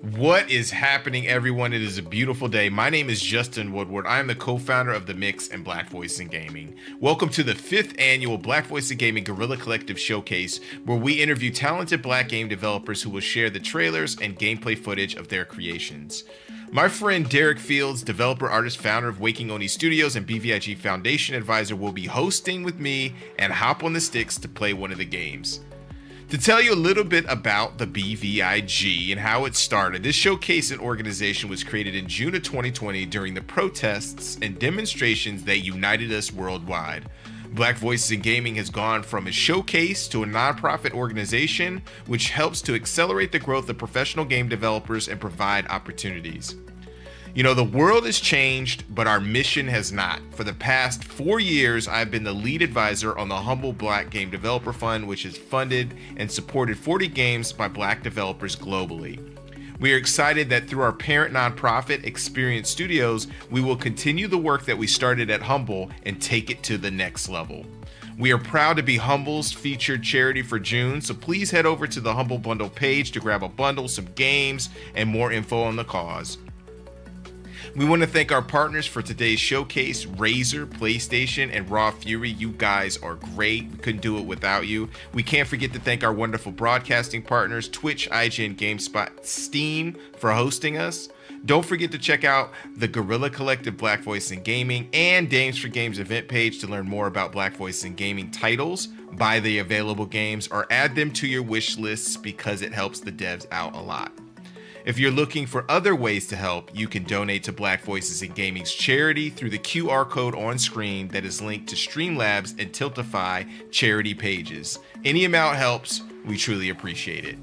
What is happening, everyone? It is a beautiful day. My name is Justin Woodward. I am the co-founder of The Mix and Black Voice in Gaming. Welcome to the 5th annual Black Voice in Gaming Guerrilla Collective Showcase, where we interview talented black game developers who will share the trailers and gameplay footage of their creations. My friend Derek Fields, developer, artist, founder of Waking Oni Studios and BVIG Foundation advisor, will be hosting with me and hop on the sticks to play one of the games. To tell you a little bit about the BVIG and how it started, this showcase and organization was created in June of 2020 during the protests and demonstrations that united us worldwide. Black Voices in Gaming has gone from a showcase to a nonprofit organization which helps to accelerate the growth of professional game developers and provide opportunities. You know, the world has changed, but our mission has not. For the past 4 years, I've been the lead advisor on the Humble Black Game Developer Fund, which has funded and supported 40 games by black developers globally. We are excited that through our parent nonprofit, Experience Studios, we will continue the work that we started at Humble and take it to the next level. We are proud to be Humble's featured charity for June, so please head over to the Humble Bundle page to grab a bundle, some games, and more info on the cause. We want to thank our partners for today's showcase, Razer, PlayStation, and Raw Fury. You guys are great. We couldn't do it without you. We can't forget to thank our wonderful broadcasting partners, Twitch, IGN, GameSpot, Steam, for hosting us. Don't forget to check out the Guerrilla Collective Black Voice in Gaming and Dames for Games event page to learn more about Black Voice in Gaming titles, buy the available games, or add them to your wish lists because it helps the devs out a lot. If you're looking for other ways to help, you can donate to Black Voices in Gaming's charity through the QR code on screen that is linked to Streamlabs and Tiltify charity pages. Any amount helps. We truly appreciate it.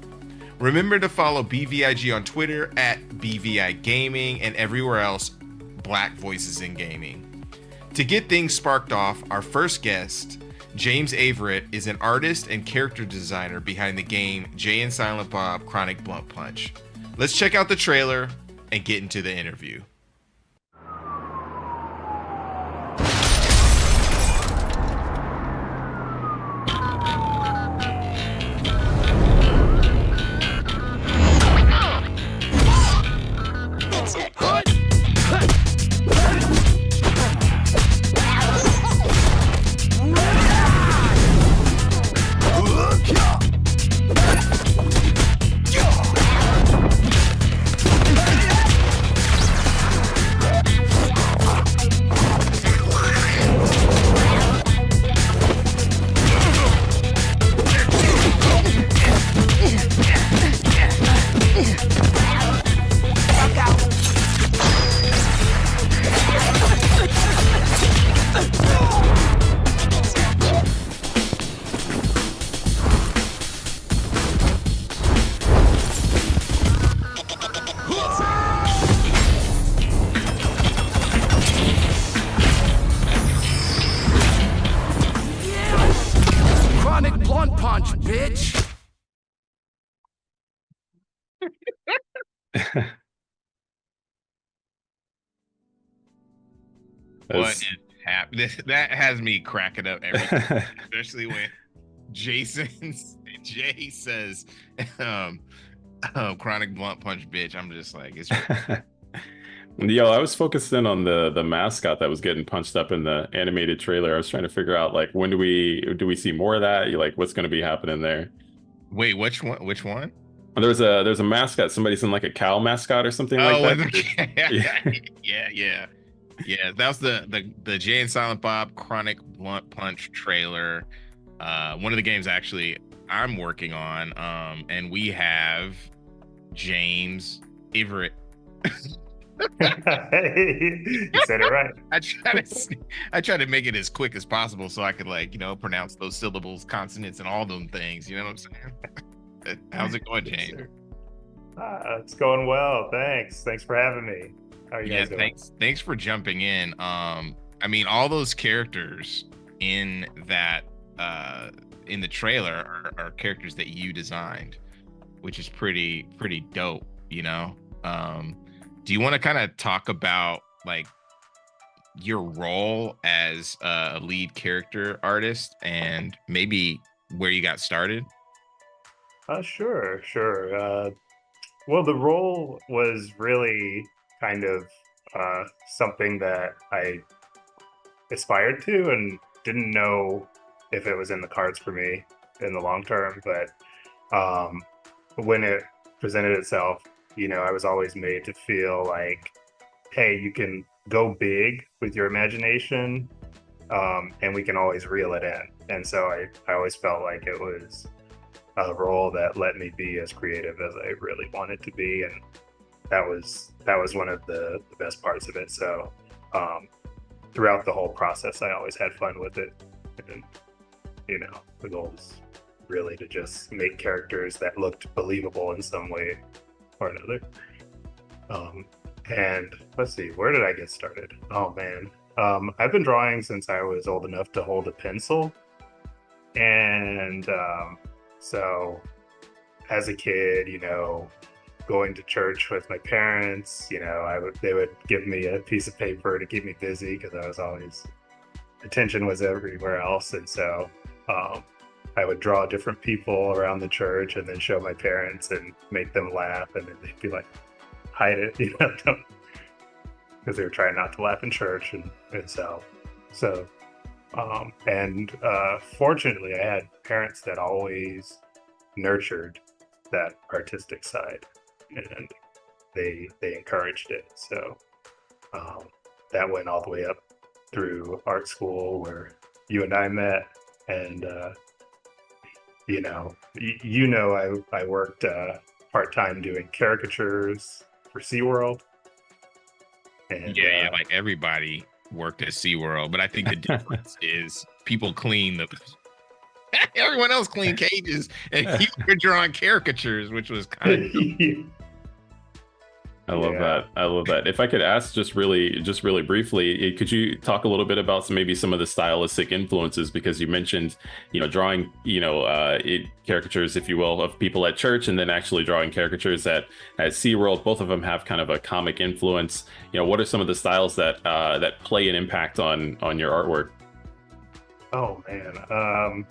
Remember to follow BVIG on Twitter at BVI Gaming and everywhere else, Black Voices in Gaming. To get things sparked off, our first guest, James Averett, is an artist and character designer behind the game Jay and Silent Bob Chronic Blunt Punch. Let's check out the trailer and get into the interview. What is happening? That has me cracking up every time, especially when Jay says, "Chronic Blunt Punch, bitch." I'm just like, it's. Yo, I was focused in on the mascot that was getting punched up in the animated trailer. I was trying to figure out like when do we see more of that? You like what's going to be happening there? Wait, which one? Which one? There's a mascot. Somebody's in like a cow mascot or something like that. Yeah. That was the Jay and Silent Bob Chronic Blunt Punch trailer. One of the games actually I'm working on. And we have James Averett. You said it right. I try to make it as quick as possible so I could pronounce those syllables, consonants, and all them things. You know what I'm saying? How's it going, James? It's going well. Thanks for having me. How are you guys doing? Thanks for jumping in. I mean, all those characters in that in the trailer are characters that you designed, which is pretty dope, you know. Do you want to kind of talk about like your role as a lead character artist and maybe where you got started? Sure. Well, the role was really kind of something that I aspired to and didn't know if it was in the cards for me in the long term. But um, when it presented itself, I was always made to feel like, hey, you can go big with your imagination, and we can always reel it in. And so I always felt like it was a role that let me be as creative as I really wanted to be, and that was one of the best parts of it. So um, throughout the whole process, I always had fun with it, and the goal is really to just make characters that looked believable in some way or another. Um, and let's see, where did I get started? Oh man, I've been drawing since I was old enough to hold a pencil, and so as a kid, going to church with my parents, they would give me a piece of paper to keep me busy because I was always attention was everywhere else, and so um, I would draw different people around the church and then show my parents and make them laugh, and then they'd be like, "Hide it," because they were trying not to laugh in church, and so and fortunately, I had parents that always nurtured that artistic side, and they encouraged it. So that went all the way up through art school where you and I met, and I worked part time doing caricatures for SeaWorld, and Yeah, like everybody worked at SeaWorld, but I think the difference is people clean the everyone else cleaned cages and you were drawing caricatures, which was kind of I love that. I love that. If I could ask just really briefly, could you talk a little bit about maybe some of the stylistic influences? Because you mentioned, drawing, caricatures, if you will, of people at church, and then actually drawing caricatures at SeaWorld. Both of them have kind of a comic influence. What are some of the styles that play an impact on your artwork? Oh man,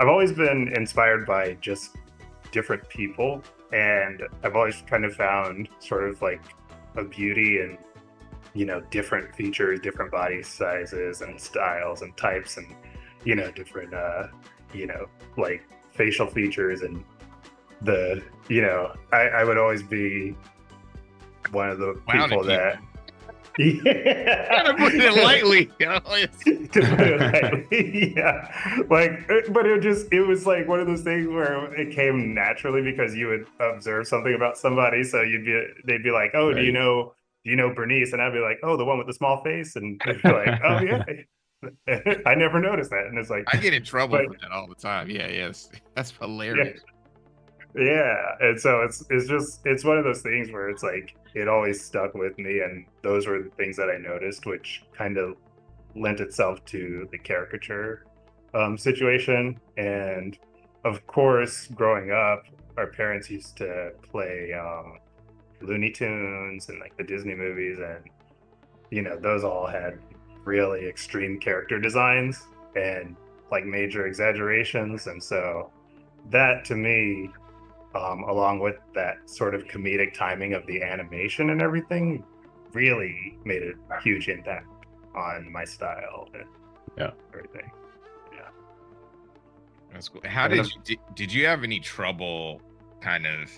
I've always been inspired by just different people, and I've always kind of found sort of like a beauty in different features, different body sizes and styles and types, and different like facial features, and I would always be one of the people that Kind of put it lightly. To put it lightly, yeah. But it was like one of those things where it came naturally because you would observe something about somebody, so they'd be like, "Oh, Right. do you know Bernice?" And I'd be like, "Oh, the one with the small face," and they'd be like, "Oh yeah." I never noticed that, and it's like I get in trouble but for that all the time. Yeah, yes, that's hilarious. yeah, and so it's one of those things where it's like it always stuck with me, and those were the things that I noticed, which kind of lent itself to the caricature situation. And of course, growing up, our parents used to play Looney Tunes and like the Disney movies, and those all had really extreme character designs and like major exaggerations, and so that to me, along with that sort of comedic timing of the animation and everything, really made a huge impact on my style and Yeah. everything. Yeah. That's cool. How did you have any trouble kind of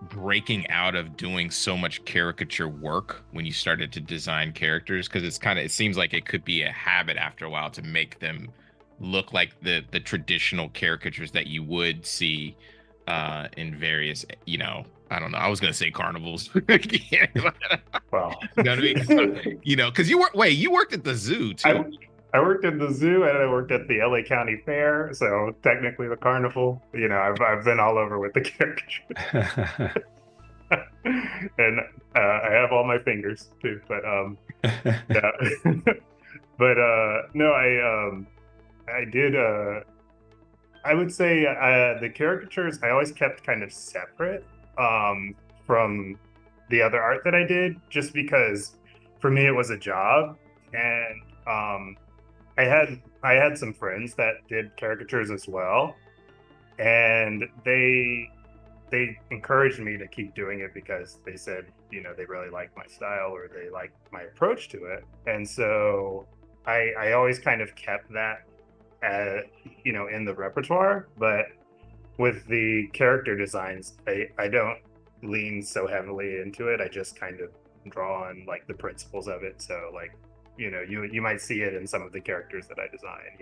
breaking out of doing so much caricature work when you started to design characters? Because it seems like it could be a habit after a while to make them look like the traditional caricatures that you would see in various, I don't know. I was gonna say carnivals. Well, You know what I mean? Because you worked at the zoo too. I worked at the zoo and I worked at the LA County Fair, so technically the carnival. I've been all over with the caricature, and I have all my fingers too. But yeah, but no, I did. I would say the caricatures I always kept kind of separate from the other art that I did, just because for me it was a job, and I had some friends that did caricatures as well, and they they encouraged me to keep doing it because they said, they really like my style or they like my approach to it. And so I always kind of kept that, in the repertoire. But with the character designs, I don't lean so heavily into it. I just kind of draw on like the principles of it. So like, you might see it in some of the characters that I design,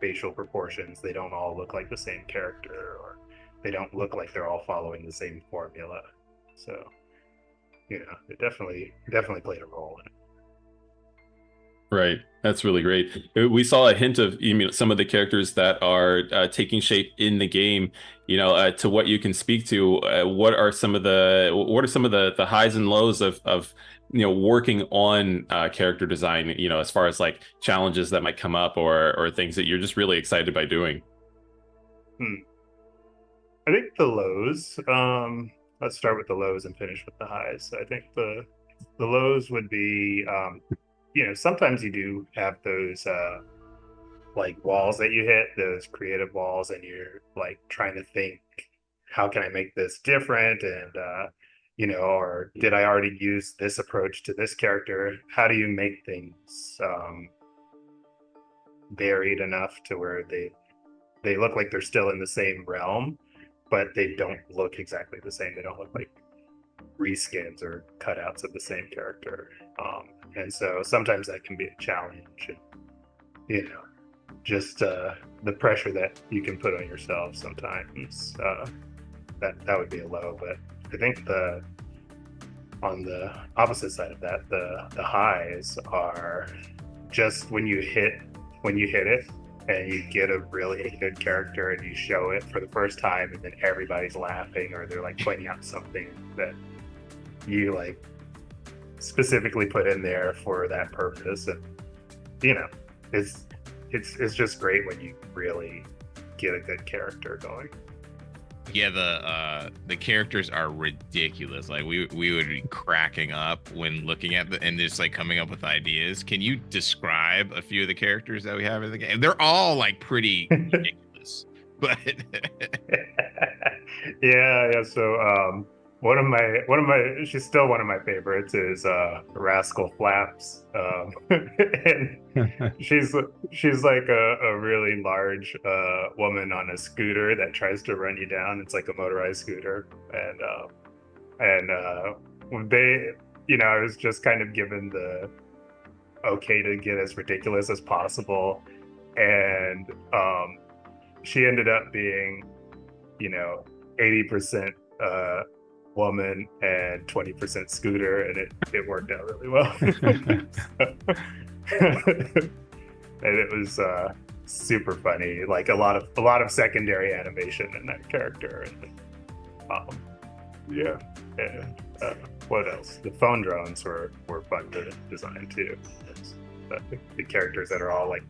facial proportions. They don't all look like the same character, or they don't look like they're all following the same formula. So, it definitely played a role in it. Right. That's really great. We saw a hint of some of the characters that are taking shape in the game. To what you can speak to, what are some of the highs and lows of working on character design? As far as like challenges that might come up or things that you're just really excited by doing. I think the lows. Let's start with the lows and finish with the highs. I think the lows would be. Sometimes you do have those like walls that you hit, those creative walls, and you're like trying to think, how can I make this different? And or did I already use this approach to this character? How do you make things varied enough to where they look like they're still in the same realm, but they don't look exactly the same. They don't look like reskins or cutouts of the same character. And so sometimes that can be a challenge, and just the pressure that you can put on yourself sometimes, that would be a low. But I think on the opposite side of that, the highs are just when you hit it and you get a really good character and you show it for the first time, and then everybody's laughing or they're like pointing out something that you like specifically put in there for that purpose. And it's just great when you really get a good character going. Yeah, the characters are ridiculous. Like we would be cracking up when looking at and just like coming up with ideas. Can you describe a few of the characters that we have in the game? They're all like pretty ridiculous, but yeah. So one of my she's still one of my favorites is Rascal Flaps. And she's like a really large woman on a scooter that tries to run you down. It's like a motorized scooter, and they, I was just kind of given the okay to get as ridiculous as possible, and she ended up being 80% woman and 20% scooter, and it worked out really well. And it was super funny, like a lot of secondary animation in that character. And yeah. And what else? The phone drones were fun to design too. The characters that are all like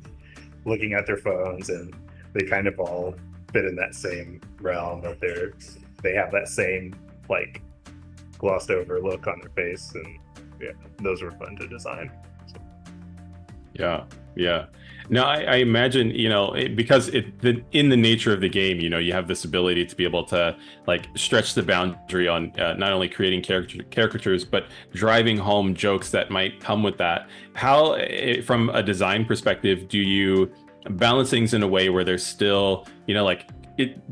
looking at their phones, and they kind of all fit in that same realm of they have that same like glossed over look on their face, and yeah, those were fun to design. So. Yeah. Now I imagine, because in the nature of the game, you have this ability to be able to like stretch the boundary on not only creating caricatures, but driving home jokes that might come with that. How, from a design perspective, do you balance things in a way where there's still,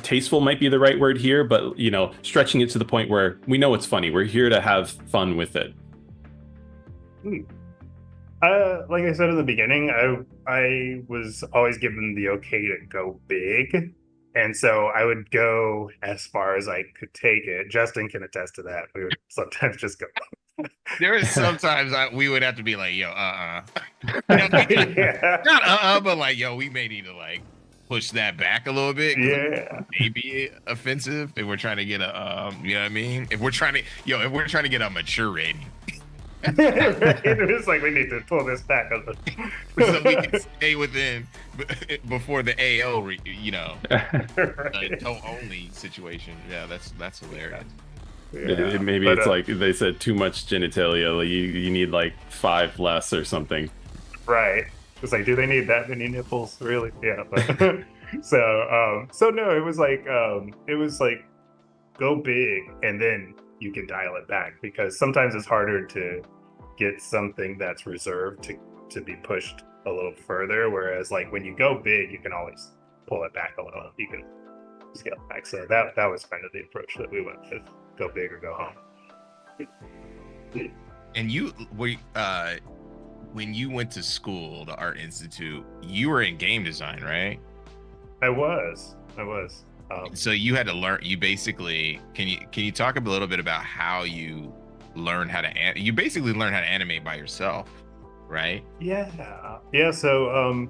tasteful might be the right word here, but stretching it to the point where we know it's funny. We're here to have fun with it. Like I said in the beginning, I was always given the okay to go big, and so I would go as far as I could take it. Justin can attest to that. We would sometimes just go. There is sometimes we would have to be like, yo, Yeah. Not but like, yo, we may need to like push that back a little bit. Yeah. Maybe offensive if we're trying to get a, you know what I mean? If we're trying to get a mature rating. It was like, we need to pull this back a little. So we can stay within before the AO, toe only situation. Yeah, that's hilarious. Yeah. Maybe it's like they said too much genitalia. Like you need like 5 less or something. Right. It's like, do they need that many nipples? Really? Yeah. But, so no, it was like go big and then you can dial it back, because sometimes it's harder to get something that's reserved to be pushed a little further, whereas like when you go big you can always pull it back a little, you can scale it back. So that was kind of the approach that we went with: go big or go home. And you were when you went to school, the Art Institute, you were in game design, right? I was. So you had to learn. You basically can you talk a little bit about how you learned how to you basically learned how to animate by yourself, right? Yeah. So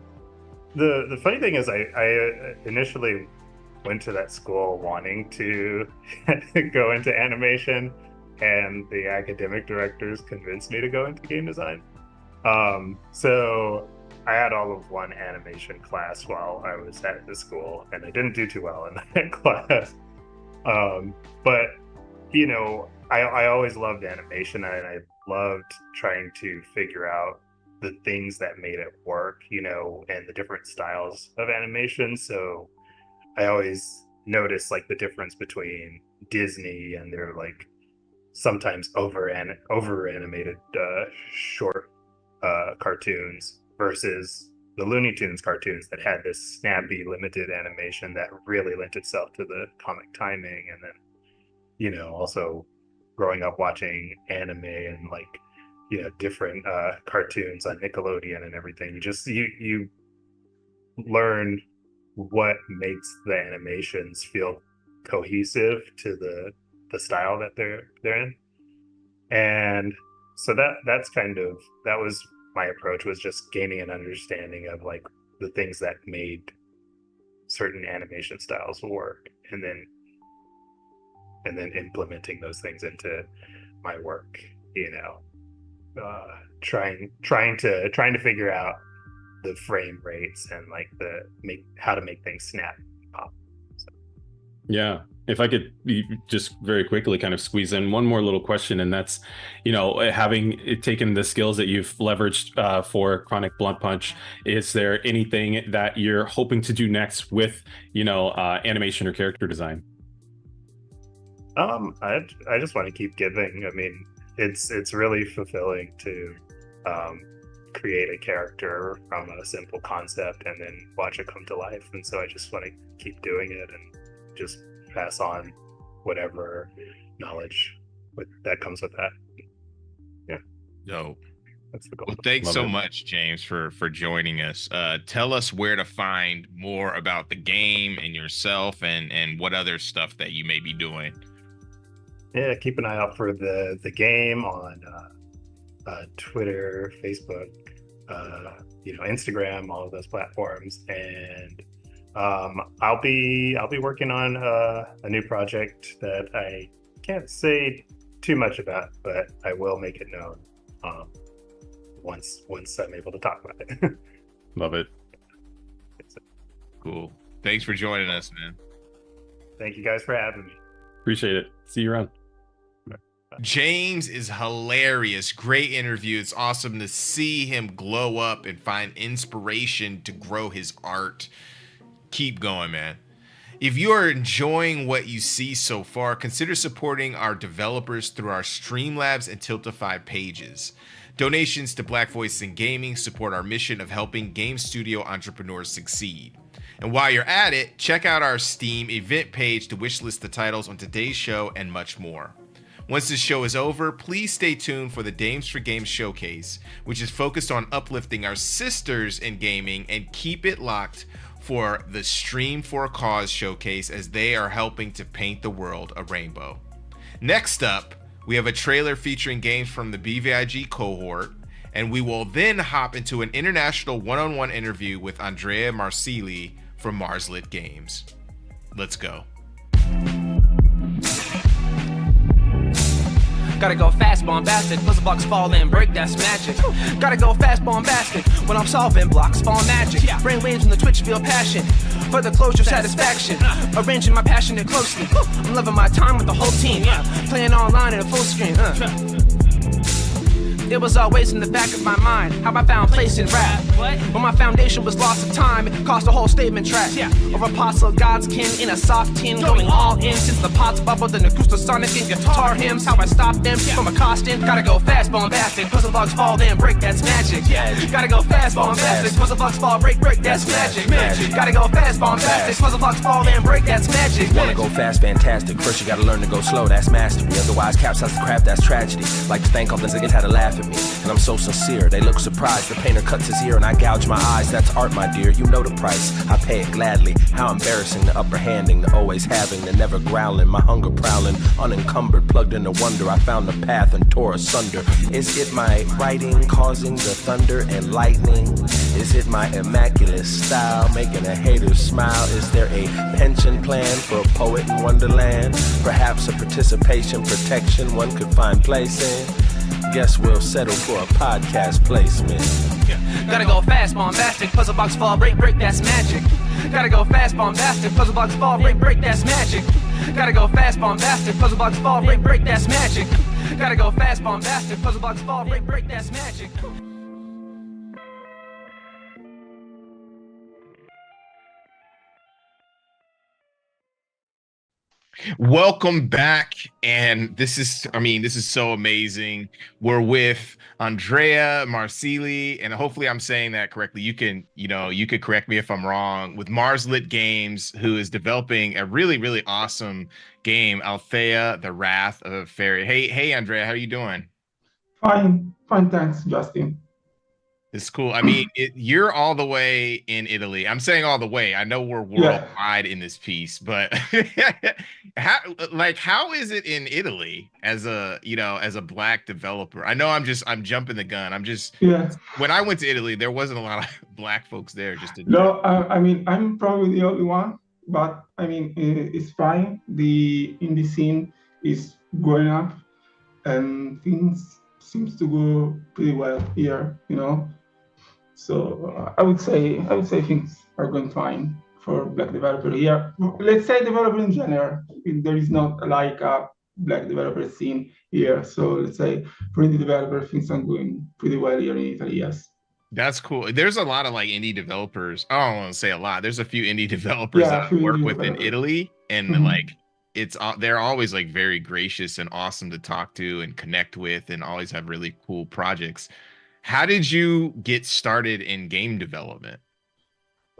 the funny thing is, I initially went to that school wanting to go into animation, and the academic directors convinced me to go into game design. So I had all of one animation class while I was at the school, and I didn't do too well in that class. But you know, I always loved animation, and I loved trying to figure out the things that made it work, you know, and the different styles of animation. So I always noticed like the difference between Disney and their like sometimes over animated short cartoons versus the Looney Tunes cartoons that had this snappy limited animation that really lent itself to the comic timing. And then, you know, also growing up watching anime and like, you know, different cartoons on Nickelodeon and everything, you learn what makes the animations feel cohesive to the style that they're in. And so that was my approach, was just gaining an understanding of like the things that made certain animation styles work, and then implementing those things into my work, you know, trying to figure out the frame rates and like how to make things snap pop. So. Yeah. If I could just very quickly kind of squeeze in one more little question, and that's, you know, having taken the skills that you've leveraged for Chronic Blunt Punch, is there anything that you're hoping to do next with, you know, animation or character design? I just want to keep giving. I mean, it's really fulfilling to create a character from a simple concept and then watch it come to life. And so I just want to keep doing it and just pass on whatever knowledge that comes with that. Yeah. Dope. That's the goal. Well, thanks so much, James, for joining us. Tell us where to find more about the game and yourself, and what other stuff that you may be doing. Yeah, keep an eye out for the game on Twitter, Facebook, you know, Instagram, all of those platforms. And I'll be working on a new project that I can't say too much about, but I will make it known once I'm able to talk about it. Love it. Cool. Thanks for joining us, man. Thank you guys for having me. Appreciate it. See you around. James is hilarious. Great interview. It's awesome to see him glow up and find inspiration to grow his art. Keep going, man. If you are enjoying what you see so far, consider supporting our developers through our Streamlabs and Tiltify pages. Donations to Black Voice in Gaming support our mission of helping game studio entrepreneurs succeed. And while you're at it, check out our Steam event page to wishlist the titles on today's show and much more. Once this show is over, please stay tuned for the Dames for Games showcase, which is focused on uplifting our sisters in gaming, and keep it locked for the Stream for a Cause showcase, as they are helping to paint the world a rainbow. Next up, we have a trailer featuring games from the BVIG cohort, and we will then hop into an international one-on-one interview with Andrea Marsili from Marslit Games. Let's go. Gotta go fast, bombastic. Puzzle blocks fall and break, that's magic. Gotta go fast, bombastic. When I'm solving blocks, fall magic. Brain waves in the twitch, feel passion. For the closure, satisfaction. Arranging my passionate closely. I'm loving my time with the whole team. Playing online in a full screen. It was always in the back of my mind how I found place in rap. When my foundation was lost to time, it cost a whole statement track. Of apostle God's kin in a soft tin, going all in since the pots bubbled and acoustic sonic and guitar hymns. How I stopped them from accosting. Gotta go fast, bombastic. Puzzle blocks fall, then break, that's magic. Gotta go fast, bombastic. Puzzle blocks fall, break, that's magic. Gotta go fast, bombastic. Puzzle blocks fall, then break, that's magic. Wanna go fast, fantastic. First you gotta learn to go slow, that's mastery. Otherwise, capsize the crap, that's tragedy. Like to thank all the niggas had to laugh at me. And I'm so sincere, they look surprised. The painter cuts his ear and I gouge my eyes. That's art, my dear, you know the price. I pay it gladly. How embarrassing, the upper handing, the always having, the never growling. My hunger prowling, unencumbered, plugged into wonder. I found the path and tore asunder. Is it my writing causing the thunder and lightning? Is it my immaculate style making a hater smile? Is there a pension plan for a poet in Wonderland? Perhaps a participation protection one could find place in? Guess we'll settle for a podcast placement. Gotta go fast, bombastic. Puzzle box fall, break, that's magic. Gotta go fast, bombastic. Puzzle box fall, break, that's magic. Gotta go fast, bombastic. Puzzle box fall, break, that's magic. Gotta go fast, bombastic. Puzzle box fall, break, that's magic. Welcome back, and this is so amazing. We're with Andrea Marsili, and hopefully I'm saying that correctly. You could correct me if I'm wrong. With Marslit Games, who is developing a really, really awesome game, Althea: The Wrath of a Fairy. Hey, Andrea, how are you doing? Fine, thanks, Justin. It's cool. I mean, you're all the way in Italy. I'm saying all the way. I know we're worldwide in this piece, but how is it in Italy as a Black developer? I know I'm jumping the gun. When I went to Italy, there wasn't a lot of Black folks there. I mean, I'm probably the only one, but I mean, it's fine. The indie scene is growing up, and things seems to go pretty well here, So I would say things are going fine for Black developer here. Let's say developer in general. There is not like a Black developer scene here. So let's say for indie developer, things are going pretty well here in Italy. Yes. That's cool. There's a lot of like indie developers. I don't want to say a lot. There's a few indie developers that I work with in Italy, and like they're always like very gracious and awesome to talk to and connect with, and always have really cool projects. How did you get started in game development?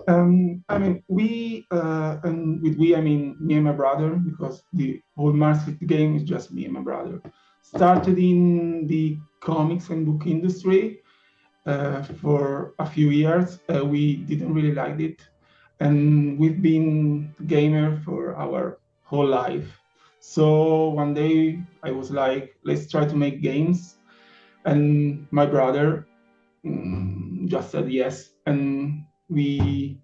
I mean, and with we, I mean me and my brother, because the whole Marslit game is just me and my brother. Started in the comics and book industry for a few years. We didn't really like it, and we've been gamer for our whole life. So one day I was like, let's try to make games. And my brother just said yes, and we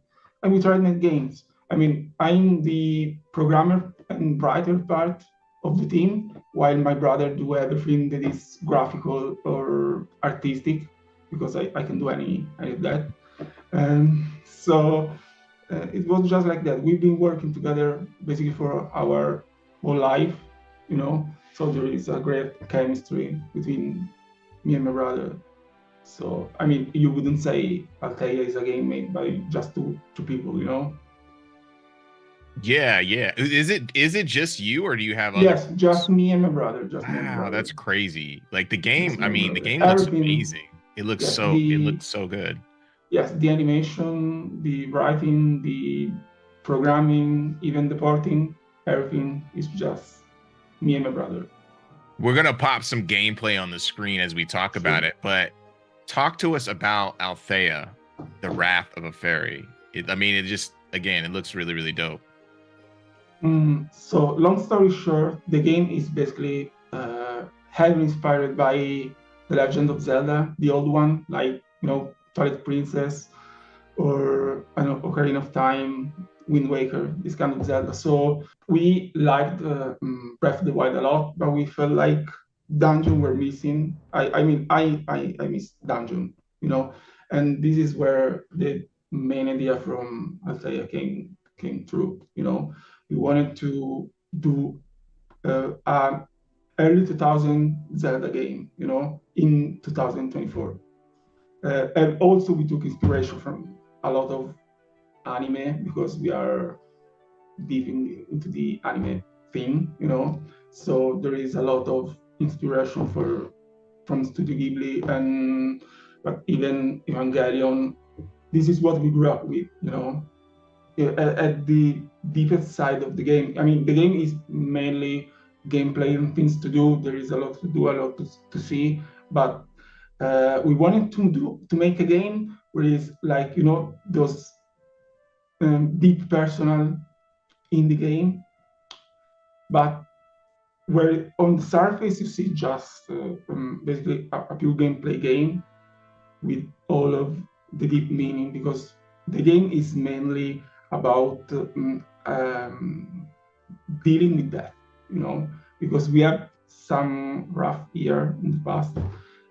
tried to make games. I mean, I'm the programmer and writer part of the team, while my brother do everything that is graphical or artistic, because I can do any of that. So it was just like that. We've been working together basically for our whole life, So there is a great chemistry between me and my brother. So I mean, you wouldn't say Althea is a game made by just two people, Yeah. Is it just you, or do you have others? Yes, just me and my brother. Wow, that's crazy. Like the game, the game looks amazing. It looks so good. Yes, the animation, the writing, the programming, even the porting, everything is just me and my brother. We're going to pop some gameplay on the screen as we talk about it, but talk to us about Althea, The Wrath of a Fairy. It looks really, really dope. So long story short, the game is basically heavily inspired by The Legend of Zelda, the old one, like, Twilight Princess, or Ocarina of Time, Wind Waker, this kind of Zelda. So we liked Breath of the Wild a lot, but we felt like dungeon were missing. I miss dungeon, and this is where the main idea from Althea came through. We wanted to do a early 2000 Zelda game, in 2024. And also we took inspiration from a lot of anime because we are deep into the anime thing, So there is a lot of inspiration from Studio Ghibli and but even Evangelion. This is what we grew up with, At the deepest side of the game. I mean, the game is mainly gameplay and things to do. There is a lot to do, a lot to see, but we wanted to make a game where it's like those deep personal in the game, but where on the surface you see just basically a pure gameplay game with all of the deep meaning, because the game is mainly about dealing with that, because we have some rough year in the past,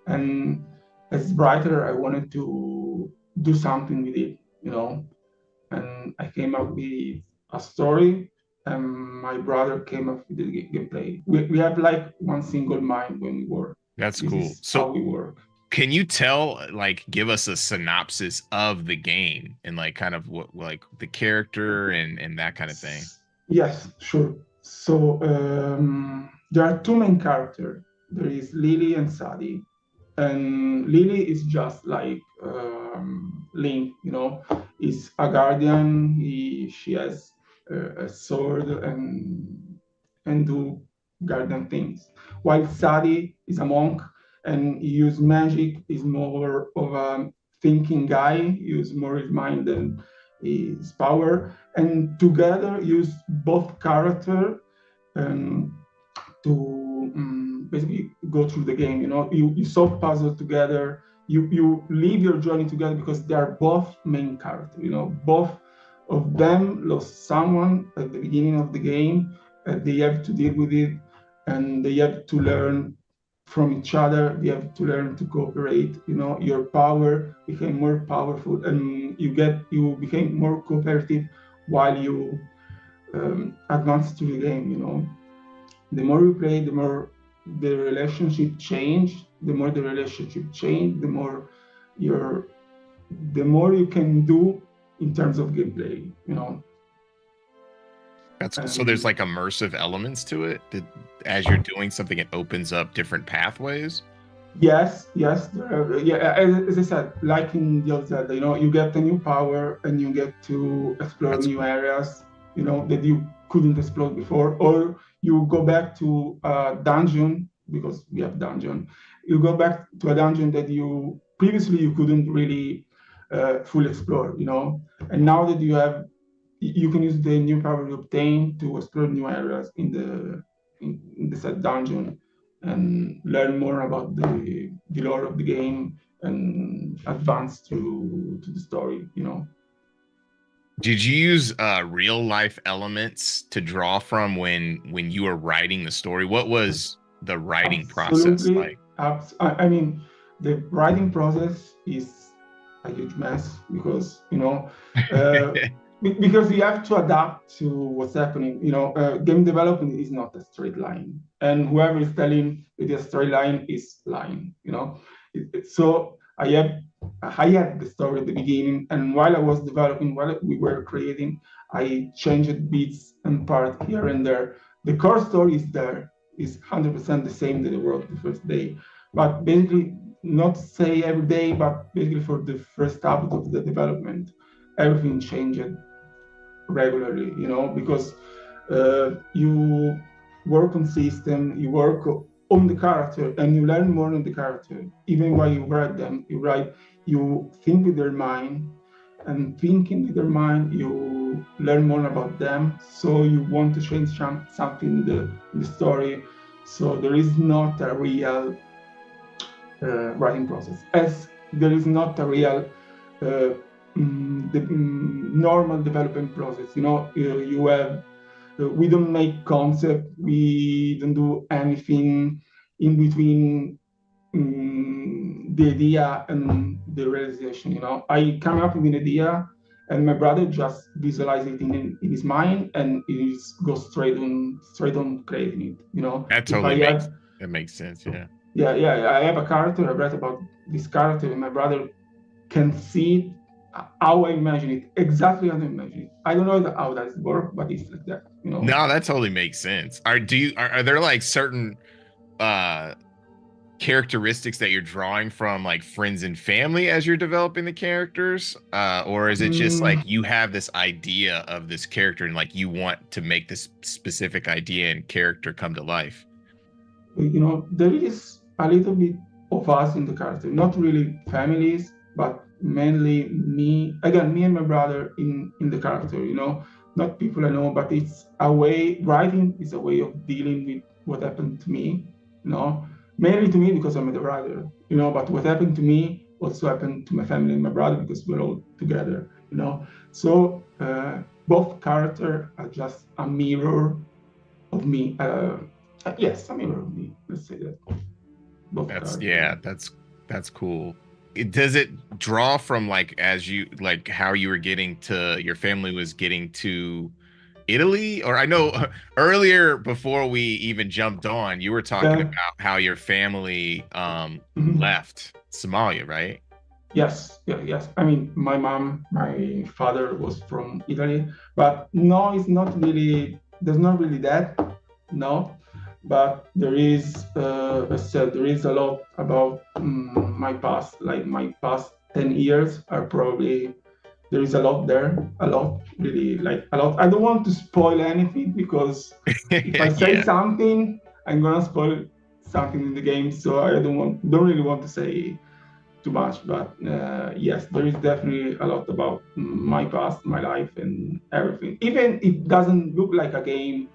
and as writer, I wanted to do something with it, and I came up with a story, and my brother came up with the gameplay. We have like one single mind when we work. That's This cool. is So how we work. can you give us a synopsis of the game and like kind of what like the character and that kind of thing? Yes, sure. So there are two main characters. There is Lily and Sadie. And Lily is just like Link, is a guardian. She has a sword and do guardian things. While Sadie is a monk and he use magic, is more of a thinking guy, use more his mind than his power. And together use both character to basically go through the game. You solve puzzles together. You live your journey together because they are both main characters. Both of them lost someone at the beginning of the game. They have to deal with it, and they have to learn from each other. They have to learn to cooperate. Your power became more powerful, and you became more cooperative while you advance through the game. The more you play, the more the relationship change. The more the relationship change, the more you can do in terms of gameplay. That's cool. So there's like immersive elements to it. As you're doing something, it opens up different pathways. Yes. As I said, like in the other Zelda, you get a new power and you get to explore new areas, that you couldn't explore before, or you go back to a dungeon because we have dungeon. You go back to a dungeon that you previously couldn't really fully explore, And now that you can use the new power you obtain to explore new areas in the said dungeon and learn more about the lore of the game and advance through to the story, Did you use real life elements to draw from when you were writing the story? What was the writing process like? I mean, the writing process is a huge mess because because you have to adapt to what's happening. Game development is not a straight line, and whoever is telling it is a straight line is lying. So I had the story at the beginning, and while I was developing, while we were creating, I changed bits and parts here and there. The core story is there, is 100% the same that it was the first day, but basically not say every day, but basically for the first half of the development, everything changed regularly, because you work on system, you work on the character, and you learn more on the character. Even while you write them, you think with their mind, and thinking with their mind, you learn more about them. So you want to change something in the story. So there is not a real writing process, as there is not a real normal development process. You have we don't make concept, we don't do anything in between the idea and the realization. I come up with an idea and my brother just visualize it in his mind, and it goes straight on creating it. That If I totally have makes sense. Yeah. yeah, I have a character. I read about this character, and my brother can see it how I imagine it, exactly how I imagine it. I don't know how that works, but it's like that. No, that totally makes sense. Are there like certain characteristics that you're drawing from like friends and family as you're developing the characters, or is it just like you have this idea of this character and like you want to make this specific idea and character come to life? There is a little bit of us in the character, not really families, but mainly me and my brother in the character. Not people I know, but it's a way. Writing is a way of dealing with what happened to me. Mainly to me because I'm the brother. But what happened to me also happened to my family and my brother because we're all together. So both characters are just a mirror of me. Yes, a mirror of me. Let's say that. That's cool. Does it draw from like as you like how you were getting to your family was getting to Italy? Or I know earlier before we even jumped on, you were talking about how your family left Somalia, right? Yes. I mean, my father was from Italy, but no, it's not really. There's not really that. No. But there is, as I said, there is a lot about my past. Like my past 10 years are probably, there is a lot there, a lot, really, like a lot. I don't want to spoil anything because if I say something, I'm gonna spoil something in the game. So I don't really want to say too much. But yes, there is definitely a lot about my past, my life, and everything. Even it doesn't look like a game,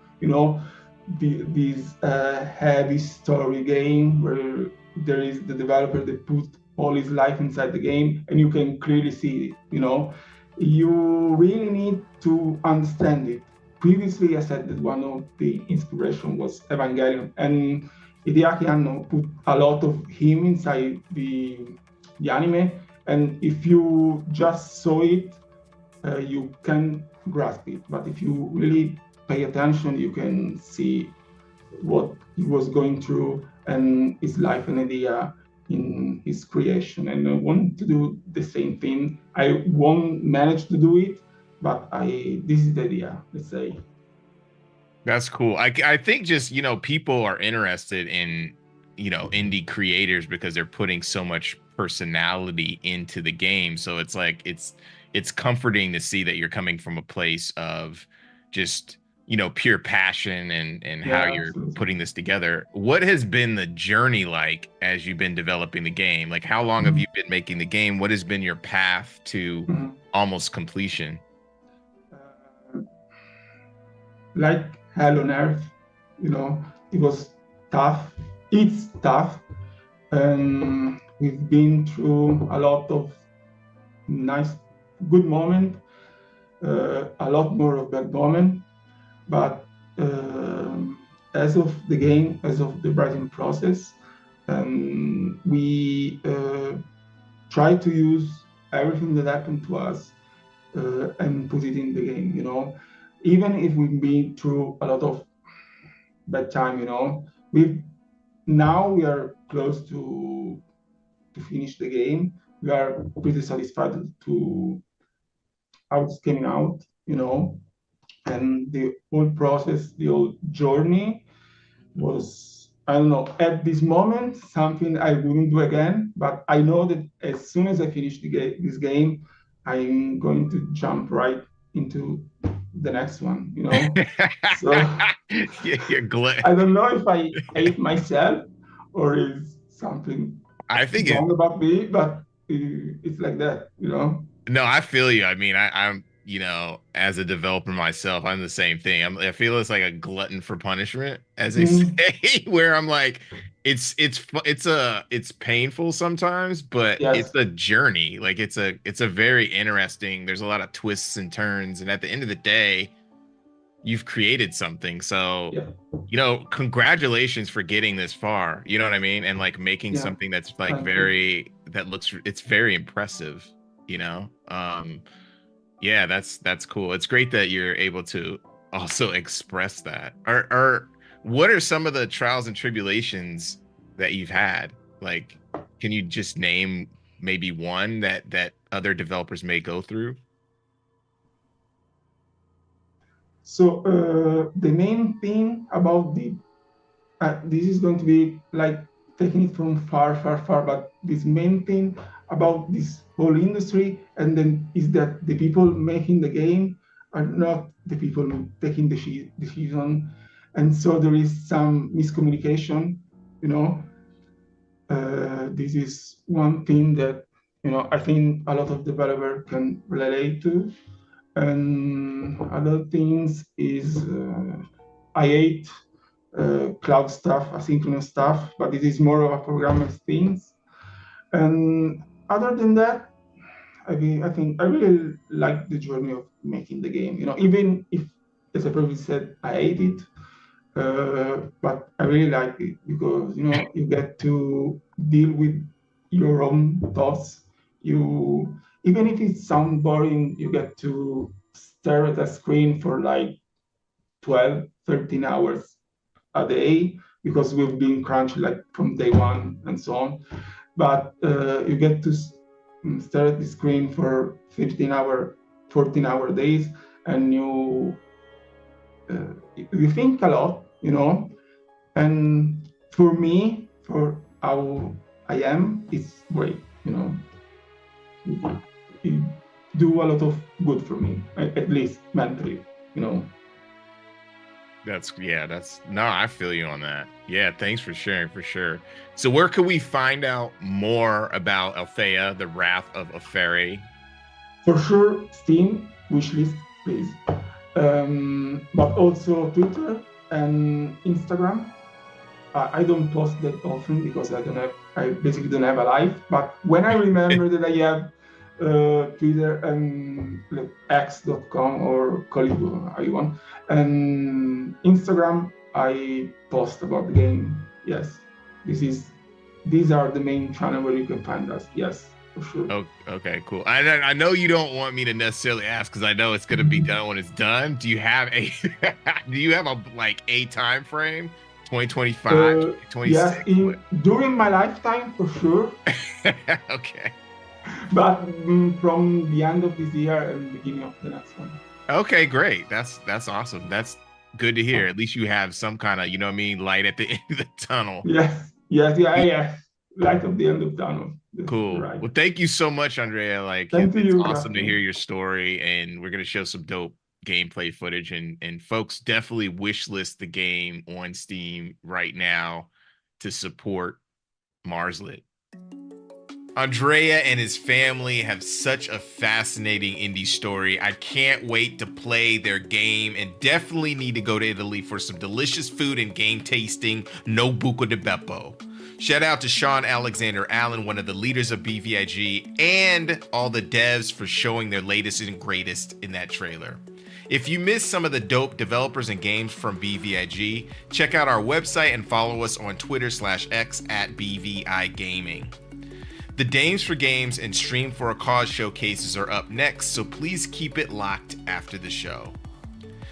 this heavy story game where there is the developer that put all his life inside the game and you can clearly see it. You really need to understand it. Previously I said that one of the inspiration was Evangelion, and Hideaki Anno put a lot of him inside the anime, and if you just saw it you can grasp it, but if you really pay attention, you can see what he was going through and his life and idea in his creation. And I want to do the same thing. I won't manage to do it, but this is the idea, let's say. That's cool. I think just, people are interested in, indie creators because they're putting so much personality into the game. So it's like, it's comforting to see that you're coming from a place of just, pure passion and how you're putting this together. What has been the journey like as you've been developing the game? Like, how long have you been making the game? What has been your path to almost completion? Like hell on earth, it was tough. It's tough. And we've been through a lot of nice, good moments, a lot more of bad moments. But as of the game, as of the writing process, we try to use everything that happened to us and put it in the game. Even if we've been through a lot of bad time, now we are close to finish the game. We are pretty satisfied to how it's coming out, and the whole process, the whole journey was, I don't know, at this moment, something I wouldn't do again, but I know that as soon as I finish this game, I'm going to jump right into the next one, So you're glad. I don't know if I hate myself or is something I think wrong about me, but it's like that, No, I feel you. I mean, I'm as a developer myself, I'm the same thing. I feel it's like a glutton for punishment, as they say, where I'm like, it's painful sometimes, but it's a journey. Like it's a very interesting. There's a lot of twists and turns, and at the end of the day, you've created something. So, congratulations for getting this far. You know what I mean? And like making something that's like it's very impressive. Yeah, that's cool. It's great that you're able to also express that. Are what are some of the trials and tribulations that you've had? Like, can you just name maybe one that other developers may go through? So the main thing about this is going to be like taking it from far, far, far, but this main thing about this whole industry and then is that the people making the game are not the people taking the decision. And so there is some miscommunication, you know. This is one thing that, I think a lot of developers can relate to. And other things is I hate cloud stuff, asynchronous stuff, but it is more of a programmer's things. And other than that, I think I really like the journey of making the game. Even if, as I probably said, I hate it, but I really like it because you get to deal with your own thoughts. You Even if it sounds boring, you get to stare at a screen for like 12, 13 hours a day because we've been crunched like from day one and so on. But you get to stare at the screen for 15-hour, 14-hour days, and you think a lot, And for me, for how I am, it's great, It do a lot of good for me, at least mentally. That's no, I feel you on that. Yeah, thanks for sharing, for sure. So where can we find out more about Althea, the Wrath of Ephyre? For sure, Steam wishlist, please. But also Twitter and Instagram. I don't post that often because I basically don't have a life. But when I remember that I have Twitter and like x.com or call it how you want, and Instagram, I post about the game. Yes, these are the main channel where you can find us. Yes, for sure. Oh, okay, cool. I know you don't want me to necessarily ask because I know it's going to be done when it's done. Do you have a a time frame? 2025, 2026? Yes, during my lifetime for sure. Okay. But from the end of this year and beginning of the next one. Okay, great. That's awesome. That's good to hear. At least you have some kind of, light at the end of the tunnel. Yes. Light at the end of the tunnel. That's cool. Right. Well, thank you so much, Andrea. Thank it's you, awesome to Justin. hear your story, and we're gonna show some dope gameplay footage, and folks definitely wishlist the game on Steam right now to support Marslet. Andrea and his family have such a fascinating indie story. I can't wait to play their game and definitely need to go to Italy for some delicious food and game tasting. No buco di beppo. Shout out to Sean Alexander Allen, one of the leaders of BVIG, and all the devs for showing their latest and greatest in that trailer. If you missed some of the dope developers and games from BVIG, check out our website and follow us on Twitter/X at BVI Gaming. The Dames for Games and Stream for a Cause showcases are up next, so please keep it locked after the show.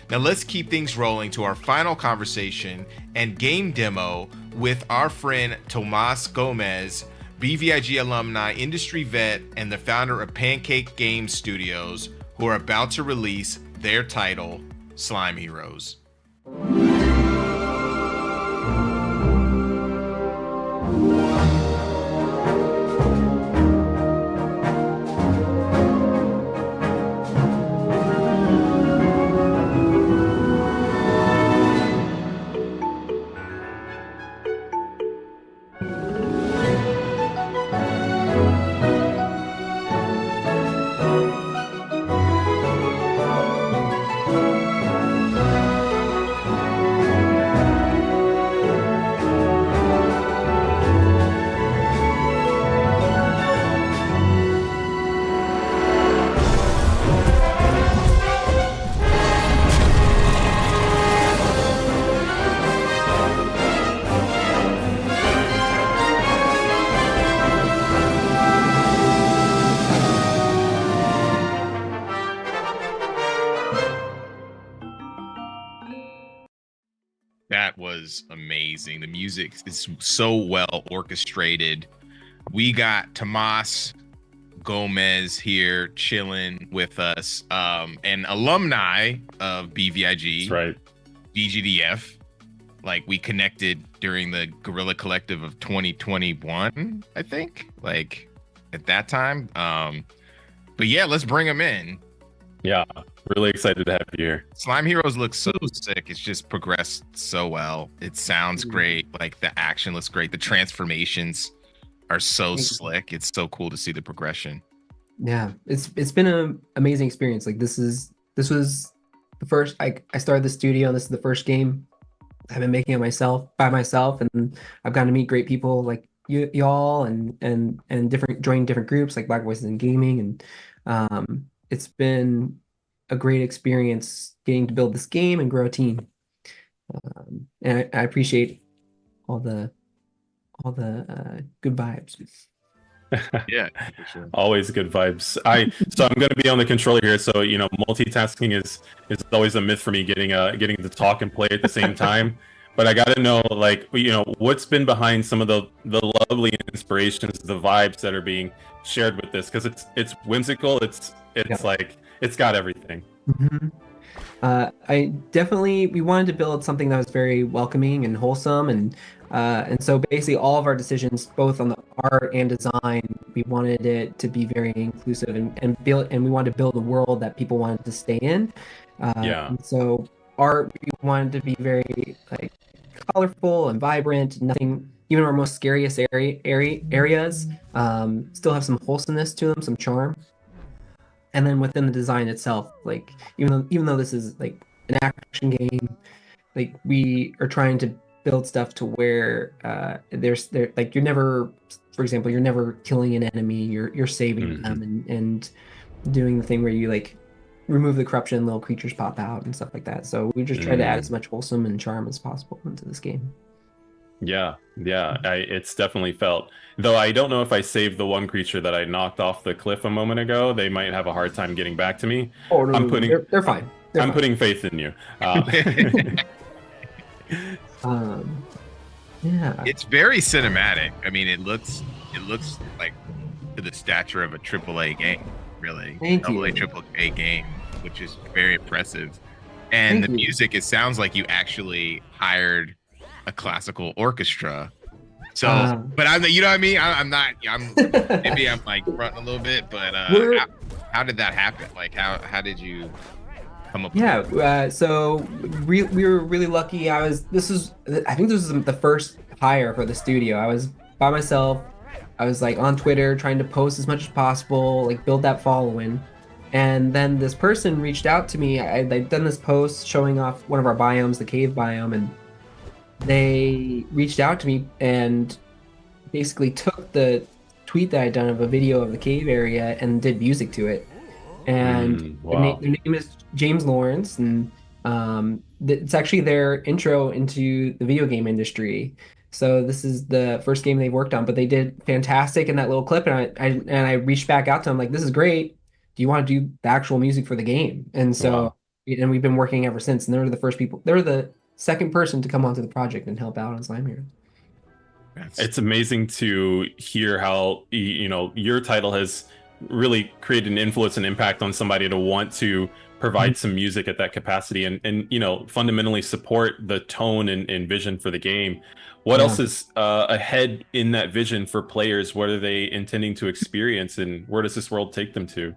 Now let's keep things rolling to our final conversation and game demo with our friend Tomas Gomez, BVIG alumni, industry vet, and the founder of Pancake Games Studios, who are about to release their title, Slime Heroes. was amazing. The music is so well orchestrated. We got Tomas Gomez here chilling with us, an alumni of BVIG. That's right. BGDF. Like, we connected during the Guerrilla Collective of 2021, I think, like at that time. But yeah, let's bring him in. Yeah, really excited to have you here. Slime Heroes looks so sick. It's just progressed so well. It sounds great. Like, the action looks great. The transformations are so slick. It's so cool to see the progression. Yeah, it's been an amazing experience. Like, this was the first. I started the studio, and this is the first game I've been making it by myself, and I've gotten to meet great people like y'all and join different groups like Black Voices in Gaming, and it's been a great experience getting to build this game and grow a team. And I appreciate all the good vibes. Yeah, for sure. Always good vibes. So I'm going to be on the controller here. So multitasking is always a myth for me. Getting to talk and play at the same time. But I got to know, like, what's been behind some of the lovely inspirations, the vibes that are being shared with this, because it's whimsical. It's like it's got everything. Mm-hmm. We wanted to build something that was very welcoming and wholesome, and so basically all of our decisions, both on the art and design, we wanted it to be very inclusive and we wanted to build a world that people wanted to stay in. And so art, we wanted to be very like colorful and vibrant. Nothing, even our most scariest areas, still have some wholesomeness to them, some charm. And then within the design itself, like even though this is like an action game, like we are trying to build stuff to where like you're never, for example, you're never killing an enemy, you're saving them and doing the thing where you like remove the corruption, little creatures pop out and stuff like that. So we just try to add as much wholesome and charm as possible into this game. Yeah, it's definitely felt. Though I don't know if I saved the one creature that I knocked off the cliff a moment ago. They might have a hard time getting back to me. Oh, no, they're fine. I'm putting faith in you. Yeah, It's very cinematic. I mean, it looks like to the stature of a AAA game, really. Thank you. AAA game, which is very impressive. And the music, it sounds like you actually hired a classical orchestra. So, but I'm, you know what I mean? I'm maybe I'm like fronting a little bit, but how did that happen? Like, how did you come up? Yeah, so we were really lucky. I think this was the first hire for the studio. I was by myself. I was like on Twitter trying to post as much as possible, like build that following. And then this person reached out to me. I'd done this post showing off one of our biomes, the cave biome, and they reached out to me and basically took the tweet that I'd done of a video of the cave area and did music to it. And wow. their name is James Lawrence, and it's actually their intro into the video game industry. So this is the first game they've worked on, but they did fantastic in that little clip. And I reached back out to them like, this is great. Do you want to do the actual music for the game? And so, and we've been working ever since. And they were the first people. They were the second person to come onto the project and help out on Slime Heroes. It's amazing to hear how your title has really created an influence and impact on somebody to want to provide some music at that capacity and fundamentally support the tone and vision for the game. What else is ahead in that vision for players? What are they intending to experience, and where does this world take them to?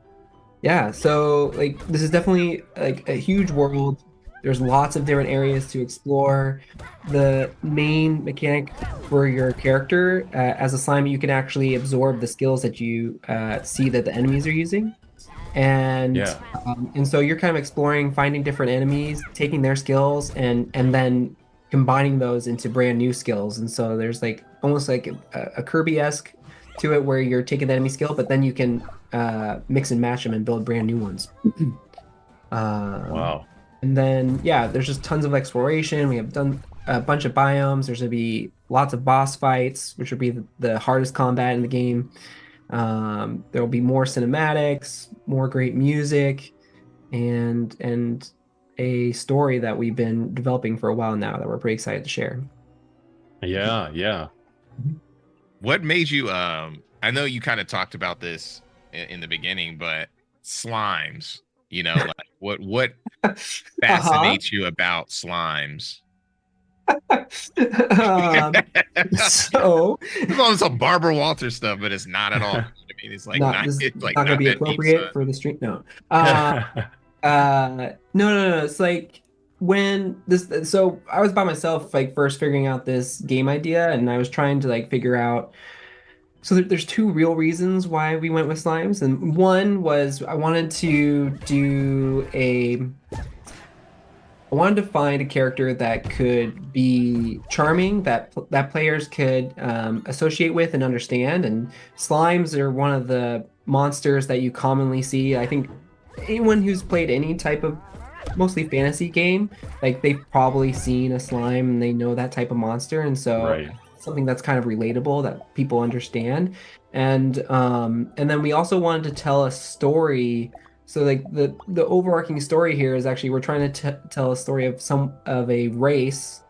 Yeah, so like this is definitely like a huge world. There's lots of different areas to explore. The main mechanic for your character, as a slime, you can actually absorb the skills that you see that the enemies are using. And so you're kind of exploring, finding different enemies, taking their skills, and then combining those into brand new skills. And so there's like almost like a Kirby-esque to it where you're taking the enemy skill, but then you can mix and match them and build brand new ones. Wow. And then, there's just tons of exploration. We have done a bunch of biomes. There's going to be lots of boss fights, which will be the hardest combat in the game. There will be more cinematics, more great music, and a story that we've been developing for a while now that we're pretty excited to share. Yeah. What made you I know you kind of talked about this in the beginning, but slimes, like what fascinates you about slimes? So It's all some Barbara Walters stuff, but it's not at all. I mean, it's like not, this it's is like not gonna be that deep, appropriate son. for the stream. No. No. It's like when this. So I was by myself, like first figuring out this game idea, and I was trying to like figure out. So there's two real reasons why we went with slimes, and one was I wanted to find a character that could be charming, that players could associate with and understand. And slimes are one of the monsters that you commonly see. I think anyone who's played any type of mostly fantasy game, like they've probably seen a slime and they know that type of monster. And so Right. something that's kind of relatable that people understand. And then we also wanted to tell a story. So like the overarching story here is actually we're trying to tell a story of a race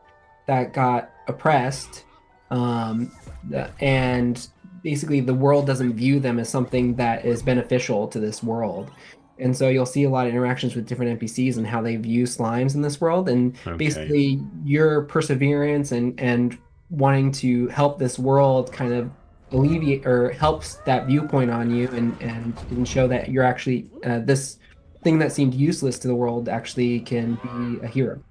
that got oppressed, and basically the world doesn't view them as something that is beneficial to this world. And so you'll see a lot of interactions with different NPCs and how they view slimes in this world. And Okay. basically your perseverance and wanting to help this world kind of alleviate or helps that viewpoint on you and show that you're actually this thing that seemed useless to the world actually can be a hero.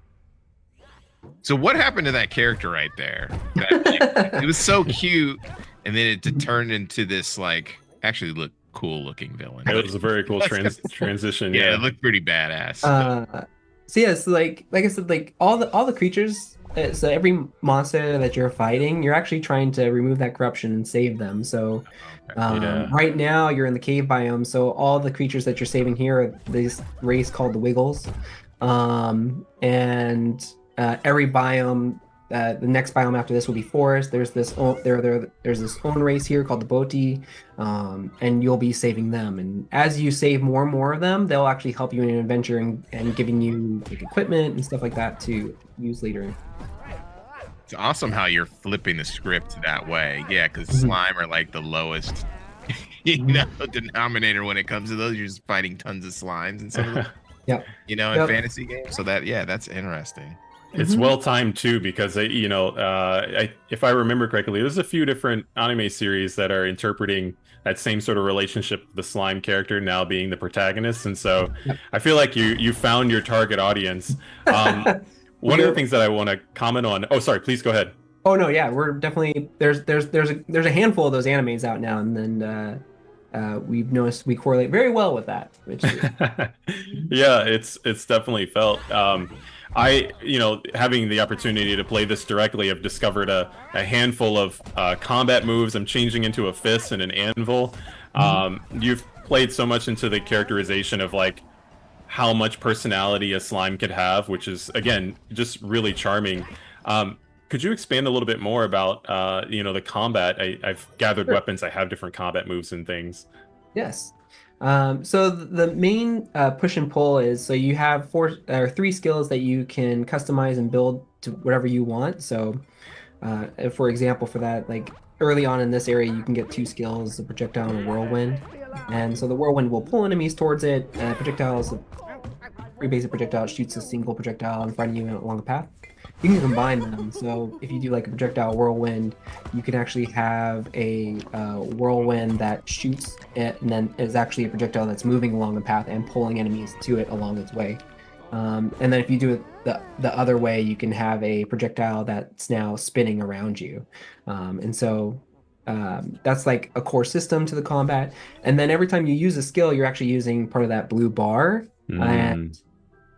So what happened to that character right there? It was so cute, and then it turned into this like actually look cool looking villain. It was a very cool transition. Yeah, Yeah. it looked pretty badass. So yeah, so like I said, like all the creatures. So every monster that you're fighting, you're actually trying to remove that corruption and save them. So Yeah. right now you're in the cave biome, so all the creatures that you're saving here are this race called the Wiggles. And every biome, the next biome after this will be forest. There's this there's this own race here called the Boti, and you'll be saving them. And as you save more and more of them, they'll actually help you in an adventure and giving you like equipment and stuff like that to use later. It's awesome how you're flipping the script that way. Yeah, because slime are like the lowest, denominator when it comes to those. You're just fighting tons of slimes and some of them, Yep. in Yep. fantasy games. So that's interesting. It's well timed too, because if I remember correctly, there's a few different anime series that are interpreting that same sort of relationship with the slime character now being the protagonist, and so I feel like you found your target audience. One of the things that I want to comment on. Oh, sorry, please go ahead. Oh no, yeah, we're definitely there's a handful of those animes out now, and then we've noticed we correlate very well with that. Which Yeah, it's definitely felt. Having the opportunity to play this directly, I've discovered a handful of combat moves. I'm changing into a fist and an anvil. You've played so much into the characterization of like how much personality a slime could have, which is again just really charming. Could you expand a little bit more about the combat? I've gathered weapons. I have different combat moves and things. Yes. So the main push and pull is so you have three skills that you can customize and build to whatever you want. So, for example, for that, like early on in this area, you can get two skills: a projectile and a whirlwind. And so the whirlwind will pull enemies towards it. Projectile is a pretty basic projectile. It shoots a single projectile in front of you along a path. You can combine them. So if you do like a projectile whirlwind, you can actually have a whirlwind that shoots it and then is actually a projectile that's moving along the path and pulling enemies to it along its way. And then if you do it the other way, you can have a projectile that's now spinning around you. And so that's like a core system to the combat. And then every time you use a skill, you're actually using part of that blue bar. And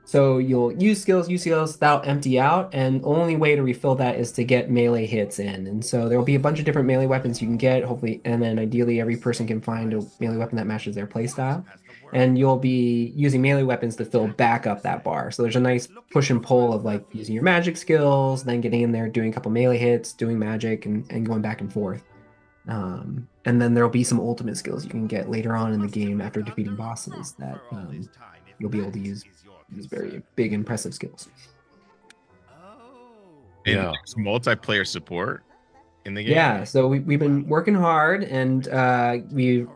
so you'll use skills, that'll empty out, and the only way to refill that is to get melee hits in. And so there'll be a bunch of different melee weapons you can get, hopefully, and then ideally every person can find a melee weapon that matches their playstyle. And you'll be using melee weapons to fill back up that bar. So there's a nice push and pull of like using your magic skills, then getting in there, doing a couple melee hits, doing magic, and going back and forth. And then there'll be some ultimate skills you can get later on in the game after defeating bosses that you'll be able to use. These very big, impressive skills. And Yeah. there's multiplayer support in the game. Yeah, so we've been working hard, and we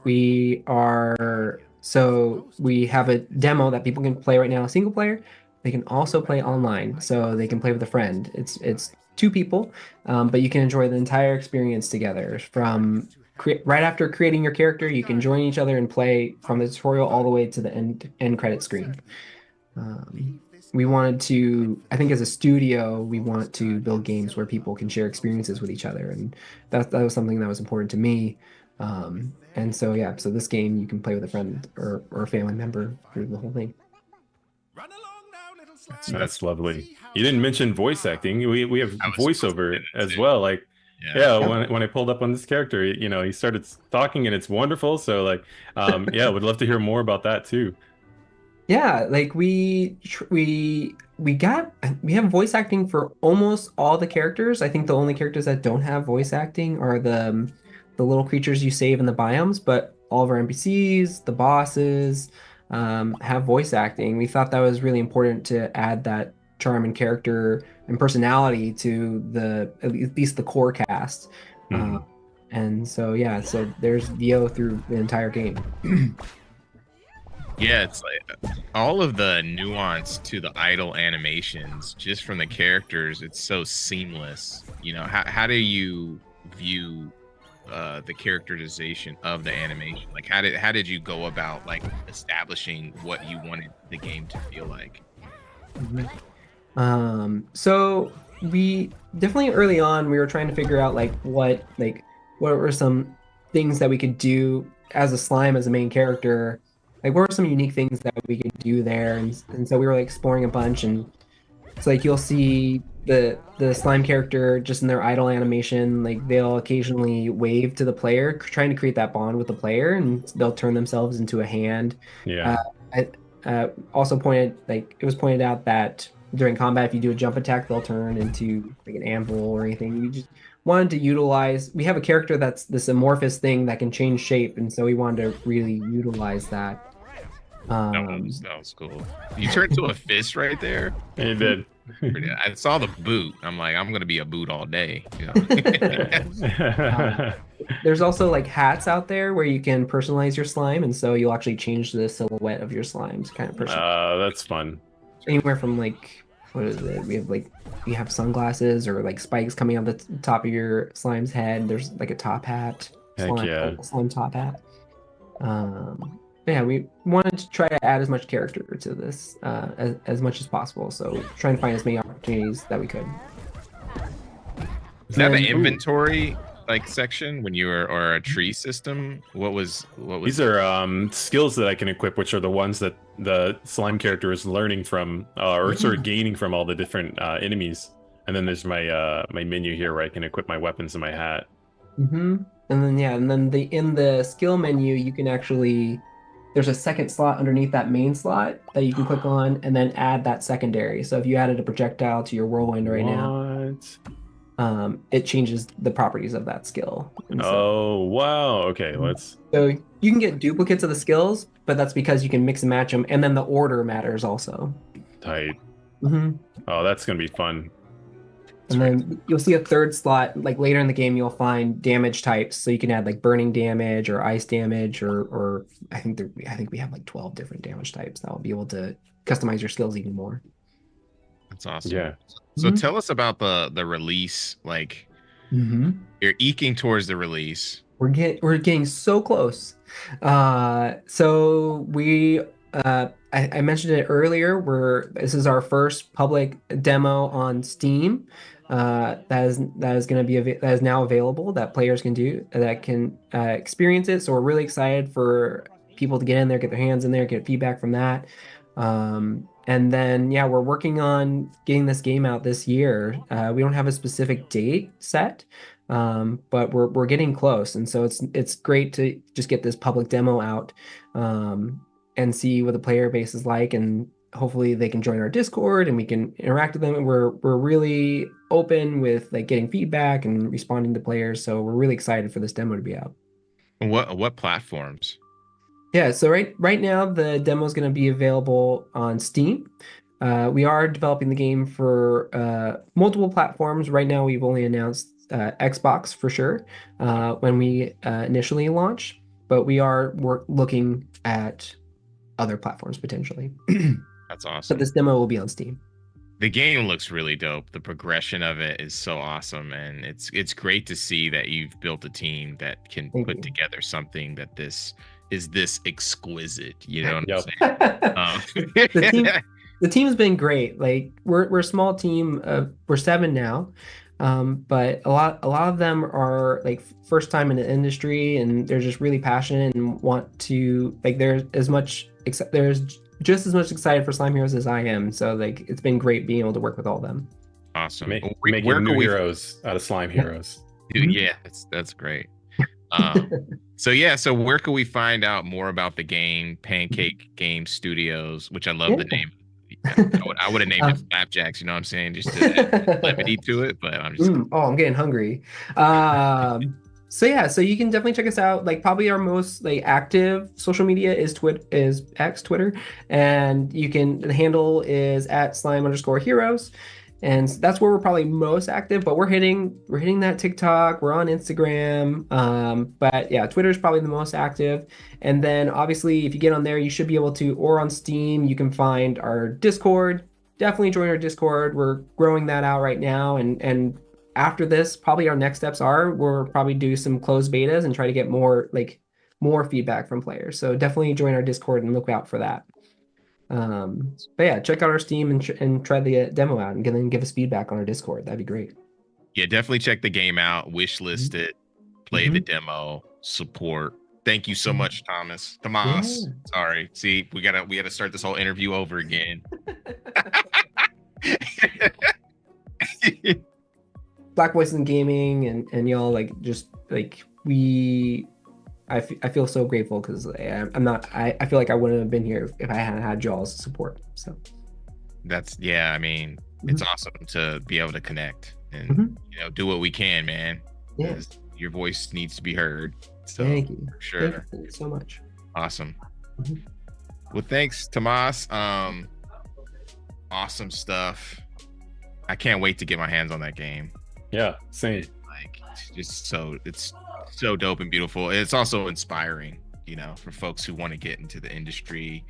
have a demo that people can play right now, single player. They can also play online, so they can play with a friend. It's two people, but you can enjoy the entire experience together. From right after creating your character, you can join each other and play from the tutorial all the way to the end credit screen. We wanted to, I think as a studio, we want to build games where people can share experiences with each other. And that was something that was important to me. And so, yeah, so this game you can play with a friend or a family member through the whole thing. That's lovely. You didn't mention voice acting. We have I was supposed to voiceover say that as too. well. Like, Yeah. when I pulled up on this character, he started talking and it's wonderful. So like, yeah, would love to hear more about that too. Yeah, like we have voice acting for almost all the characters. I think the only characters that don't have voice acting are the little creatures you save in the biomes, but all of our NPCs, the bosses, have voice acting. We thought that was really important to add that charm and character and personality to at least the core cast. Mhm. And so yeah, so there's VO through the entire game. Yeah, it's like all of the nuance to the idle animations, just from the characters, it's so seamless. How do you view the characterization of the animation? Like, how did you go about like establishing what you wanted the game to feel like? So we definitely early on we were trying to figure out what were some things that we could do as a slime as a main character. Like what were some unique things that we could do there, and so we were like exploring a bunch, and it's like you'll see the slime character just in their idle animation, like they'll occasionally wave to the player, trying to create that bond with the player, and they'll turn themselves into a hand. Yeah. Also it was pointed out that during combat, if you do a jump attack, they'll turn into like an anvil or anything. We just wanted to utilize. We have a character that's this amorphous thing that can change shape, and so we wanted to really utilize that. That was cool. You turned to a fist right there. It did. I saw the boot. I'm like, I'm gonna be a boot all day. There's also like hats out there where you can personalize your slime, and so you'll actually change the silhouette of your slimes kind of person. That's fun. Anywhere from like, what is it? We have sunglasses or like spikes coming out the top of your slime's head. There's like a top hat. Heck yeah. Slime top hat. Yeah, we wanted to try to add as much character to this as much as possible. So trying to find as many opportunities that we could. Is that the Then- inventory like section when you were, or a tree system? What was These are skills that I can equip, which are the ones that the slime character is learning from, or sort of gaining from all the different enemies. And then there's my my menu here where I can equip my weapons and my hat. Mm-hmm. And then in the skill menu, you can actually, there's a second slot underneath that main slot that you can click on and then add that secondary. So if you added a projectile to your whirlwind right now, it changes the properties of that skill. And Oh, wow. Okay, let's. so you can get duplicates of the skills, but that's because you can mix and match them, and then the order matters also. Tight. Mm-hmm. Oh, that's going to be fun. And then you'll see a third slot, like later in the game, you'll find damage types. So you can add like burning damage or ice damage, or I think we have like 12 different damage types that will be able to customize your skills even more. That's awesome. Yeah. So Mhm. tell us about the release. Like, Mm-hmm. you're eking towards the release. We're getting so close. So we I mentioned it earlier. This is our first public demo on Steam. That is now available, that players can experience it. So we're really excited for people to get in there, get their hands in there, get feedback from that. And then we're working on getting this game out this year. We don't have a specific date set, but we're getting close, and so it's great to just get this public demo out, and see what the player base is like, and hopefully they can join our Discord and we can interact with them. And we're really open with like getting feedback and responding to players, so we're really excited for this demo to be out. What platforms? Yeah, so right now the demo is going to be available on Steam. We are developing the game for multiple platforms. Right now, we've only announced Xbox for sure when we initially launch, but we are looking at other platforms potentially. That's awesome. But this demo will be on Steam. The game looks really dope. The progression of it is so awesome, and it's great to see that you've built a team that can put together something that is this exquisite. You know what I'm saying? The team's been great. Like we're a small team. We're 7 now, but a lot of them are like first time in the industry, and they're just really passionate and want to like. There's just as much excited for Slime Heroes as I am. So like it's been great being able to work with all of them. Awesome. Making new heroes out of Slime Heroes. Dude, yeah, that's great. So where can we find out more about the game? Pancake Game Studios, which I love the name. I would have named it Flapjacks, you know what I'm saying? Just to add levity to it, but I'm just I'm getting hungry. So you can definitely check us out. Like probably our most like active social media is Twitter, and the handle is @slime_heroes. And that's where we're probably most active, but we're hitting that TikTok. We're on Instagram. But yeah, Twitter is probably the most active. And then obviously if you get on there, you should be able to, or on Steam, you can find our Discord. Definitely join our Discord. We're growing that out right now. And after this, probably our next steps we'll probably do some closed betas and try to get more feedback from players. So definitely join our Discord and look out for that. But yeah, check out our Steam and try the demo out and then give us feedback on our Discord. That'd be great. Yeah, definitely check the game out, wishlist it, play the demo, support. Thank you so much, Tomas. Yeah. Sorry. See, we gotta start this whole interview over again. Black Voices in Gaming and y'all I feel so grateful because I feel like I wouldn't have been here if I hadn't had y'all's support. So it's awesome to be able to connect and do what we can, man. Yeah, your voice needs to be heard. So thank you. For sure. Thank you so much. Awesome. Well, thanks, Tomas. Awesome stuff. I can't wait to get my hands on that game. Yeah, same. It's so dope and beautiful. It's also inspiring, for folks who want to get into the industry,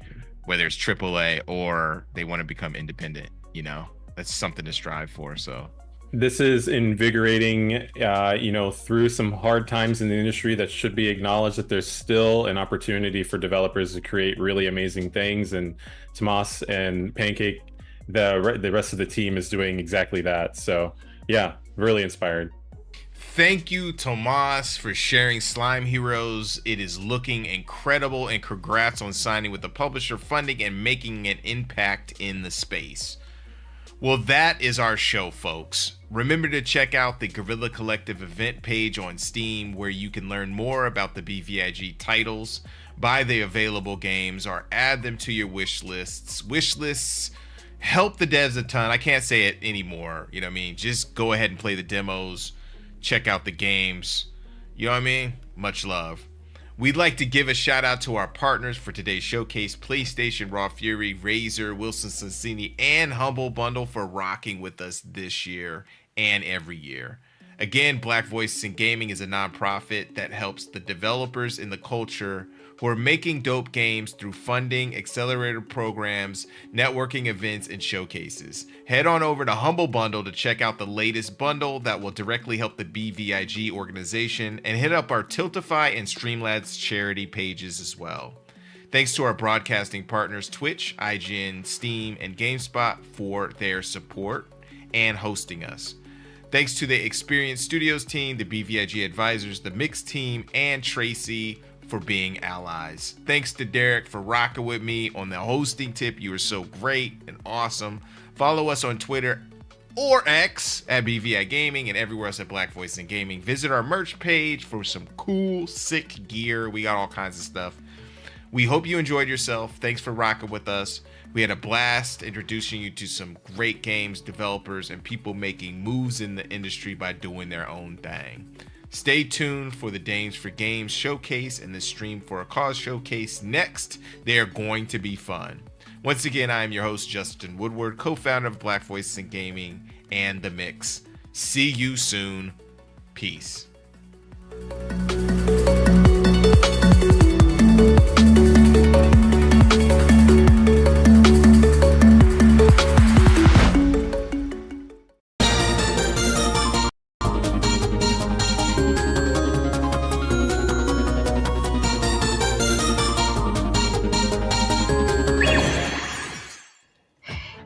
whether it's AAA or they want to become independent. That's something to strive for. So this is invigorating, through some hard times in the industry that should be acknowledged, that there's still an opportunity for developers to create really amazing things. And Tomas and Pancake, the rest of the team is doing exactly that. So yeah, really inspired. Thank you, Tomas, for sharing Slime Heroes. It is looking incredible, and congrats on signing with the publisher, funding, and making an impact in the space. Well, that is our show, folks. Remember to check out the Guerrilla Collective event page on Steam, where you can learn more about the BVIG titles, buy the available games, or add them to your wish lists. Wish lists help the devs a ton. I can't say it anymore. You know what I mean? Just go ahead and play the demos. Check out the games. You know what I mean? Much love. We'd like to give a shout out to our partners for today's showcase: PlayStation, Raw Fury, Razer, Wilson Sonsini, and Humble Bundle for rocking with us this year and every year. Again, Black Voices in Gaming is a nonprofit that helps the developers in the culture who are making dope games through funding, accelerator programs, networking events, and showcases. Head on over to Humble Bundle to check out the latest bundle that will directly help the BVIG organization, and hit up our Tiltify and Streamlabs charity pages as well. Thanks to our broadcasting partners Twitch, IGN, Steam, and GameSpot for their support and hosting us. Thanks to the Experience Studios team, the BVIG advisors, the Mix team, and Tracy for being allies. Thanks to Derek for rocking with me on the hosting tip. You are so great and awesome. Follow us on Twitter or X at BVI Gaming, and everywhere else at Black Voices in Gaming. Visit our merch page for some cool, sick gear. We got all kinds of stuff. We hope you enjoyed yourself. Thanks for rocking with us. We had a blast introducing you to some great games, developers, and people making moves in the industry by doing their own thing. Stay tuned for the Dames for Games showcase and the Stream for a Cause showcase next. They are going to be fun. Once again, I am your host, Justin Woodward, co-founder of Black Voices in Gaming and The Mix. See you soon. Peace.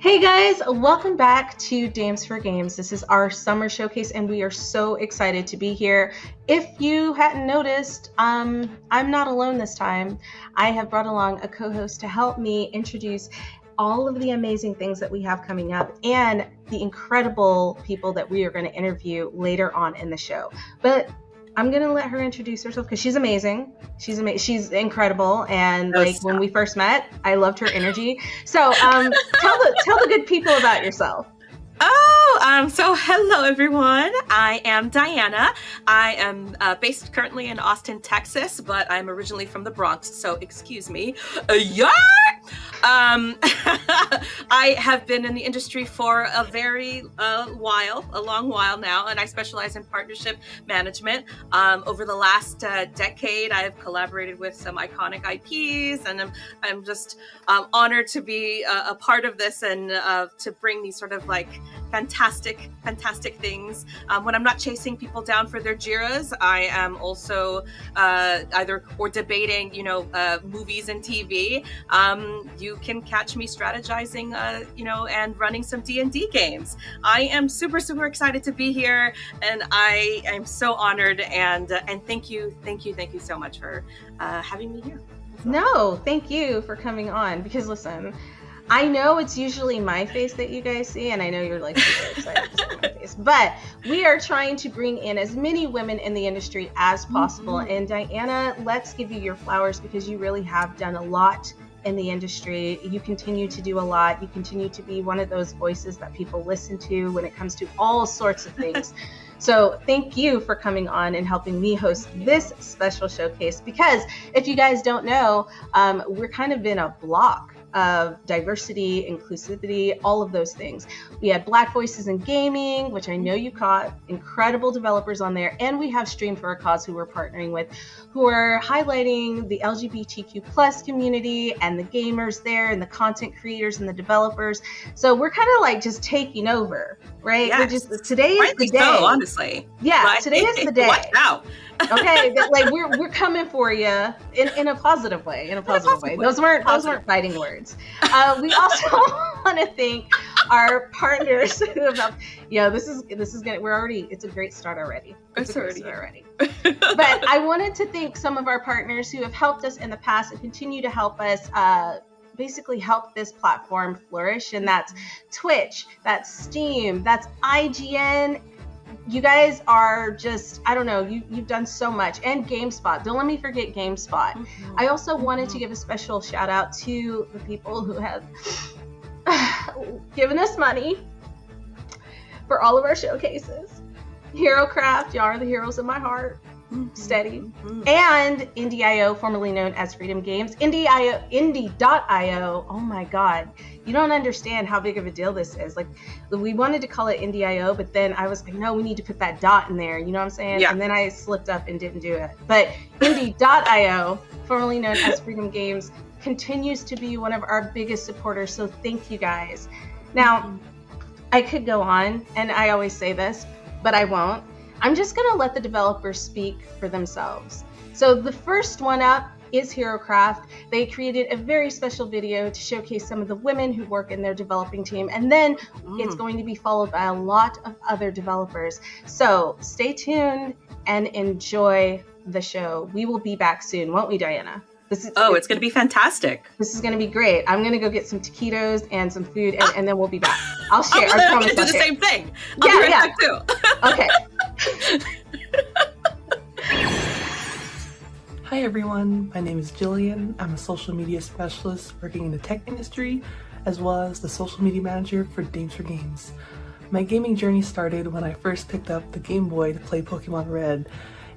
Hey guys, welcome back to Dames for Games. This is our summer showcase and we are so excited to be here. If you hadn't noticed, I'm not alone this time. I have brought along a co-host to help me introduce all of the amazing things that we have coming up and the incredible people that we are going to interview later on in the show. But I'm going to let her introduce herself because she's amazing. She's incredible. And when we first met, I loved her energy. So tell the good people about yourself. So hello everyone. I am Diana. I am based currently in Austin, Texas, but I'm originally from the Bronx, so excuse me. I have been in the industry for a very a long while now, and I specialize in partnership management. Over the last decade, I've collaborated with some iconic IPs, and I'm just honored to be a part of this and to bring these sort of like fantastic things. When I'm not chasing people down for their JIRAs, I am also either debating, movies and TV. You can catch me strategizing, and running some D&D games. I am super excited to be here, and I am so honored. And thank you so much for having me here. No, thank you for coming on. Because listen, I know it's usually my face that you guys see, and I know you're like super excited to see my face, but we are trying to bring in as many women in the industry as possible. Mm-hmm. And Diana, let's give you your flowers because you really have done a lot in the industry. You continue to do a lot. You continue to be one of those voices that people listen to when it comes to all sorts of things. So thank you for coming on and helping me host this special showcase, because if you guys don't know, we're kind of in a block of diversity, inclusivity, all of those things. We had Black Voices in Gaming, which I know you caught, incredible developers on there, and we have Stream for a Cause, who we're partnering with, who are highlighting the LGBTQ plus community and the gamers there and the content creators and the developers. So we're kind of like just taking over, right? Yes. We're just, today is the day. So, honestly. Yeah, right? Today is the day. Watch out. Okay, like we're coming for you in a positive way. Those weren't fighting words. We also want to thank our partners who have helped. This is gonna. It's a great start already. It's a great start already. But I wanted to thank some of our partners who have helped us in the past and continue to help us. Basically help this platform flourish, and that's Twitch, that's Steam, that's IGN. You guys are just, I don't know, you've done so much. And GameSpot. Don't let me forget GameSpot. Mm-hmm. I also wanted to give a special shout out to the people who have given us money for all of our showcases. HeroCraft, y'all are the heroes of my heart. Mm-hmm. Steady. Mm-hmm. And Indie.io, formerly known as Freedom Games. Indie.io, oh my God. You don't understand how big of a deal this is. Like, we wanted to call it Indie.io, but then I was like, no, we need to put that dot in there. You know what I'm saying? Yeah. And then I slipped up and didn't do it. But Indie.io, formerly known as Freedom Games, continues to be one of our biggest supporters. So thank you guys. Now, I could go on, and I always say this, but I won't. I'm just going to let the developers speak for themselves. So the first one up is HeroCraft. They created a very special video to showcase some of the women who work in their developing team, and then it's going to be followed by a lot of other developers. So stay tuned and enjoy the show. We will be back soon, won't we, Diana? It's going to be fantastic. This is going to be great. I'm going to go get some taquitos and some food, and then we'll be back. I'll share. I'm going to do the same thing. I'll be right back too. Okay. Hi everyone, my name is Jillian. I'm a social media specialist working in the tech industry, as well as the social media manager for Dames for Games. My gaming journey started when I first picked up the Game Boy to play Pokemon Red,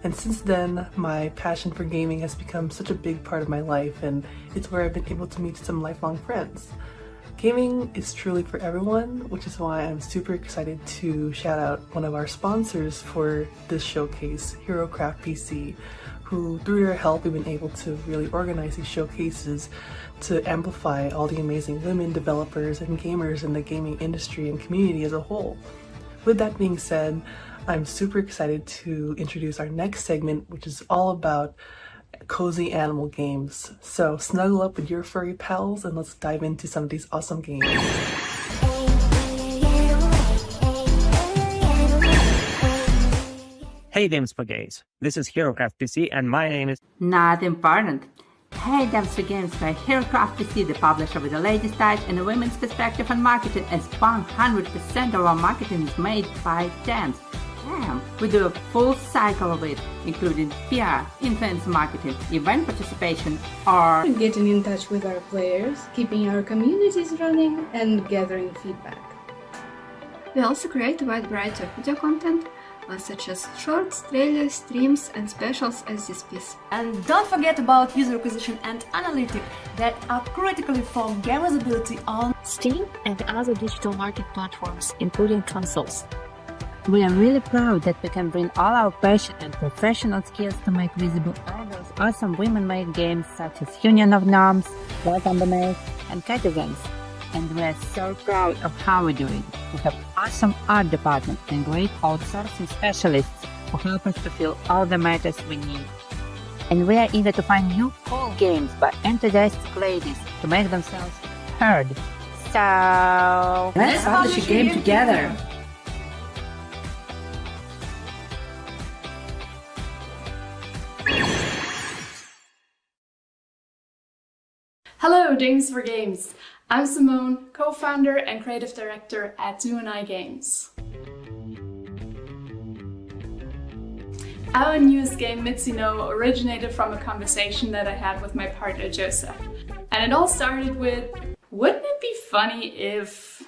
And since then, my passion for gaming has become such a big part of my life, and it's where I've been able to meet some lifelong friends. Gaming is truly for everyone, which is why I'm super excited to shout out one of our sponsors for this showcase, HeroCraft PC, who through their help we've been able to really organize these showcases to amplify all the amazing women developers and gamers in the gaming industry and community as a whole. With that being said, I'm super excited to introduce our next segment, which is all about cozy animal games. So snuggle up with your furry pals and let's dive into some of these awesome games. Hey Games for Gays, this is HeroCraft PC and my name is... Not important. Hey Games for Games by HeroCraft PC, the publisher with the latest type and a women's perspective on marketing, as 100% of our marketing is made by dames. Damn, we do a full cycle of it, including PR, influencer marketing, event participation, or getting in touch with our players, keeping our communities running, and gathering feedback. We also create a wide variety of video content, such as shorts, trailers, streams, and specials as this piece. And don't forget about user acquisition and analytics that are critically for gamers' ability on Steam and other digital market platforms, including consoles. We are really proud that we can bring all our passion and professional skills to make visible all those awesome women-made games such as Union of Gnomes, Blood on the Maze, and Cat Events. And we are so proud of how we do it. We have awesome art department and great outsourcing specialists who help us to fill all the matters we need. And we are eager to find new cool games by enthusiastic ladies to make themselves heard. So let's publish a game together. Hello, Dames for Games. I'm Simone, co-founder and creative director at Do&I Games. Our newest game, Mitzi No, originated from a conversation that I had with my partner Joseph. And it all started with, wouldn't it be funny if...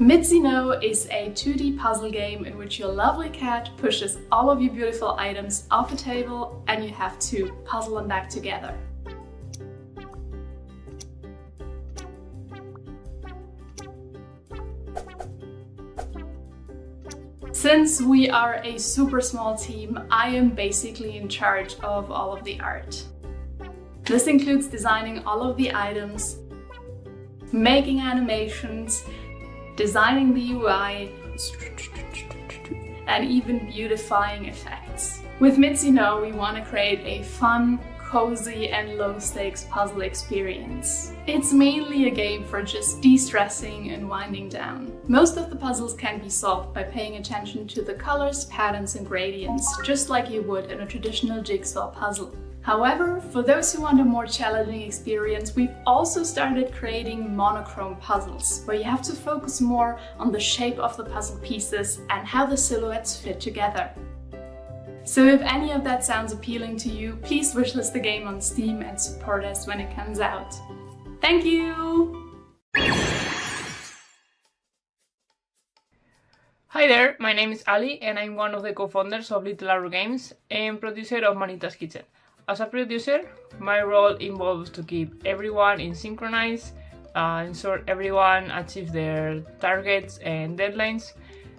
Mitzi No is a 2D puzzle game in which your lovely cat pushes all of your beautiful items off a table and you have to puzzle them back together. Since we are a super small team, I am basically in charge of all of the art. This includes designing all of the items, making animations, designing the UI, and even beautifying effects. With Mitzi No, we want to create a fun, cozy, and low-stakes puzzle experience. It's mainly a game for just de-stressing and winding down. Most of the puzzles can be solved by paying attention to the colors, patterns, and gradients, just like you would in a traditional jigsaw puzzle. However, for those who want a more challenging experience, we've also started creating monochrome puzzles, where you have to focus more on the shape of the puzzle pieces and how the silhouettes fit together. So if any of that sounds appealing to you, please wishlist the game on Steam and support us when it comes out. Thank you! Hi there, my name is Ali and I'm one of the co-founders of Little Arrow Games and producer of Manita's Kitchen. As a producer, my role involves to keep everyone in synchronize, ensure everyone achieves their targets and deadlines,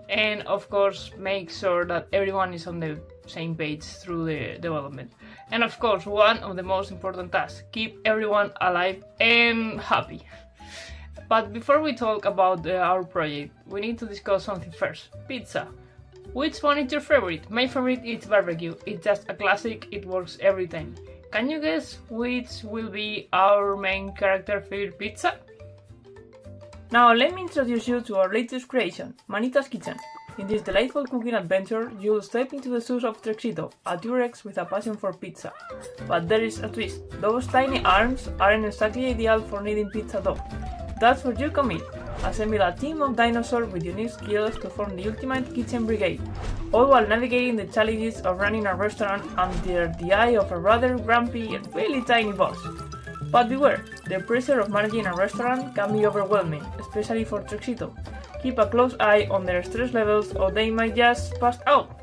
and of course make sure that everyone is on the same page through the development. And of course, one of the most important tasks, keep everyone alive and happy. But before we talk about our project, we need to discuss something first. Pizza. Which one is your favorite? My favorite is barbecue. It's just a classic, it works every time. Can you guess which will be our main character favorite pizza? Now let me introduce you to our latest creation, Manita's Kitchen. In this delightful cooking adventure, you'll step into the shoes of Trexito, a T-Rex with a passion for pizza. But there is a twist. Those tiny arms aren't exactly ideal for kneading pizza dough. That's where you come in. Assemble a team of dinosaurs with unique skills to form the ultimate kitchen brigade, all while navigating the challenges of running a restaurant under the eye of a rather grumpy and really tiny boss. But beware, the pressure of managing a restaurant can be overwhelming, especially for Trexito. Keep a close eye on their stress levels or they might just pass out.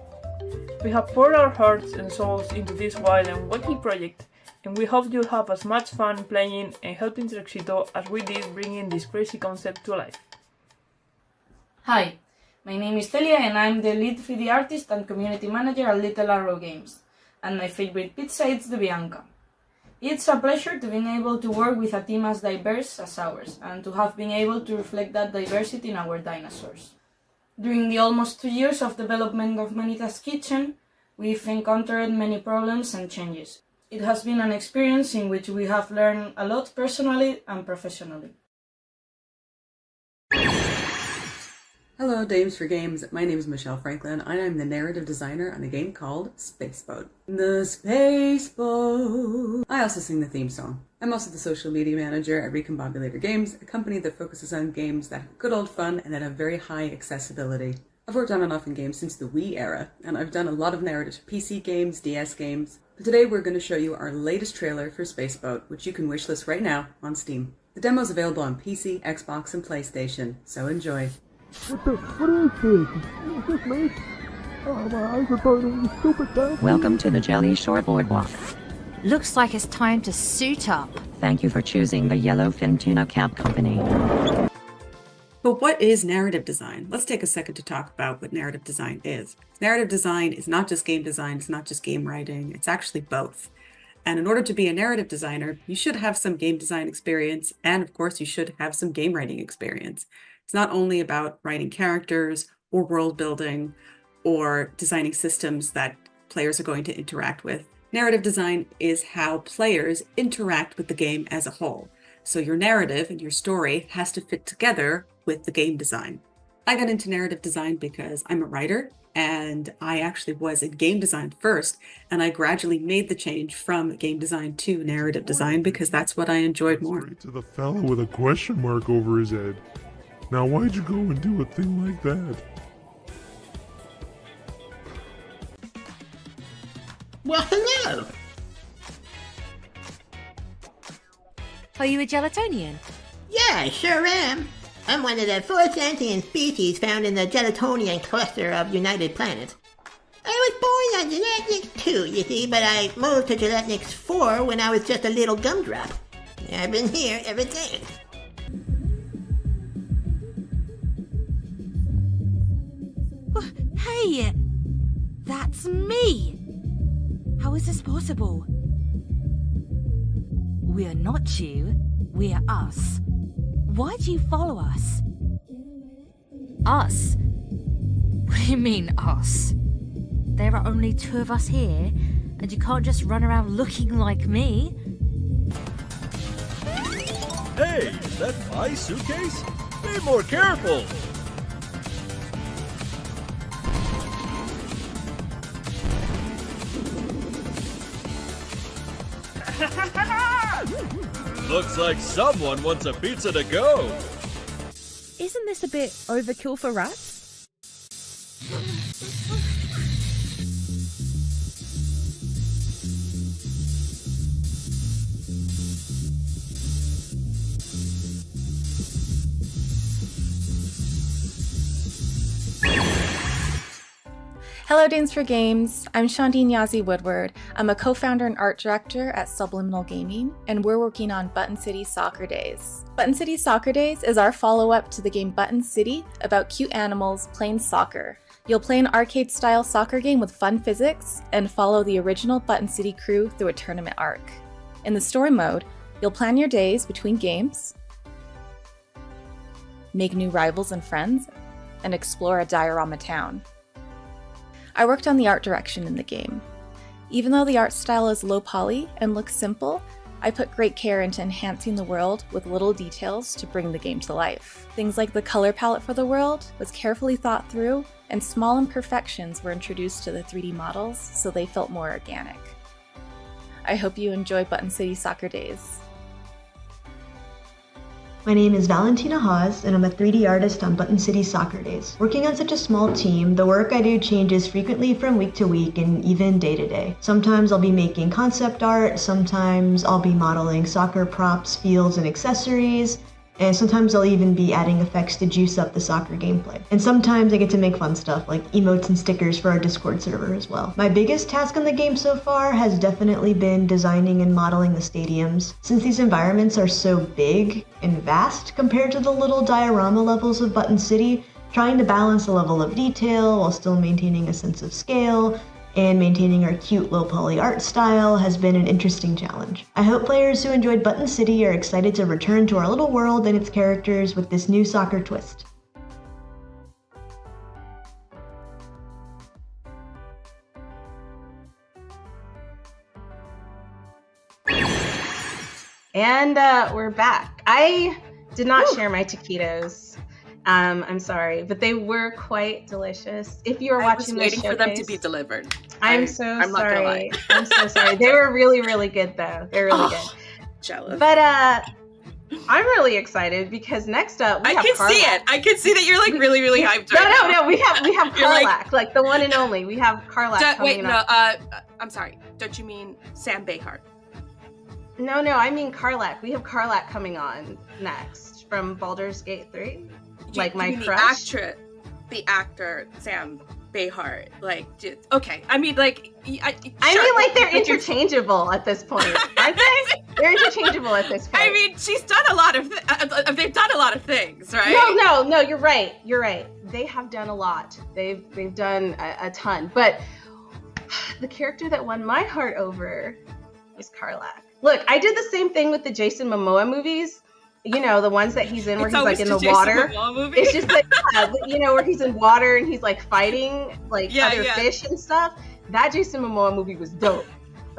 We have poured our hearts and souls into this wild and wacky project, and we hope you'll have as much fun playing and helping Trexito as we did bringing this crazy concept to life. Hi, my name is Celia and I'm the lead 3D artist and community manager at Little Arrow Games, and my favorite pizza is the Bianca. It's a pleasure to be able to work with a team as diverse as ours, and to have been able to reflect that diversity in our dinosaurs. During the almost 2 years of development of Manita's Kitchen, we've encountered many problems and changes. It has been an experience in which we have learned a lot personally and professionally. Hello, Dames for Games. My name is Michelle Franklin, and I'm the narrative designer on a game called Spaceboat. The Spaceboat! I also sing the theme song. I'm also the social media manager at Recombobulator Games, a company that focuses on games that have good old fun and that have very high accessibility. I've worked on and off in games since the Wii era, and I've done a lot of narratives for PC games, DS games. But today we're going to show you our latest trailer for Spaceboat, which you can wishlist right now on Steam. The demo is available on PC, Xbox, and PlayStation, so enjoy. What is this? Is this me? Oh, my eyes are burning, you stupid bastard. Welcome to the Jelly Shore Boardwalk. Looks like it's time to suit up. Thank you for choosing the Yellowfin Tuna Cab Company. But what is narrative design? Let's take a second to talk about what narrative design is. Narrative design is not just game design, it's not just game writing, it's actually both. And in order to be a narrative designer, you should have some game design experience, and of course you should have some game writing experience. It's not only about writing characters or world building or designing systems that players are going to interact with. Narrative design is how players interact with the game as a whole. So your narrative and your story has to fit together with the game design. I got into narrative design because I'm a writer, and I actually was in game design first, and I gradually made the change from game design to narrative design because that's what I enjoyed more. To the fellow with a question mark over his head. Now why'd you go and do a thing like that? Well, hello! Are you a Gelatonian? Yeah, I sure am. I'm one of the 4 sentient species found in the Gelatonian cluster of United Planets. I was born on Gelatnix 2, you see, but I moved to Gelatnix 4 when I was just a little gumdrop. I've been here ever since. Hey! That's me! How is this possible? We're not you, we're us. Why do you follow us? Us? What do you mean, us? There are only 2 of us here, and you can't just run around looking like me. Hey, is that my suitcase? Be more careful! Looks like someone wants a pizza to go. Isn't this a bit overkill for rats? Hello, Dames for Games. I'm Shondine Yazzie Woodward. I'm a co-founder and art director at Subliminal Gaming, and we're working on Button City Soccer Days. Button City Soccer Days is our follow-up to the game Button City about cute animals playing soccer. You'll play an arcade-style soccer game with fun physics and follow the original Button City crew through a tournament arc. In the story mode, you'll plan your days between games, make new rivals and friends, and explore a diorama town. I worked on the art direction in the game. Even though the art style is low poly and looks simple, I put great care into enhancing the world with little details to bring the game to life. Things like the color palette for the world was carefully thought through, and small imperfections were introduced to the 3D models so they felt more organic. I hope you enjoy Button City Soccer Days. My name is Valentina Haas, and I'm a 3D artist on Button City Soccer Days. Working on such a small team, the work I do changes frequently from week to week and even day to day. Sometimes I'll be making concept art, sometimes I'll be modeling soccer props, fields, and accessories, And sometimes I'll even be adding effects to juice up the soccer gameplay. And sometimes I get to make fun stuff like emotes and stickers for our Discord server as well. My biggest task in the game so far has definitely been designing and modeling the stadiums. Since these environments are so big and vast compared to the little diorama levels of Button City, trying to balance the level of detail while still maintaining a sense of scale and maintaining our cute low poly art style has been an interesting challenge. I hope players who enjoyed Button City are excited to return to our little world and its characters with this new soccer twist. And we're back. I did not share my taquitos. I'm sorry, but they were quite delicious. If you were watching waiting the for them to showcase- be delivered. I'm not gonna lie. I'm so sorry. They were really, really good though. They're really good. Jealous. But I'm really excited because next up we have I can see Karlach. it. I can see that you're like really, really hyped right now. No. We have You're Karlach, like the one and only. We have Karlach coming up. I'm sorry. Don't you mean Sam Behart? No, I mean Karlach. We have Karlach coming on next from Baldur's Gate 3. Like my you mean crush. the actor Sam Behart. Like, okay. I mean, like, I mean, like they're interchangeable at this point, aren't they? They're interchangeable at this point. I mean, she's done a lot of. They've done a lot of things, right? No. You're right. They have done a lot. They've done a ton. But the character that won my heart over is Karlach. Look, I did the same thing with the Jason Momoa movies. You know, the ones that he's in where he's like in the water. It's just like, where he's in water and he's like fighting like other fish and stuff. That Jason Momoa movie was dope.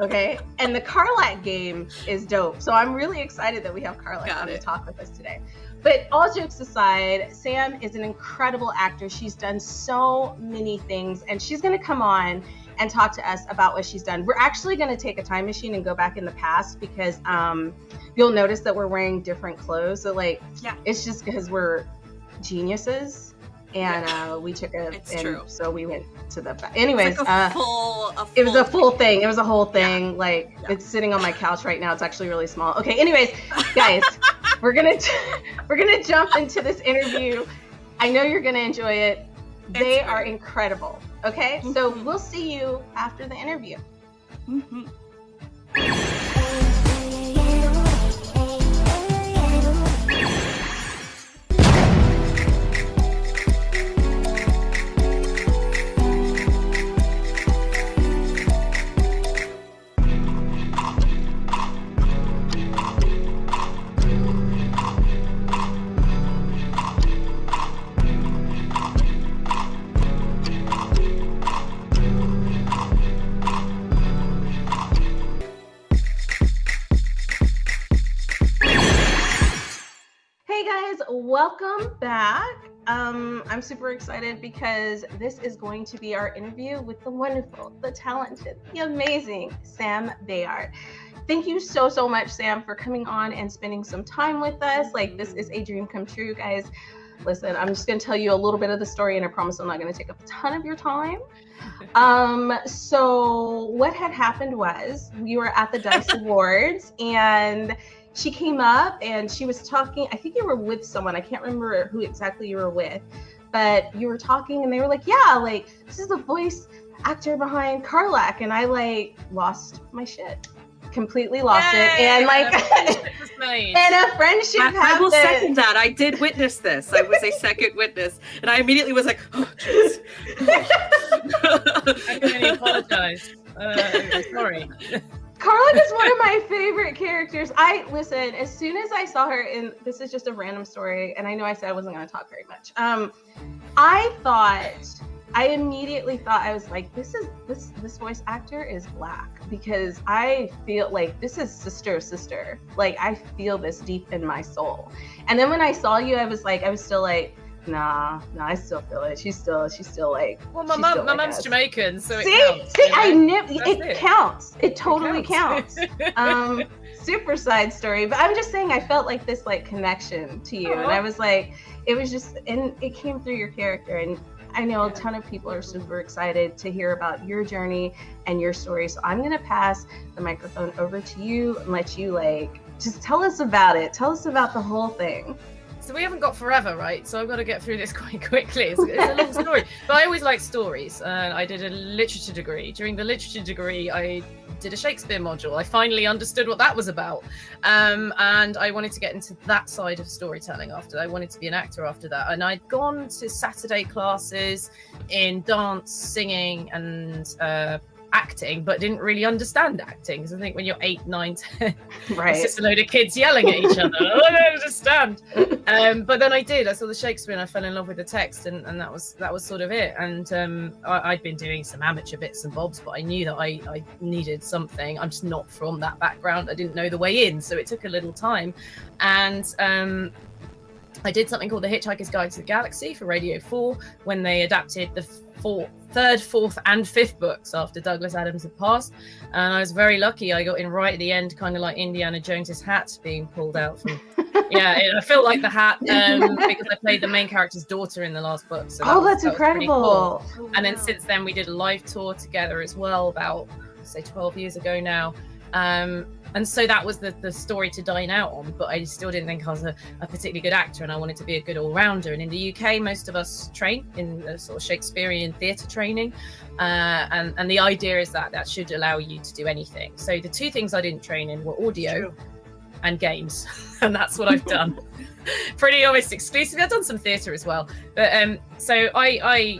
Okay. And the Karlach game is dope. So I'm really excited that we have Karlach on to talk with us today. But all jokes aside, Sam is an incredible actor. She's done so many things, and she's going to come on and talk to us about what she's done. We're actually going to take a time machine and go back in the past because you'll notice that we're wearing different clothes. So it's just because we're geniuses, and we took true. So we went to the anyways. It's like it was a full thing. It was a whole thing. It's sitting on my couch right now. It's actually really small. Okay. Anyways, guys, we're gonna jump into this interview. I know you're gonna enjoy it. They are incredible. Okay, so we'll see you after the interview. Mm-hmm. Welcome back. I'm super excited because this is going to be our interview with the wonderful, the talented, the amazing Sam Behart. Thank you so much, Sam, for coming on and spending some time with us. Like, this is a dream come true, guys. Listen, I'm just going to tell you a little bit of the story, and I promise I'm not going to take up a ton of your time. So what had happened was we were at the DICE Awards, and she came up and she was talking. I think you were with someone. I can't remember who exactly you were with, but you were talking and they were like, yeah, like, this is the voice actor behind Karlach. And I like lost my shit. Completely lost it. And like, and a friendship happened. I will second that. I did witness this. I was a second witness. And I immediately was like, oh, jeez. I can only apologize. Sorry. Karlach is one of my favorite characters. Listen, as soon as I saw her in, this is just a random story, and I know I said I wasn't going to talk very much. I immediately thought, I was like, this voice actor is Black, because I feel like this is sister. Like, I feel this deep in my soul. And then when I saw you, I was still like, nah, I still feel it. She's still like. Well, my mum's Jamaican, so see, it counts. I knew it counts. It totally counts. Super side story, but I'm just saying, I felt like this like connection to you, and I was like, it was just, and it came through your character, and I know a ton of people are super excited to hear about your journey and your story. So I'm gonna pass the microphone over to you and let you like Just tell us about it. Tell us about the whole thing. So we haven't got forever, right? So I've got to get through this quite quickly. It's a long story, but I always like stories. I did a literature degree. During the literature degree, I did a Shakespeare module. I finally understood what that was about, and I wanted to get into that side of storytelling after that. I wanted to be an actor after that, and I'd gone to Saturday classes in dance, singing, and acting, but didn't really understand acting, because I think when you're 8, 9, 10, right, it's just a load of kids yelling at each other. I don't understand. But then I did. I saw the Shakespeare and I fell in love with the text, and that was sort of it. And I'd been doing some amateur bits and bobs, but I knew that I needed something. I'm just not from that background. I didn't know the way in, so it took a little time. And I did something called The Hitchhiker's Guide to the Galaxy for Radio 4 when they adapted the third, fourth, and fifth books after Douglas Adams had passed. And I was very lucky. I got in right at the end, kind of like Indiana Jones's hat being pulled out from. I felt like the hat because I played the main character's daughter in the last book. So that's incredible. Cool. And then since then, we did a live tour together as well, about, say, 12 years ago now. And so that was the story to dine out on, but I still didn't think I was a particularly good actor, and I wanted to be a good all-rounder. And in the UK, most of us train in the sort of Shakespearean theatre training, and the idea is that should allow you to do anything. So the two things I didn't train in were audio and games, and that's what I've done. Pretty almost exclusively. I've done some theatre as well, but so I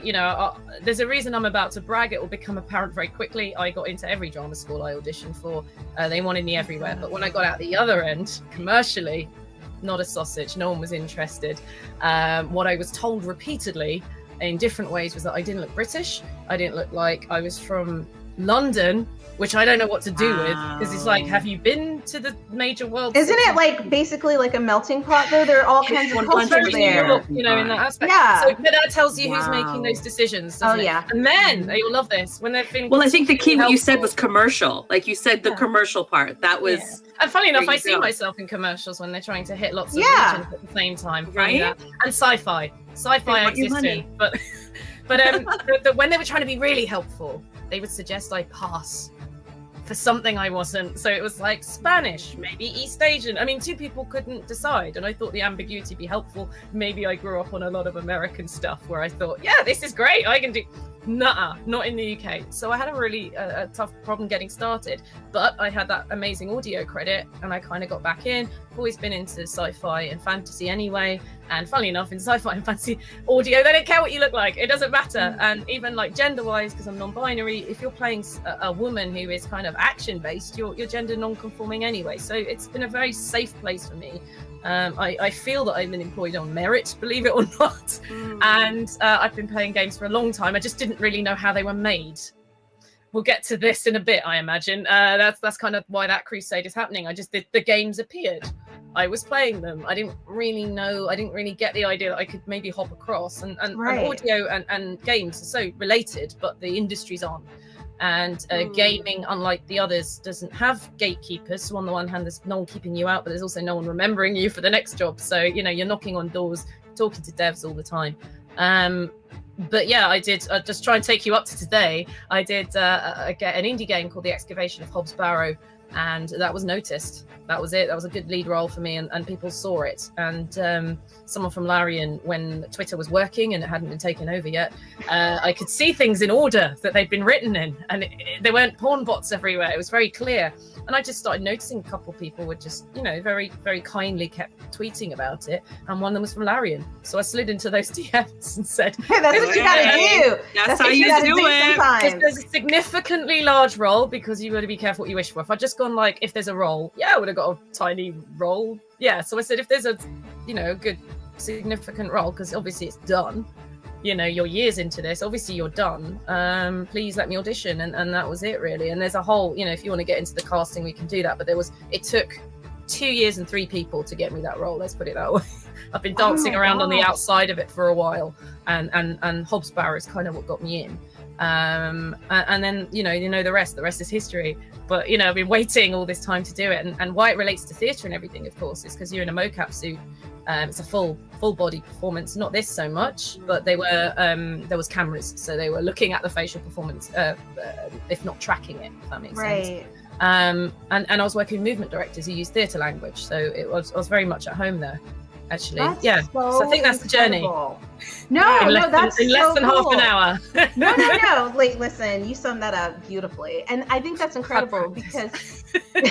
there's a reason I'm about to brag. It will become apparent very quickly. I got into every drama school I auditioned for. They wanted me everywhere, but when I got out the other end, commercially, not a sausage. No one was interested. What I was told repeatedly in different ways was that I didn't look British. I didn't look like I was from London, which I don't know what to do with, because it's like, have you been to the major world Isn't cities? it like basically like a melting pot though? There are all kinds of cultures there. In that aspect. Yeah. So, but that tells you who's making those decisions. doesn't it? Yeah. And men, you'll love this when they're feeling. Well, I think the key what you said was commercial. Like you said, the commercial part. That was. Yeah. And funny enough, I see go. myself in commercials when they're trying to hit lots of regions at the same time. Right? And sci-fi. Sci-fi existed, but when they were trying to be really helpful, they would suggest I pass for something I wasn't. So it was like Spanish, maybe East Asian. I mean, two people couldn't decide, and I thought the ambiguity would be helpful. Maybe I grew up on a lot of American stuff where I thought, yeah, this is great, I can do. Nuh-uh, not in the UK. So I had a really tough problem getting started, but I had that amazing audio credit, and I kind of got back in. I've always been into sci-fi and fantasy anyway, and funnily enough, in sci-fi and fantasy audio, they don't care what you look like. It doesn't matter. And even like gender-wise, because I'm non-binary, if you're playing a woman who is kind of action-based, you're gender non-conforming anyway. So it's been a very safe place for me. I feel that I've been employed on merit, believe it or not. And I've been playing games for a long time. I just didn't really know how they were made. We'll get to this in a bit, I imagine. That's kind of why that crusade is happening. The games appeared. I was playing them. I didn't really know. I didn't really get the idea that I could maybe hop across. And audio and games are so related, but the industries aren't. And gaming, unlike the others, doesn't have gatekeepers. So on the one hand, there's no one keeping you out, but there's also no one remembering you for the next job. So, you're knocking on doors, talking to devs all the time. But yeah, I did just try and take you up to today. I did get an indie game called The Excavation of Hobbs Barrow, and that was noticed. That was it. That was a good lead role for me, and people saw it. And someone from Larian, when Twitter was working and it hadn't been taken over yet, I could see things in order that they'd been written in, and there weren't porn bots everywhere. It was very clear. And I just started noticing a couple of people were just, very, very kindly kept tweeting about it. And one of them was from Larian. So I slid into those DMs and said, hey, that's what you gotta do. That's how you do it. There's a significantly large role, because you've got to be careful what you wish for. If I'd just gone like, if there's a role, I would have got a tiny role. Yeah. So I said, if there's a, good significant role, because obviously it's done. You're years into this, obviously you're done. Please let me audition. And that was it really. And there's a whole, if you want to get into the casting, we can do that. But it took 2 years and 3 people to get me that role. Let's put it that way. I've been dancing around on the outside of it for a while. And Hobbs Barrow is kind of what got me in. And then, the rest is history. But, I've been waiting all this time to do it. And why it relates to theatre and everything, of course, is because you're in a mocap suit. It's a full body performance, not this so much, but they were there was cameras, so they were looking at the facial performance, if not tracking it, if that makes sense. And I was working with movement directors who use theatre language, so I was very much at home there. Actually, That's so I think that's incredible. the journey. That's in less than cool. half an hour. No. Like, listen, you summed that up beautifully, and I think that's incredible because I've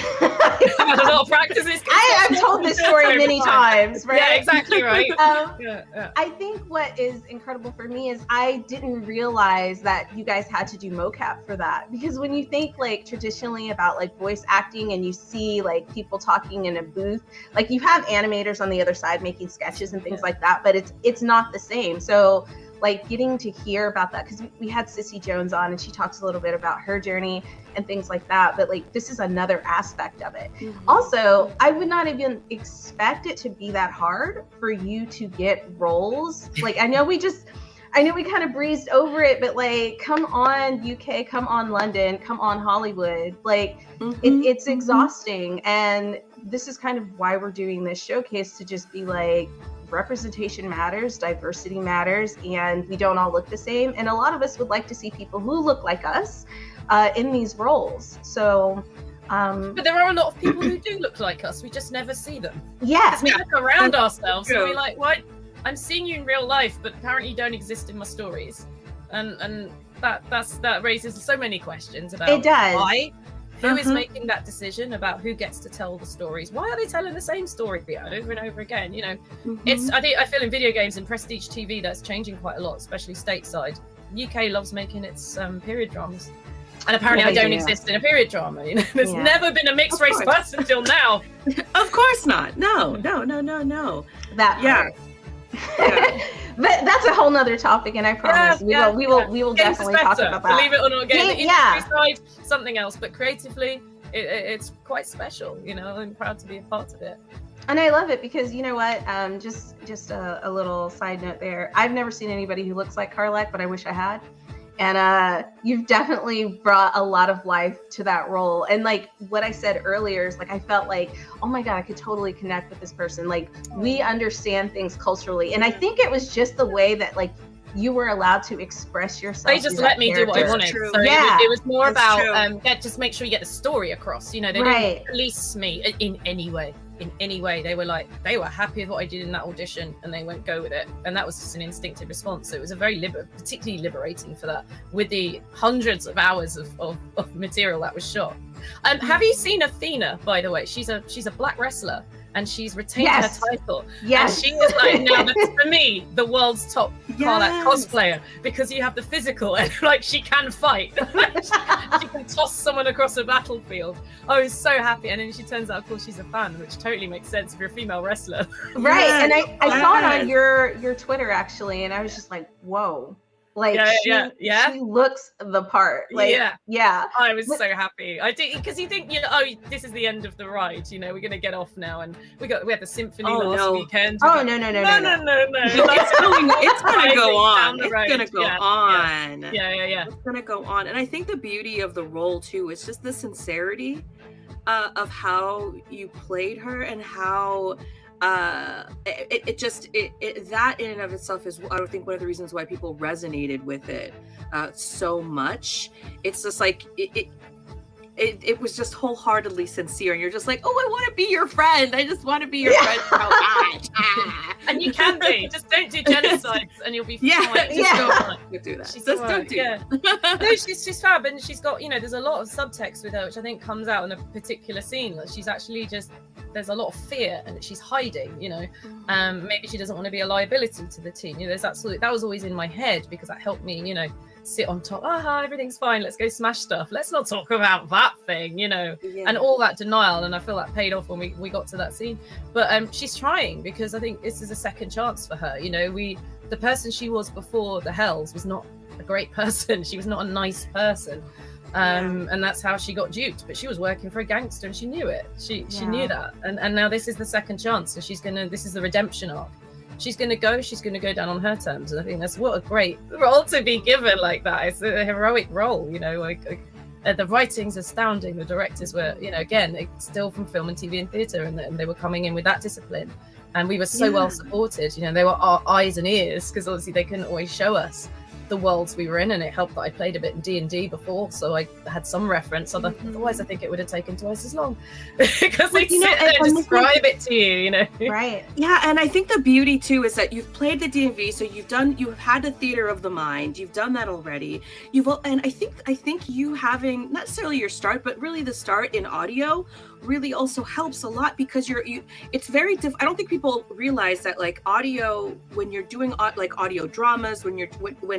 had a lot of practices. I've told this story many times, right? Yeah, exactly right. I think what is incredible for me is I didn't realize that you guys had to do mocap for that, because when you think like traditionally about like voice acting and you see like people talking in a booth, like you have animators on the other side making sketches and things like that, but it's not the same. So like getting to hear about that, because we had Sissy Jones on and she talks a little bit about her journey and things like that, but like this is another aspect of it. Also, I would not even expect it to be that hard for you to get roles. Like I know we kind of breezed over it, but like come on UK, come on London, come on Hollywood, like it's exhausting. And this is kind of why we're doing this showcase, to just be like, representation matters, diversity matters, and we don't all look the same. And a lot of us would like to see people who look like us in these roles. So, but there are a lot of people who do look like us. We just never see them. Yeah. Because we look around ourselves and we're like, what? I'm seeing you in real life, but apparently you don't exist in my stories. And that raises so many questions about why. Who is making that decision about who gets to tell the stories? Why are they telling the same story over and over again? You know, I feel in video games and prestige TV that's changing quite a lot, especially stateside. UK loves making its period dramas, and apparently I don't exist in a period drama. You know, there's never been a mixed race person until now. Of course not. No. That part. But that's a whole nother topic, and I promise we will definitely talk about that. Believe it or not, the industry side, something else, but creatively, it's quite special. You know, I'm proud to be a part of it. And I love it because, you know what, just a little side note there. I've never seen anybody who looks like Karlach, but I wish I had. And you've definitely brought a lot of life to that role. And like what I said earlier is like, I felt like, oh my God, I could totally connect with this person. Like we understand things culturally. And I think it was just the way that like you were allowed to express yourself. They just let me do what I wanted. So it was more about just make sure you get the story across. You know, they didn't police me in any way. In any way. They were happy with what I did in that audition, and they went go with it. And that was just an instinctive response. So it was a very particularly liberating for that, with the hundreds of hours of material that was shot. Have you seen Athena, by the way? She's a black wrestler, and she's retained her title. Yes. And she was like, now that's for me, the world's top Karlach cosplayer, because you have the physical and like she can fight. She can toss someone across a battlefield. I was so happy. And then she turns out, of course, she's a fan, which totally makes sense if you're a female wrestler. Right. And I saw it on your Twitter actually, and I was just like, whoa. Like she looks the part. Like I was so happy. I did, because you think, you know, oh, this is the end of the ride. You know, we're gonna get off now, and we had the symphony last weekend. Oh no. It's gonna go on. It's gonna go on. Yeah. It's gonna go on. And I think the beauty of the role too is just the sincerity of how you played her, and how that in and of itself is, I think, one of the reasons why people resonated with it so much. It's just like it was just wholeheartedly sincere, and you're just like, oh, I want to be your friend. I just want to be your friend so much. And you can be. Just don't do genocides, and you'll be fine. Don't do that. She's Just don't do that. No, she's fab, and she's got, you know, there's a lot of subtext with her, which I think comes out in a particular scene. That she's actually there's a lot of fear, and she's hiding. You know, maybe she doesn't want to be a liability to the team. You know, that was always in my head, because that helped me, you know, sit on top. Everything's fine. Let's go smash stuff. Let's not talk about that thing, you know, and all that denial. And I feel that paid off when we got to that scene. But she's trying, because I think this is a second chance for her. You know, the person she was before the Hells was not a great person. She was not a nice person. And that's how she got duped. But she was working for a gangster, and she knew it. She knew that. And now this is the second chance. So this is the redemption arc. She's gonna go down on her terms. And I think that's what a great role to be given like that. It's a heroic role, you know. The writing's astounding. The directors were, you know, again, still from film and TV and theatre, and they were coming in with that discipline. And we were so well supported. You know, they were our eyes and ears, because obviously they couldn't always show us. the worlds we were in, and it helped that I played a bit in D&D before, so I had some reference. Otherwise, I think it would have taken twice as long because they sit there and describe it to you, you know. Right. Yeah, and I think the beauty too is that you've played the DMV, so you've had the theater of the mind. You've done that already. And I think you having not necessarily your start, but really the start in audio really also helps a lot, because it's very I don't think people realize that, like, audio, when you're doing like audio dramas, when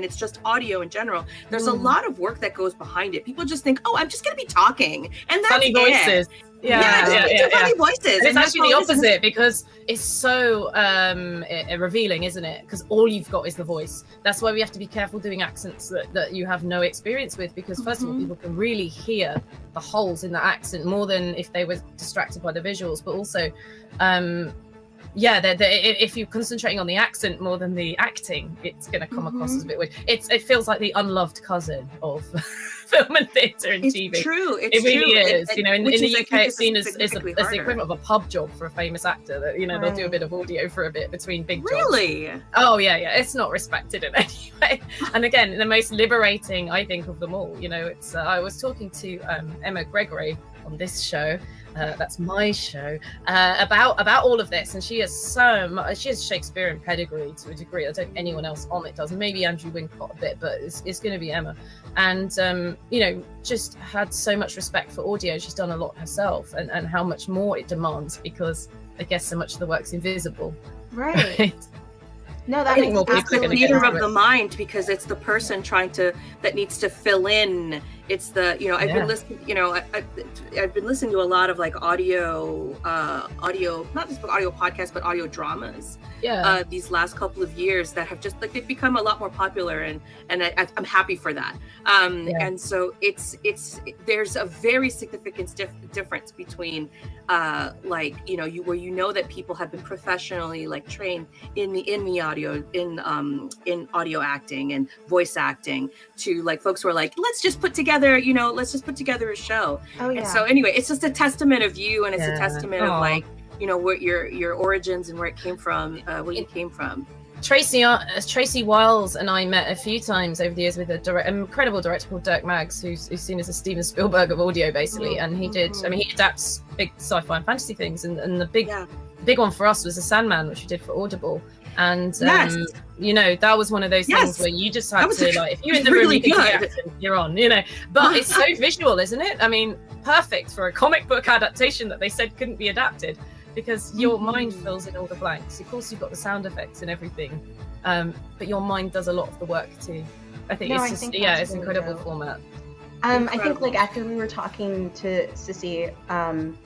it's just audio in general, there's a lot of work that goes behind it. People just think, oh, I'm just gonna be talking, and that's funny voices. Yeah. Funny voices. And it's actually the opposite, because it's so revealing, isn't it? Because all you've got is the voice. That's why we have to be careful doing accents that you have no experience with, because first of all, people can really hear the holes in the accent more than if they were distracted by the visuals. But also, if you're concentrating on the accent more than the acting, it's going to come across as a bit weird. It feels like the unloved cousin of film and theatre and TV. It's true. It really is. You know, in the UK, it's seen as the equivalent of a pub job for a famous actor. That, you know, they'll do a bit of audio for a bit between big jobs. Really? Oh yeah. It's not respected in any way. And again, the most liberating, I think, of them all. You know, it's. I was talking to Emma Gregory on this show. That's my show, about all of this, and she has Shakespearean pedigree to a degree. I don't think anyone else on it does. Maybe Andrew Wincott a bit, but it's going to be Emma. And you know, just had so much respect for audio. She's done a lot herself, and how much more it demands, because I guess so much of the work's invisible. Right. No, I think more people are going to theater of the mind, because it's the person that needs to fill in. It's the, you know, I've been listening, you know, I've been listening to a lot of like audio, not just audio podcasts, but audio dramas. Yeah. These last couple of years that have just, like, they've become a lot more popular, and I'm happy for that. And so there's a very significant difference between, like, you know, where you know that people have been professionally, like, trained in the audio, in audio acting and voice acting, to like folks who are like, let's just put together a show. And so anyway, it's just a testament of you, and it's a testament of, like, you know, what your origins and where it came from, where you came from. Tracy Wiles and I met a few times over the years with an incredible director called Dirk Maggs, who's seen as a Steven Spielberg of audio, basically. And he adapts big sci-fi and fantasy things, and the big one for us was The Sandman, which we did for Audible. And you know, that was one of those things where you just had to, like, if you're in the room, you're on, you know. But it's so visual, isn't it? I mean, perfect for a comic book adaptation that they said couldn't be adapted, because your mind fills in all the blanks. Of course, you've got the sound effects and everything, but your mind does a lot of the work too. I think it's an incredible format. I think, like, after we were talking to Sissy,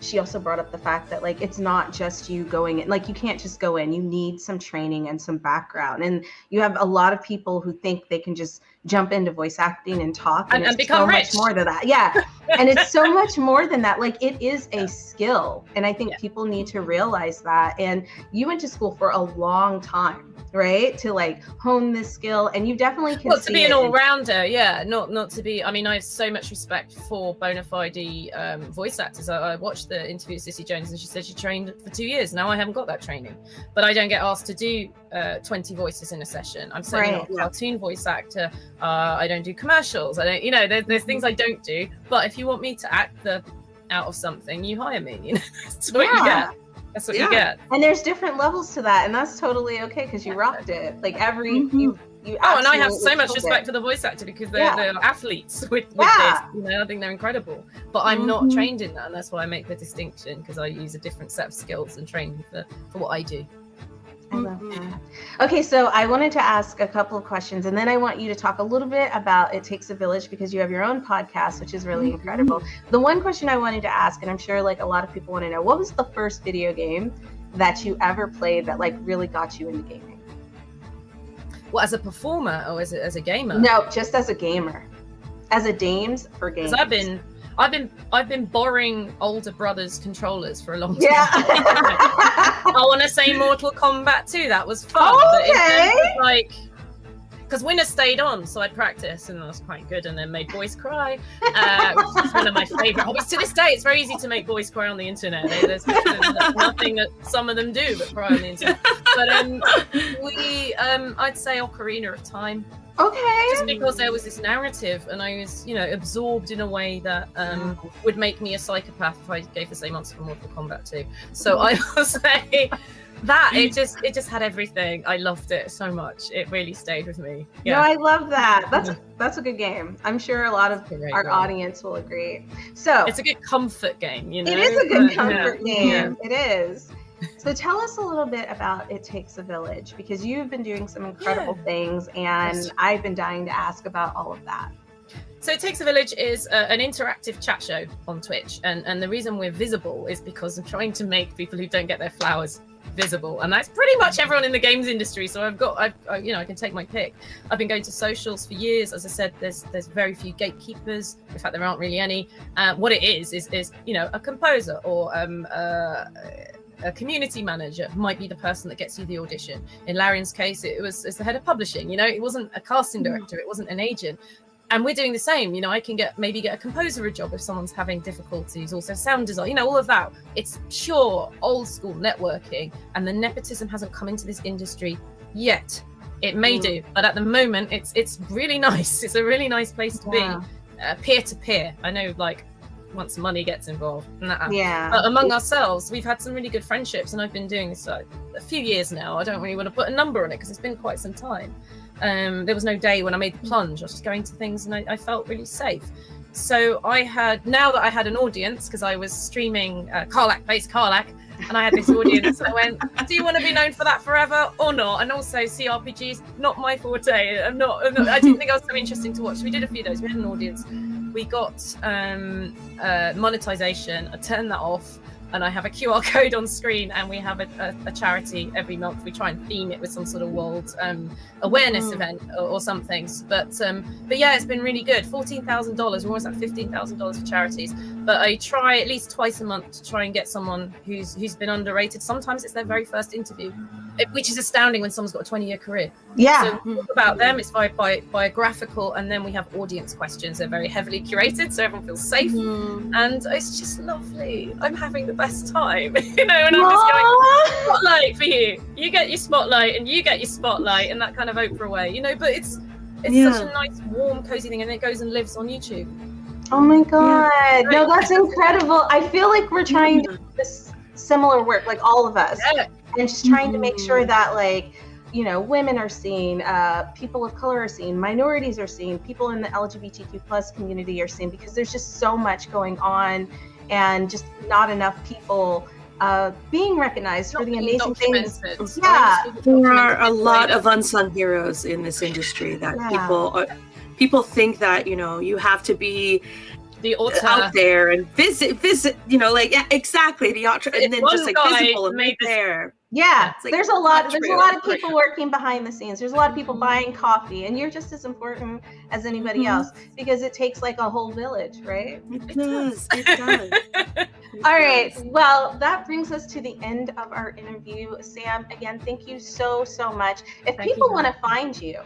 she also brought up the fact that, like, it's not just you going in. Like, you can't just go in. You need some training and some background. And you have a lot of people who think they can just jump into voice acting and talk, and it's become so much more than that. Yeah. And it's so much more than that. Like, it is a skill. And I think people need to realize that. And you went to school for a long time, right? To, like, hone this skill. And you definitely can to be an all-rounder, not to be, I mean, I have so much respect for bona fide voice actors. I watched the interview with Cissy Jones, and she said she trained for 2 years. Now I haven't got that training, but I don't get asked to do 20 voices in a session. I'm certainly not a cartoon voice actor. I don't do commercials. I don't, you know, there's things I don't do. But if you want me to act out of something, you hire me. You know, that's what you get. That's what you get. And there's different levels to that, and that's totally okay, because you rocked it. Like, you and I have so much respect for the voice actor, because they're athletes with this. You know, I think they're incredible. But I'm not trained in that, and that's why I make the distinction, because I use a different set of skills and training for what I do. I love that. Okay, so I wanted to ask a couple of questions, and then I want you to talk a little bit about It Takes a Village, because you have your own podcast, which is really incredible. The one question I wanted to ask, and I'm sure, like, a lot of people want to know, what was the first video game that you ever played that, like, really got you into gaming? Well, as a performer or as a gamer? No, just as a gamer. As a dames for games. Because I've been borrowing older brothers' controllers for a long time. I want to say Mortal Kombat 2. That was fun. Oh, but in terms of, like, because Winner stayed on, so I practiced and I was quite good, and then made boys cry, which is one of my favorite hobbies. To this day, it's very easy to make boys cry on the internet. There's nothing that some of them do but cry on the internet. But I'd say Ocarina of Time. Okay. Just because there was this narrative, and I was, absorbed in a way that would make me a psychopath if I gave the same answer for Mortal Kombat 2. So I will say that it just had everything. I loved it so much. It really stayed with me. Yeah. No, I love that. That's a good game. I'm sure a lot of our audience will agree. So it's a good comfort game. It is a good comfort game. Yeah. It is. So tell us a little bit about It Takes a Village, because you've been doing some incredible things, and I've been dying to ask about all of that. So It Takes a Village is an interactive chat show on Twitch, and the reason we're visible is because I'm trying to make people who don't get their flowers visible, and that's pretty much everyone in the games industry. So I can take my pick. I've been going to socials for years. As I said, there's very few gatekeepers. In fact, there aren't really any. What it is a composer or a community manager might be the person that gets you the audition. In Larian's case, it's the head of publishing. It wasn't a casting director, it wasn't an agent. And we're doing the same. I can maybe get a composer a job if someone's having difficulties, also sound design, all of that. It's pure old school networking, and the nepotism hasn't come into this industry yet. It may do, but at the moment it's really nice. It's a really nice place to be. Peer to peer. I know, once money gets involved. Yeah. But among ourselves, we've had some really good friendships, and I've been doing this a few years now. I don't really want to put a number on it because it's been quite some time. There was no day when I made the plunge. I was just going to things, and I felt really safe. So now that I had an audience, because I was streaming Karlach-based Karlach, and I had this audience, I went, do you want to be known for that forever or not? And also CRPGs, not my forte. I didn't think I was so interesting to watch. So we did a few of those. We had an audience. We got monetization. I turned that off, and I have a QR code on screen, and we have a charity every month. We try and theme it with some sort of world awareness event or something. But yeah, it's been really good. $14,000. We're almost at $15,000 for charities. But I try at least twice a month to try and get someone who's been underrated. Sometimes it's their very first interview, which is astounding when someone's got a 20-year career. Yeah. So we talk about them. It's biographical, and then we have audience questions. They're very heavily curated, so everyone feels safe, and it's just lovely. I'm having the best time, and I'm just going, spotlight for you. You get your spotlight, and you get your spotlight, and that kind of Oprah way, But it's such a nice, warm, cozy thing, and it goes and lives on YouTube. Oh my God! Yeah. No, that's incredible. I feel like we're trying to do this similar work, like all of us, and just trying to make sure that women are seen, people of color are seen, minorities are seen, people in the LGBTQ plus community are seen, because there's just so much going on, and just not enough people being recognized for the amazing things. Yeah, there are a lot of unsung heroes in this industry that people think that you have to be the author out there and visit, exactly the author, and then just visible and right there. Yeah, there's a lot of people working behind the scenes. There's a lot of people buying coffee, and you're just as important as anybody else, because it takes a whole village, right? It does. It does. All right. Well, that brings us to the end of our interview. Sam, again, thank you so much. If people want to find you.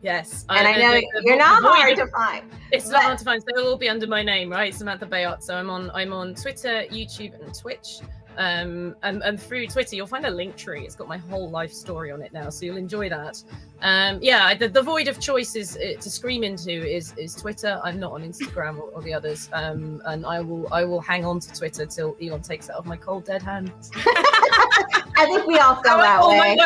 Yes. And I know you're not hard to find. It's not hard to find. So they'll all be under my name, right? Samantha Bayot. So I'm on Twitter, YouTube, and Twitch. And through Twitter you'll find a link tree. It's got my whole life story on it now, so you'll enjoy that. The void of choice is to scream into is Twitter. I'm not on Instagram or the others, and I will hang on to Twitter till Elon takes it off my cold dead hands. I think we all feel that way.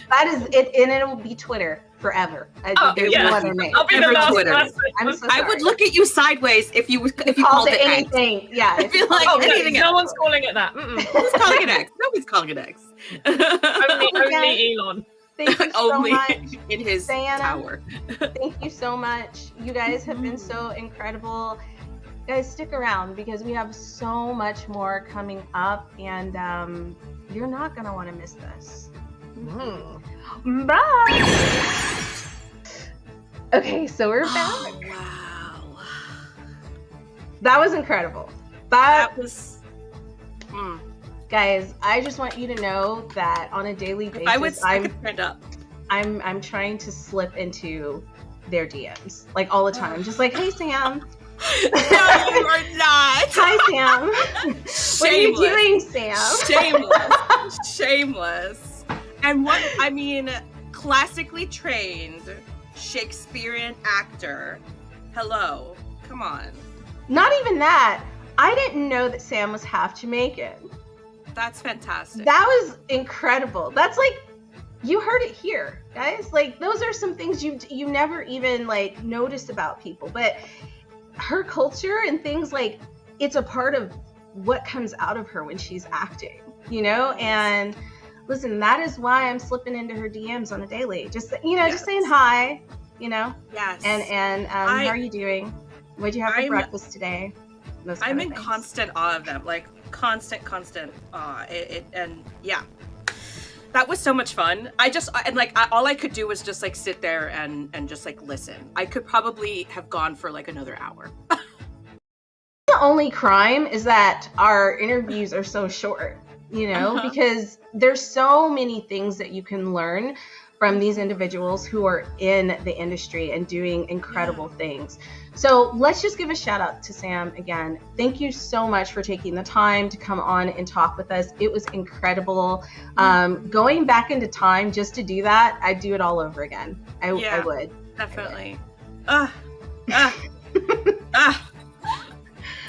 That is it, and it will be Twitter forever. I'll be the last person. I'm so sorry. I would look at you sideways if you called it anything. X. Yeah, I feel like anything. No one's calling it that. Who's calling it X? Nobody's calling it X. only Elon. Thank you so much in his tower. Thank you so much. You guys have been so incredible. Guys, stick around because we have so much more coming up, and you're not gonna want to miss this. Bye. Okay, so we're back. Wow. That was incredible. That was. Guys, I just want you to know that on a daily basis, I would stand up. I'm trying to slip into their DMs like all the time, just like, hey Sam. No, you are not. Hi Sam. What are you doing, Sam? Shameless. And what I mean, classically trained Shakespearean actor. Hello, come on. Not even that. I didn't know that Sam was half Jamaican. That's fantastic. That was incredible. That's like, you heard it here, guys. Like, those are some things you never even like notice about people. But her culture and things, like, it's a part of what comes out of her when she's acting, you know? And listen, that is why I'm slipping into her DMs on a daily. Just, you know, just saying hi, you know? Yes. And how are you doing? What'd you have for breakfast today? I'm in constant awe of them, like constant awe. And yeah, that was so much fun. All I could do was just like sit there and just like listen. I could probably have gone for like another hour. The only crime is that our interviews are so short, you know, because there's so many things that you can learn from these individuals who are in the industry and doing incredible things. So let's just give a shout out to Sam again. Thank you so much for taking the time to come on and talk with us. It was incredible. Going back into time just to do that, I'd do it all over again. I would. Definitely.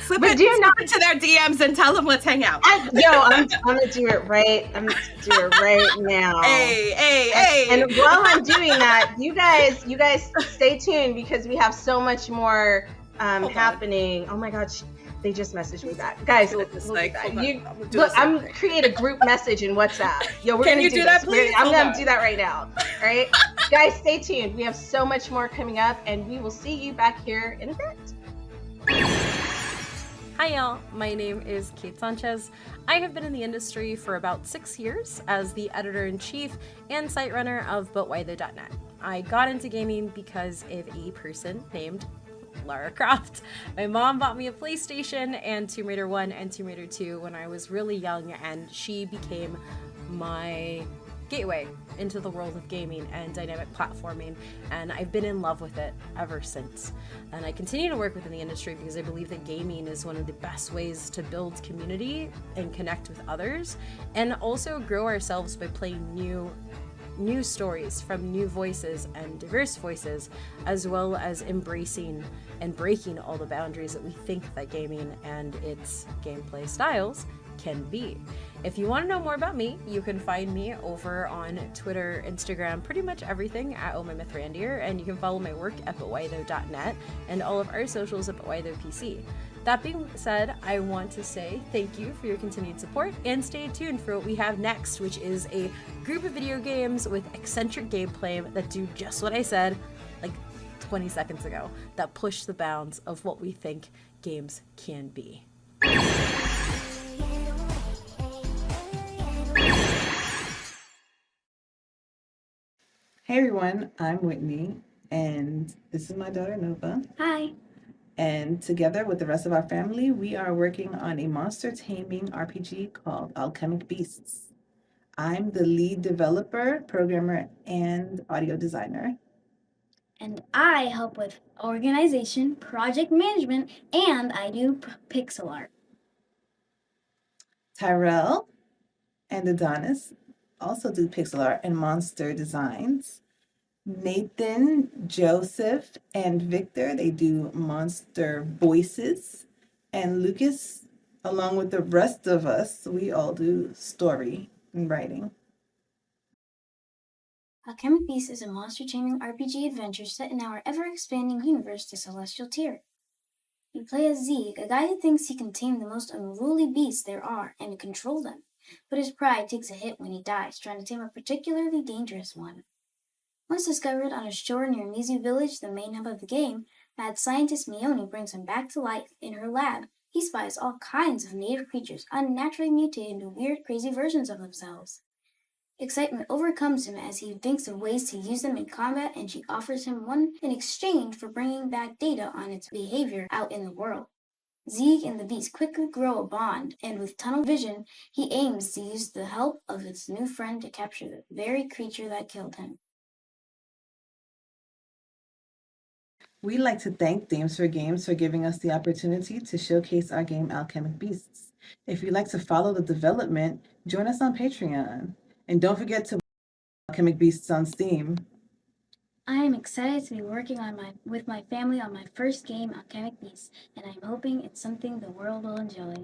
Slip into their DMs and tell them let's hang out. I'm gonna do it right. I'm gonna do it right now. Hey. And while I'm doing that, you guys stay tuned because we have so much more happening. Oh my gosh, they just messaged me back. Guys, I'm create a group message in WhatsApp. Yo, we're gonna do that, please? I'm gonna do that right now. All right, guys, stay tuned. We have so much more coming up, and we will see you back here in a bit. Hi y'all, my name is Kate Sanchez. I have been in the industry for about 6 years as the editor-in-chief and site runner of ButWhyThough.net. I got into gaming because of a person named Lara Croft. My mom bought me a PlayStation and Tomb Raider 1 and Tomb Raider 2 when I was really young, and she became my gateway into the world of gaming and dynamic platforming, and I've been in love with it ever since. And I continue to work within the industry because I believe that gaming is one of the best ways to build community and connect with others, and also grow ourselves by playing new stories from new voices and diverse voices, as well as embracing and breaking all the boundaries that we think that gaming and its gameplay styles can be. If you want to know more about me, you can find me over on Twitter, Instagram, pretty much everything at ohmymythrandir, and you can follow my work at butwhythough.net and all of our socials at butwhythoughpc. That being said, I want to say thank you for your continued support, and stay tuned for what we have next, which is a group of video games with eccentric gameplay that do just what I said like 20 seconds ago, that push the bounds of what we think games can be. Hey everyone, I'm Whitney, and this is my daughter Nova. Hi. And together with the rest of our family, we are working on a monster taming RPG called Alchemic Beasts. I'm the lead developer, programmer, and audio designer. And I help with organization, project management, and I do pixel art. Tyrell and Adonis also do pixel art and monster designs. Nathan, Joseph, and Victor, they do monster voices. And Lucas, along with the rest of us, we all do story and writing. Alchemic Beasts is a monster taming RPG adventure set in our ever-expanding universe, the Celestial Tier. You play as Zeke, a guy who thinks he can tame the most unruly beasts there are and control them. But his pride takes a hit when he dies trying to tame a particularly dangerous one. Once discovered on a shore near Mizu Village, the main hub of the game, mad scientist Mione brings him back to life. In her lab, he spies all kinds of native creatures unnaturally mutated into weird, crazy versions of themselves. Excitement overcomes him as he thinks of ways to use them in combat, and she offers him one in exchange for bringing back data on its behavior out in the world. Zeke and the beast quickly grow a bond, and with tunnel vision, he aims to use the help of its new friend to capture the very creature that killed him. We'd like to thank Dames for Games for giving us the opportunity to showcase our game Alchemic Beasts. If you'd like to follow the development, join us on Patreon. And don't forget to Alchemic Beasts on Steam. I am excited to be working with my family on my first game, Alchemic Beasts, and I'm hoping it's something the world will enjoy.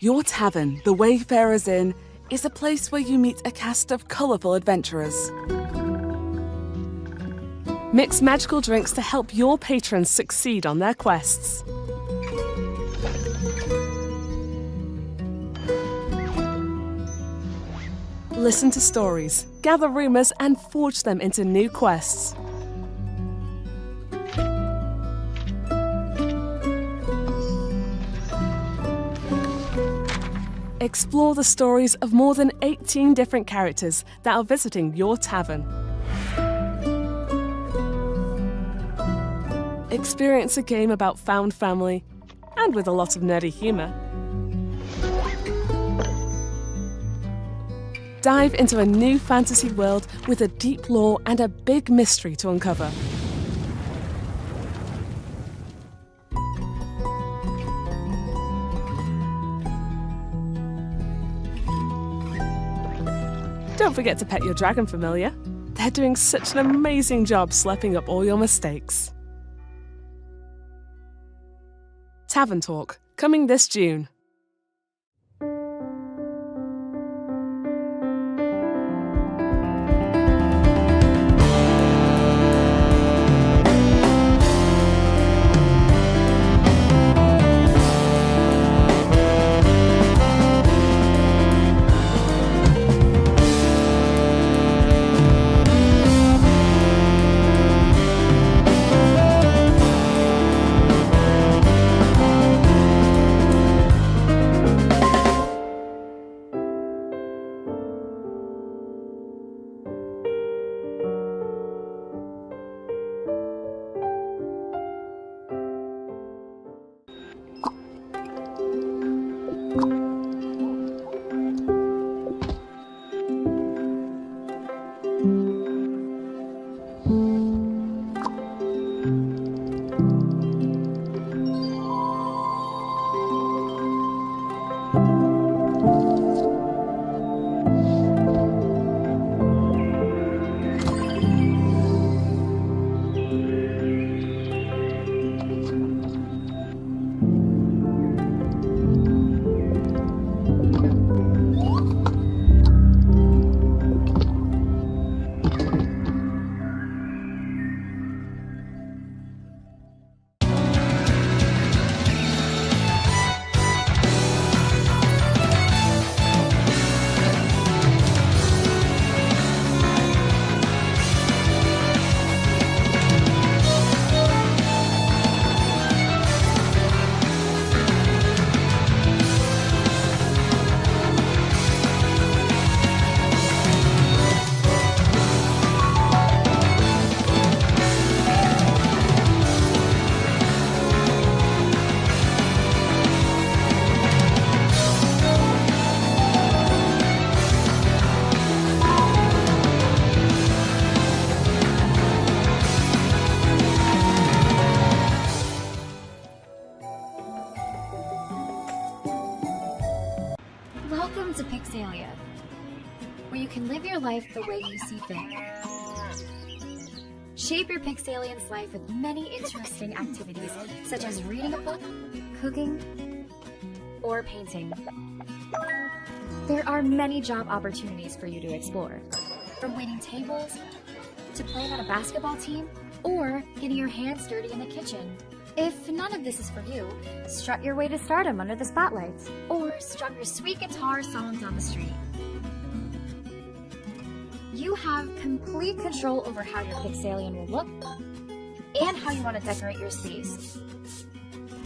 Your tavern, The Wayfarer's Inn, is a place where you meet a cast of colourful adventurers. Mix magical drinks to help your patrons succeed on their quests. Listen to stories, gather rumours, and forge them into new quests. Explore the stories of more than 18 different characters that are visiting your tavern. Experience a game about found family, and with a lot of nerdy humour. Dive into a new fantasy world with a deep lore and a big mystery to uncover. Don't forget to pet your dragon familiar. They're doing such an amazing job slapping up all your mistakes. Tavern Talk, coming this June. Pixelia, where you can live your life the way you see fit. Shape your Pixelian's life with many interesting activities, such as reading a book, cooking, or painting. There are many job opportunities for you to explore, from waiting tables to playing on a basketball team or getting your hands dirty in the kitchen. If none of this is for you, strut your way to stardom under the spotlights, or strum your sweet guitar songs on the street. You have complete control over how your Pixelian will look and how you want to decorate your space.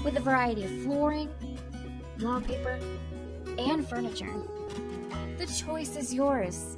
With a variety of flooring, wallpaper, and furniture. The choice is yours.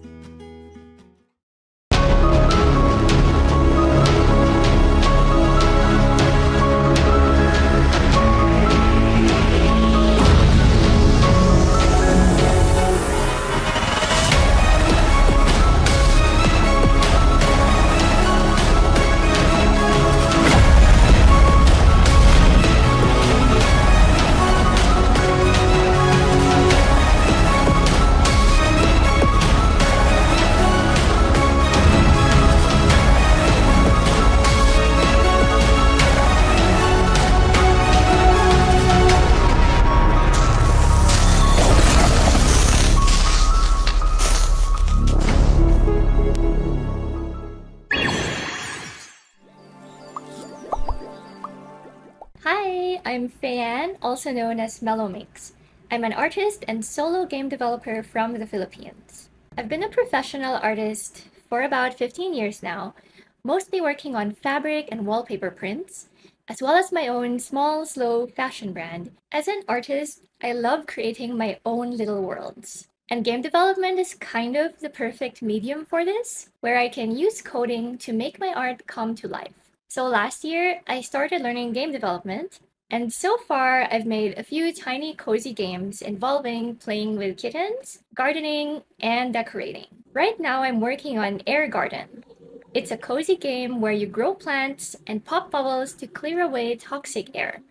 I'm Fayan, also known as Mellowmix. I'm an artist and solo game developer from the Philippines. I've been a professional artist for about 15 years now, mostly working on fabric and wallpaper prints, as well as my own small, slow fashion brand. As an artist, I love creating my own little worlds. And game development is kind of the perfect medium for this, where I can use coding to make my art come to life. So last year, I started learning game development, and so far I've made a few tiny cozy games involving playing with kittens, gardening, and decorating. Right now I'm working on Air Garden. It's a cozy game where you grow plants and pop bubbles to clear away toxic air,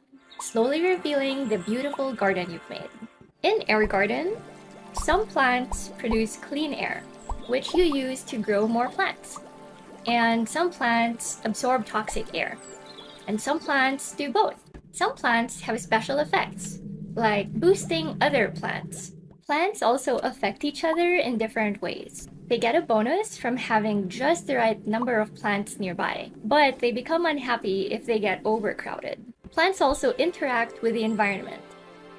slowly revealing the beautiful garden you've made. In Air Garden, some plants produce clean air, which you use to grow more plants. And some plants absorb toxic air. And some plants do both. Some plants have special effects, like boosting other plants. Plants also affect each other in different ways. They get a bonus from having just the right number of plants nearby, but they become unhappy if they get overcrowded. Plants also interact with the environment.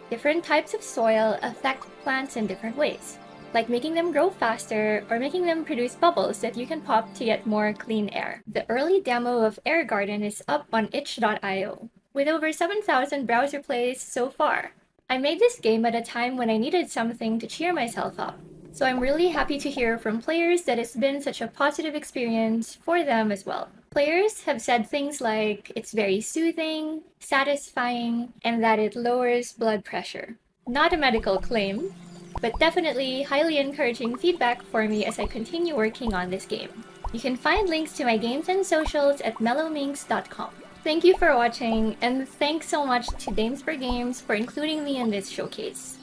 Different types of soil affect plants in different ways, like making them grow faster or making them produce bubbles that you can pop to get more clean air. The early demo of Air Garden is up on itch.io, with over 7,000 browser plays so far. I made this game at a time when I needed something to cheer myself up, so I'm really happy to hear from players that it's been such a positive experience for them as well. Players have said things like it's very soothing, satisfying, and that it lowers blood pressure. Not a medical claim, but definitely highly encouraging feedback for me as I continue working on this game. You can find links to my games and socials at mellowminx.com. Thank you for watching, and thanks so much to Damesper Games for including me in this showcase.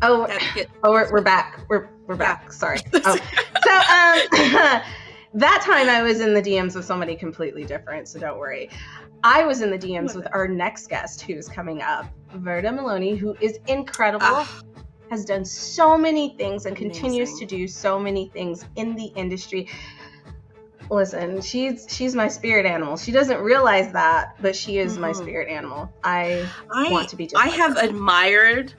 Oh, we're back. We're back. Sorry. Oh. So that time I was in the DMs with somebody completely different, so don't worry. I was in the DMs with our next guest who's coming up, Verda Maloney, who is incredible. Has done so many things and continues to do so many things in the industry. Listen, she's my spirit animal. She doesn't realize that, but she is my spirit animal. I want to be just I like have her. admired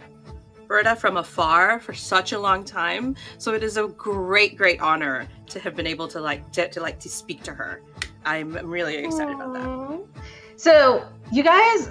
Verda from afar for such a long time, so it is a great honor to have been able to speak to her. I'm really excited about that. So you guys,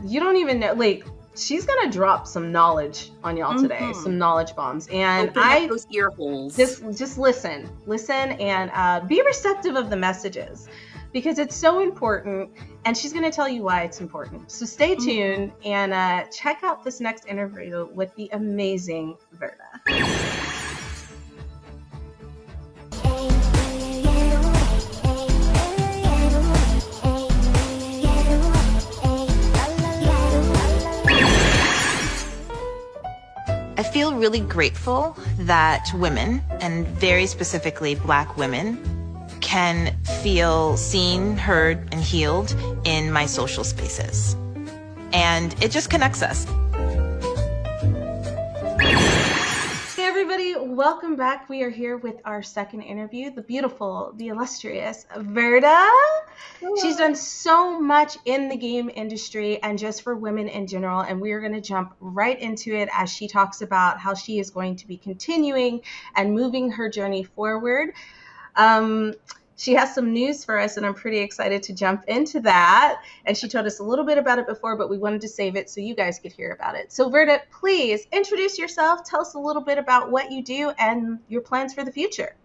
you don't even know, like, she's gonna drop some knowledge on y'all today, some knowledge bombs, and Open up those ear holes. Just listen, and be receptive of the messages, because it's so important, and she's gonna tell you why it's important. So stay tuned and check out this next interview with the amazing Verda. really grateful that women, and very specifically Black women, can feel seen, heard, and healed in my social spaces. And it just connects us. Hey everybody, welcome back. We are here with our second interview, the beautiful, the illustrious Verda. She's done so much in the game industry and just for women in general, and we are going to jump right into it as she talks about how she is going to be continuing and moving her journey forward. She has some news for us, and I'm pretty excited to jump into that. And she told us a little bit about it before, but we wanted to save it so you guys could hear about it. So Verda, please introduce yourself. Tell us a little bit about what you do and your plans for the future.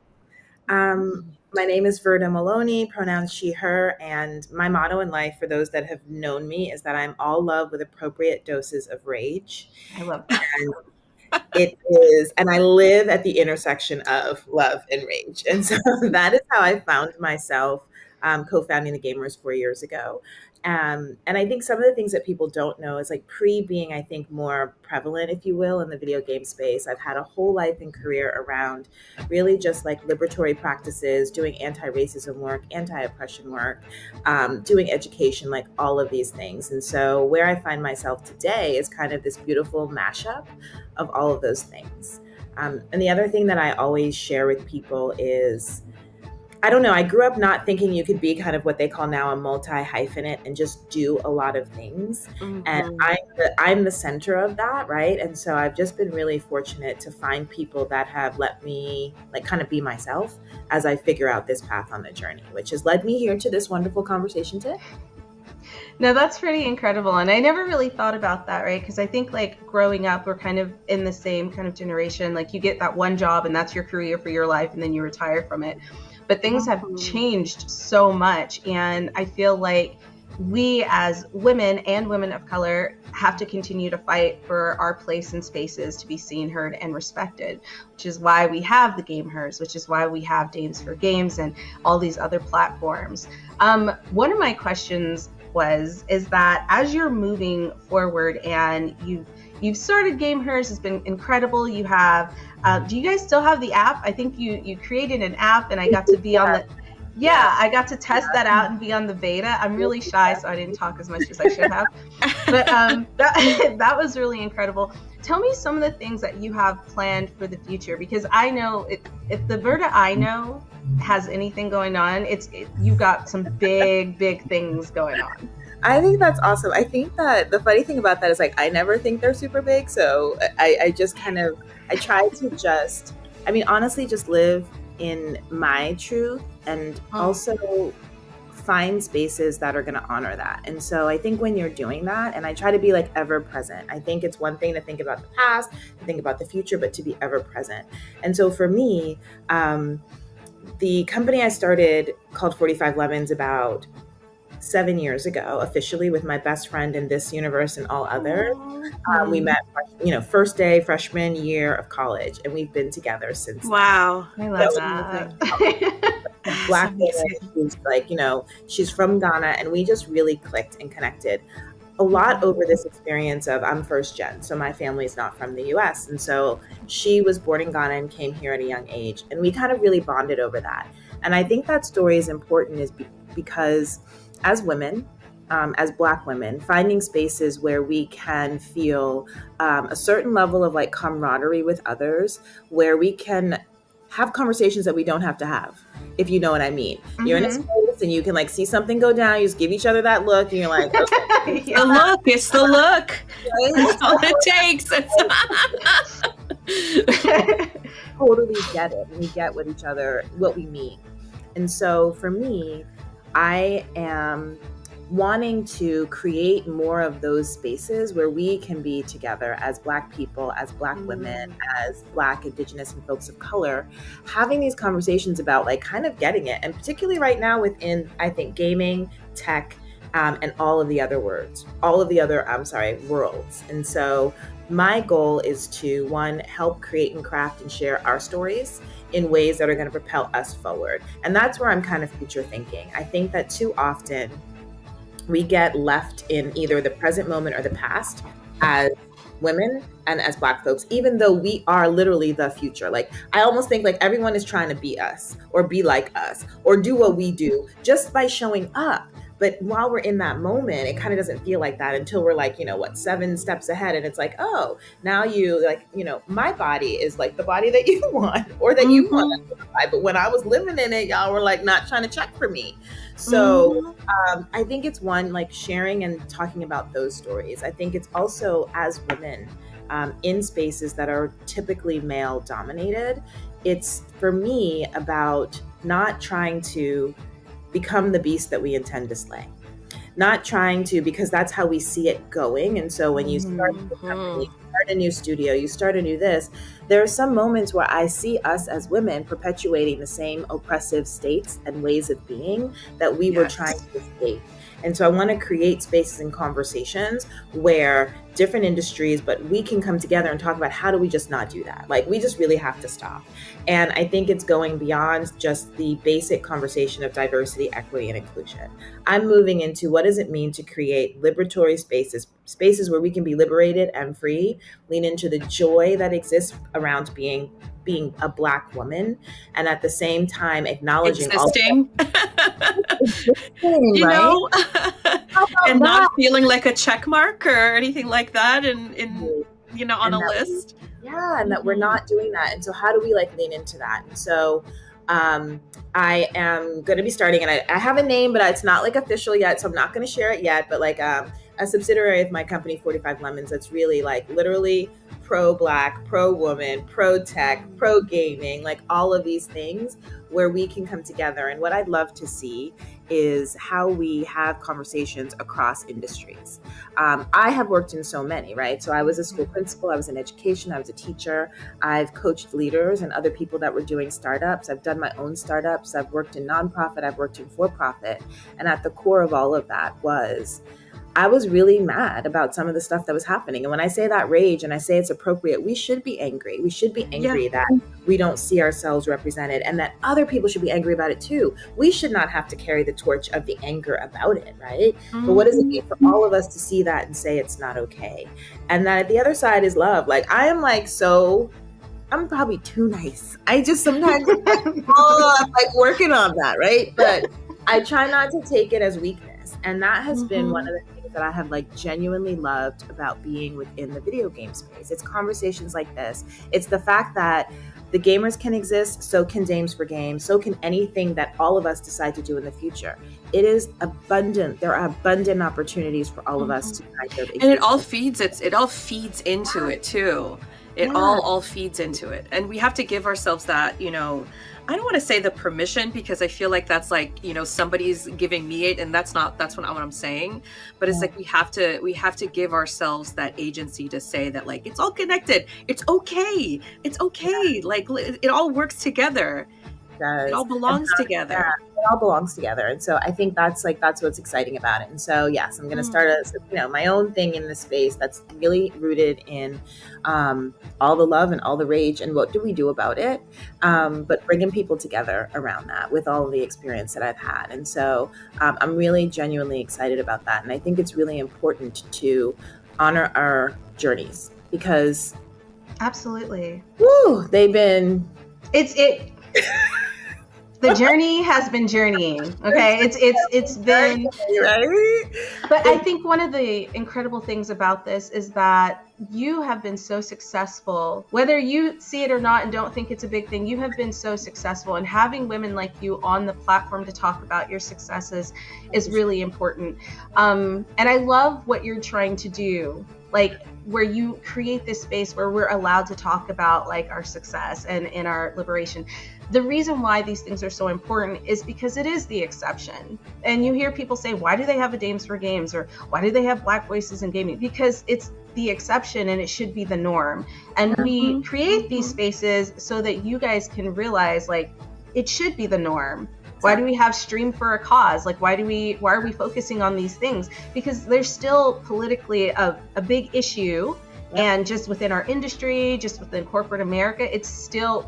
My name is Verda Maloney, pronouns she, her, and my motto in life, for those that have known me, is that I'm all love with appropriate doses of rage. I love that. And it is, and I live at the intersection of love and rage. And so that is how I found myself co-founding the Gamers 4 years ago. And I think some of the things that people don't know is like being, I think, more prevalent, if you will, in the video game space. I've had a whole life and career around really just like liberatory practices, doing anti-racism work, anti-oppression work, doing education, like all of these things. And so where I find myself today is kind of this beautiful mashup of all of those things. And the other thing that I always share with people is, I don't know, I grew up not thinking you could be kind of what they call now a multi-hyphenate and just do a lot of things. Mm-hmm. And I'm the center of that, right? And so I've just been really fortunate to find people that have let me like kind of be myself as I figure out this path on the journey, which has led me here to this wonderful conversation today. No, that's pretty incredible. And I never really thought about that, right? Because I think like growing up, we're kind of in the same kind of generation. Like you get that one job and that's your career for your life and then you retire from it. But things have changed so much. And I feel like we as women and women of color have to continue to fight for our place in spaces to be seen, heard, and respected, which is why we have the Game Hers, which is why we have Dames for Games and all these other platforms. One of my questions is that as you're moving forward and you've started Game Hers, it's been incredible. You have, do you guys still have the app? I think you created an app and I got to be on the, I got to test that out and be on the beta. I'm really shy, so I didn't talk as much as I should have. But that was really incredible. Tell me some of the things that you have planned for the future, because I know if the Verda I know has anything going on, you've got some big things going on. I think that's awesome. I think that the funny thing about that is like I never think they're super big, so I just kind of I try to just honestly just live in my truth and also find spaces that are going to honor that. And so I think when you're doing that, and I try to be like ever present, I think it's one thing to think about the past, to think about the future, but to be ever present. And so for me, the company I started called 45 Lemons about 7 years ago, officially, with my best friend in this universe and all others. We met, first day freshman year of college, and we've been together since. Wow, I love that. Black woman who's like, she's from Ghana, and we just really clicked and connected a lot over this experience of I'm first gen, so my family's not from the US, and so she was born in Ghana and came here at a young age, and we kind of really bonded over that. And I think that story is important because as women, as Black women, finding spaces where we can feel a certain level of like camaraderie with others, where we can have conversations that we don't have to have, if you know what I mean. Mm-hmm. You're in a space and you can like see something go down, you just give each other that look and you're like, okay. It's the look. That's all it takes. Totally get it. And we get with each other what we mean. And so for me, I am wanting to create more of those spaces where we can be together as Black people, as Black women, as Black, Indigenous, and folks of color, having these conversations about like kind of getting it. And particularly right now within, I think, gaming, tech, and all of the other worlds. And so my goal is to, one, help create and craft and share our stories in ways that are going to propel us forward. And that's where I'm kind of future thinking. I think that too often we get left in either the present moment or the past as women and as Black folks, even though we are literally the future. Like, I almost think like everyone is trying to be us or be like us or do what we do just by showing up. But while we're in that moment, it kind of doesn't feel like that until we're like, 7 steps ahead. And it's like, oh, now you like, my body is like the body that you want or that you want to buy. But when I was living in it, y'all were like not trying to check for me. So I think it's one, like sharing and talking about those stories. I think it's also as women in spaces that are typically male dominated, it's for me about not trying to become the beast that we intend to slay. Not trying to, because that's how we see it going. And so when you start a company, you start a new studio, you start a new this, there are some moments where I see us as women perpetuating the same oppressive states and ways of being that we were trying to escape. And so I want to create spaces and conversations where different industries, but we can come together and talk about how do we just not do that? Like, we just really have to stop. And I think it's going beyond just the basic conversation of diversity, equity, and inclusion. I'm moving into what does it mean to create liberatory spaces where we can be liberated and free, lean into the joy that exists around being a Black woman, and at the same time acknowledging existing, you know, and not feeling like a check mark or anything like that, and on a list. And that we're not doing that. And so how do we like lean into that? And so I am going to be starting, and I have a name, but it's not like official yet, so I'm not going to share it yet. But like a subsidiary of my company, 45 Lemons, that's really like literally pro-Black, pro-woman, pro-tech, pro-gaming, like all of these things where we can come together. And what I'd love to see is how we have conversations across industries. I have worked in so many, right? So I was a school principal, I was in education, I was a teacher, I've coached leaders and other people that were doing startups. I've done my own startups, I've worked in nonprofit, I've worked in for-profit. And at the core of all of that was I was really mad about some of the stuff that was happening. And when I say that rage and I say it's appropriate, we should be angry. We should be angry that we don't see ourselves represented and that other people should be angry about it too. We should not have to carry the torch of the anger about it, right? But what does it mean for all of us to see that and say it's not okay? And that the other side is love. Like I'm probably too nice. I just sometimes like working on that, right? But I try not to take it as weakness. And that has been one of the things that I have like genuinely loved about being within the video game space. It's conversations like this. It's the fact that the gamers can exist, so can Dames for Games, so can anything that all of us decide to do in the future. It is abundant. There are abundant opportunities for all of us to kind of exist. And it all feeds into it too. It all feeds into it. And we have to give ourselves that, I don't want to say the permission because I feel like that's like, somebody's giving me it and that's not what I'm saying. But it's like we have to give ourselves that agency to say that like it's all connected. It's okay. It's okay. Like it all works together. It all belongs together. It all belongs together. And so I think that's what's exciting about it. And so yes, I'm going to start my own thing in this space that's really rooted in all the love and all the rage and what do we do about it, but bringing people together around that with all of the experience that I've had. And so I'm really genuinely excited about that. And I think it's really important to honor our journeys because absolutely, they've been the journey has been journeying. Okay. It's been, right? But I think one of the incredible things about this is that you have been so successful, whether you see it or not and don't think it's a big thing, you have been so successful, and having women like you on the platform to talk about your successes is really important. And I love what you're trying to do, like where you create this space where we're allowed to talk about like our success and in our liberation. The reason why these things are so important is because it is the exception. And you hear people say, why do they have a Dames for Games? Or why do they have Black voices in gaming? Because it's the exception and it should be the norm. And we create these spaces so that you guys can realize like it should be the norm. Why do we have Stream for a Cause? Like, why are we focusing on these things? Because there's still politically a big issue. And just within our industry, just within corporate America,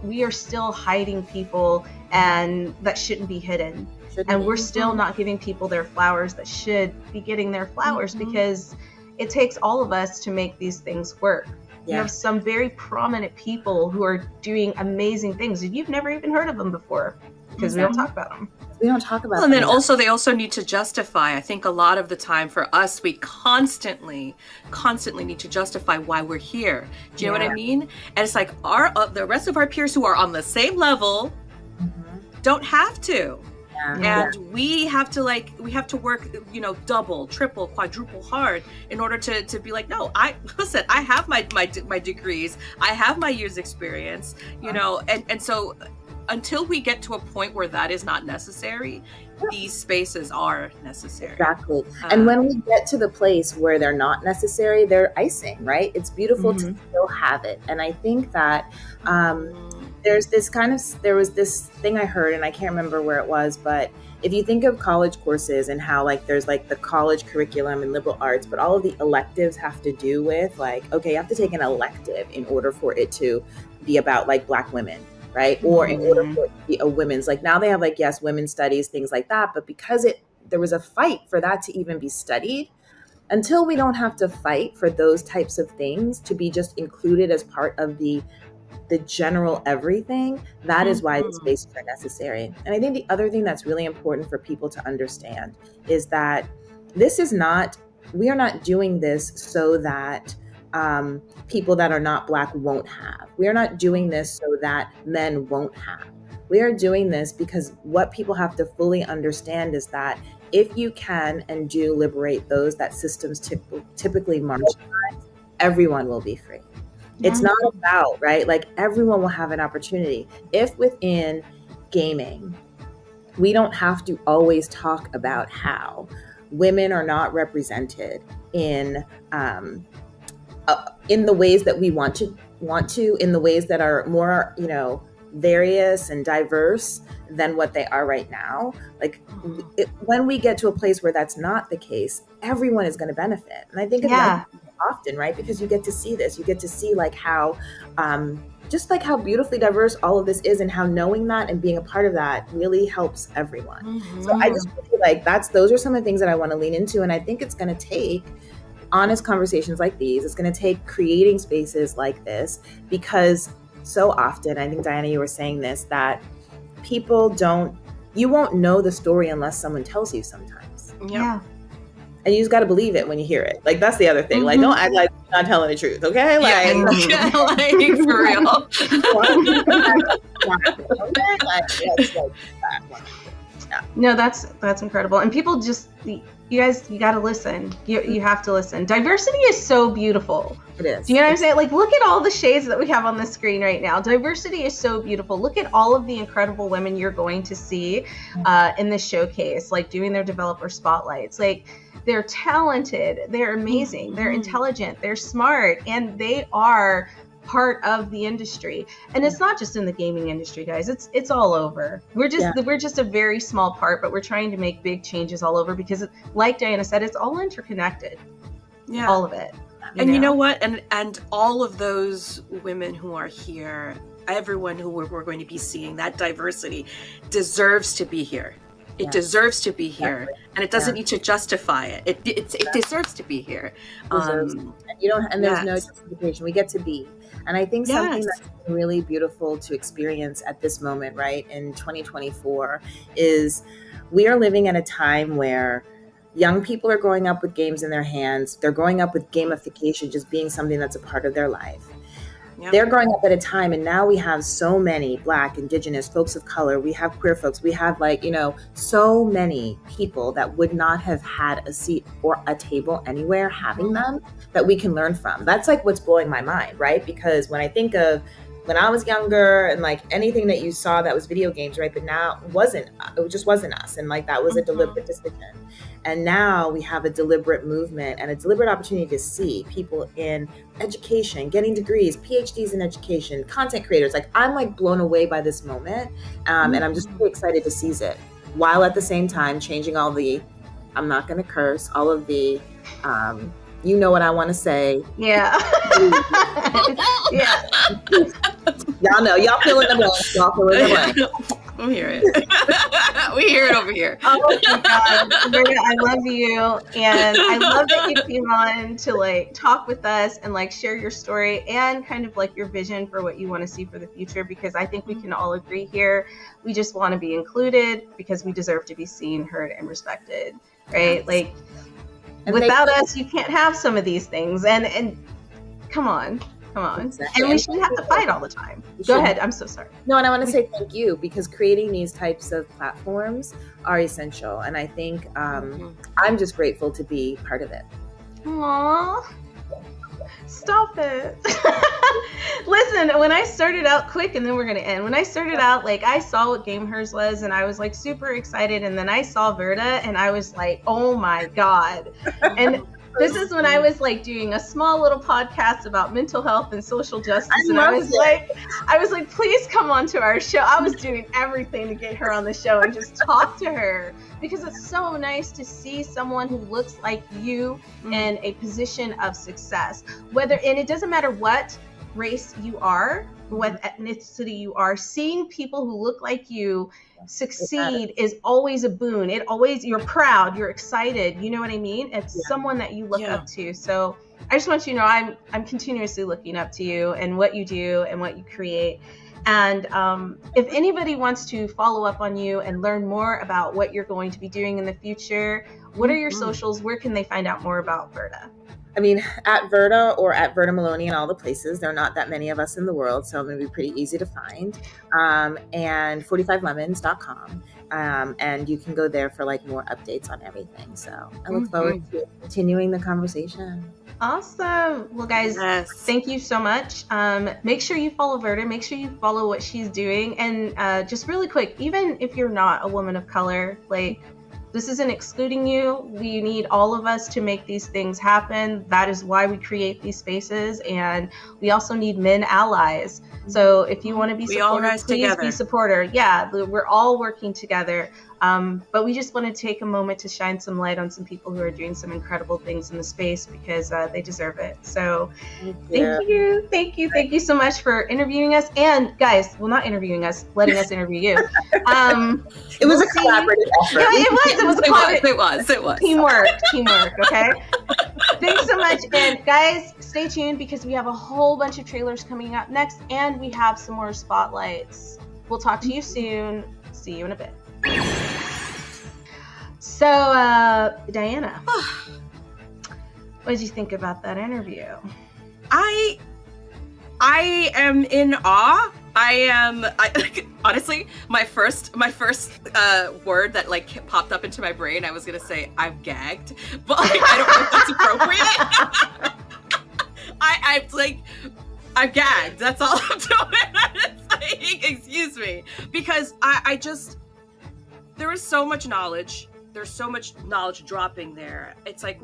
we are still hiding people, and that shouldn't be hidden. We're still not giving people their flowers that should be getting their flowers because it takes all of us to make these things work. You have some very prominent people who are doing amazing things, and you've never even heard of them before because we don't talk about them. We don't talk about and them. then also they also need to justify. I think a lot of the time for us, we constantly need to justify why we're here. Do you know what I mean? And it's like the rest of our peers who are on the same level don't have to. And we have to work, double, triple, quadruple hard in order to be like, no, I have my degrees, I have my years experience, and so until we get to a point where that is not necessary, these spaces are necessary. Exactly. And when we get to the place where they're not necessary, they're icing, right? It's beautiful to still have it. And I think that there was this thing I heard, and I can't remember where it was, but if you think of college courses and how there's the college curriculum and liberal arts, but all of the electives have to do with you have to take an elective in order for it to be about Black women, right? Or in order for it to be a women's, now they have women's studies, things like that. But because there was a fight for that to even be studied, until we don't have to fight for those types of things to be just included as part of the general everything, that is why these spaces are necessary. And I think the other thing that's really important for people to understand is that we are not doing this so that people that are not Black won't have. We are not doing this so that men won't have. We are doing this because what people have to fully understand is that if you can and do liberate those that systems typically marginalize, everyone will be free. It's not about, right? Everyone will have an opportunity. If within gaming, we don't have to always talk about how women are not represented in the ways that we want to, in the ways that are more, various and diverse than what they are right now. When we get to a place where that's not the case, everyone is going to benefit. And I think often, right? Because you get to see this, you get to see how how beautifully diverse all of this is, and how knowing that and being a part of that really helps everyone. So I just feel those are some of the things that I want to lean into. And I think it's going to take honest conversations like these. It's going to take creating spaces like this, because so often, I think Diana, you were saying this, that you won't know the story unless someone tells you sometimes. Yeah. And you just got to believe it when you hear it. That's the other thing. Don't act like you're not telling the truth, okay? For real. No, that's incredible. And people just, you guys, you got to listen. You have to listen. Diversity is so beautiful. It is. Do you know what I'm saying? Look at all the shades that we have on the screen right now. Diversity is so beautiful. Look at all of the incredible women you're going to see in this showcase, doing their developer spotlights. They're talented, they're amazing, they're intelligent, they're smart, and they are part of the industry. And it's not just in the gaming industry, guys. It's all over. We're just a very small part, but we're trying to make big changes all over because, like Diana said, it's all interconnected. Yeah, all of it. You know what? And all of those women who are here, everyone who we're going to be seeing, that diversity deserves to be here. It deserves to be here, and it doesn't need to justify it. It deserves to be here. There's no justification. We get to be. And I think something that's really beautiful to experience at this moment, right, in 2024, is we are living at a time where young people are growing up with games in their hands. They're growing up with gamification just being something that's a part of their life. Yep. They're growing up at a time, and now we have so many Black, Indigenous, folks of color. We have queer folks. We have so many people that would not have had a seat or a table anywhere having them that we can learn from. That's what's blowing my mind, right? Because when I think of when I was younger and anything that you saw that was video games, right? But now it just wasn't us. And that was a deliberate decision. And now we have a deliberate movement and a deliberate opportunity to see people in education, getting degrees, PhDs in education, content creators. I'm blown away by this moment. And I'm just really excited to seize it, while at the same time changing all the, I'm not going to curse, all of the, you know what I want to say. Yeah. Yeah. Y'all know. Y'all fill in the blank. Y'all fill in the blank. I'm hearing We hear it over here. Oh my God, Verda, I love you, and I love that you came on to like talk with us and like share your story and kind of like your vision for what you want to see for the future. Because I think we can all agree here, we just want to be included because we deserve to be seen, heard, and respected, right? Yes. Like And without us, you can't have some of these things. And come on. Exactly. And we shouldn't have to fight all the time. Go ahead. I'm so sorry. No, and I want to say thank you, because creating these types of platforms are essential. And I think I'm just grateful to be part of it. Aww. Stop it. Listen, when I started out, quick, and then we're going to end. When I started out, like, I saw what Gamehers was, and I was, like, super excited. And then I saw Verda, and I was like, oh, my God. And this is when I was, like, doing a small little podcast about mental health and social justice. And I was like, please come on to our show. I was doing everything to get her on the show and just talk to her, because it's so nice to see someone who looks like you in a position of success. And it doesn't matter what race you are, what ethnicity you are, seeing people who look like you succeed is always a boon. You're proud, you're excited, you know what I mean? It's someone that you look up to. So I just want you to know I'm continuously looking up to you and what you do and what you create. And if anybody wants to follow up on you and learn more about what you're going to be doing in the future, what are your socials? Where can they find out more about Verda? I mean, at Verda or at Verda Maloney and all the places. There are not that many of us in the world, so I'm going to be pretty easy to find. And 45lemons.com. And you can go there for like more updates on everything. So I look forward to continuing the conversation. Awesome. Well, guys, thank you so much. Make sure you follow Verda. Make sure you follow what she's doing. And just really quick, even if you're not a woman of color, like, this isn't excluding you. We need all of us to make these things happen. That is why we create these spaces. And we also need men allies. So if you want to be supporter, please be supporter. Yeah, we're all working together. But we just want to take a moment to shine some light on some people who are doing some incredible things in the space, because they deserve it. So thank you so much for interviewing us. And guys, well, not interviewing us, letting us interview you. It was a collaborative effort. Yeah, it was. It was. Teamwork, okay? Thanks so much. And guys, stay tuned, because we have a whole bunch of trailers coming up next, and we have some more spotlights. We'll talk to you soon. See you in a bit. So, Diana, what did you think about that interview? I am in awe. Honestly, my first word that like popped up into my brain, I was gonna say I'm gagged, but like, I don't know if that's appropriate. I'm gagged. That's all I'm doing. Excuse me, because I just, there is so much knowledge. There's so much knowledge dropping there. It's like,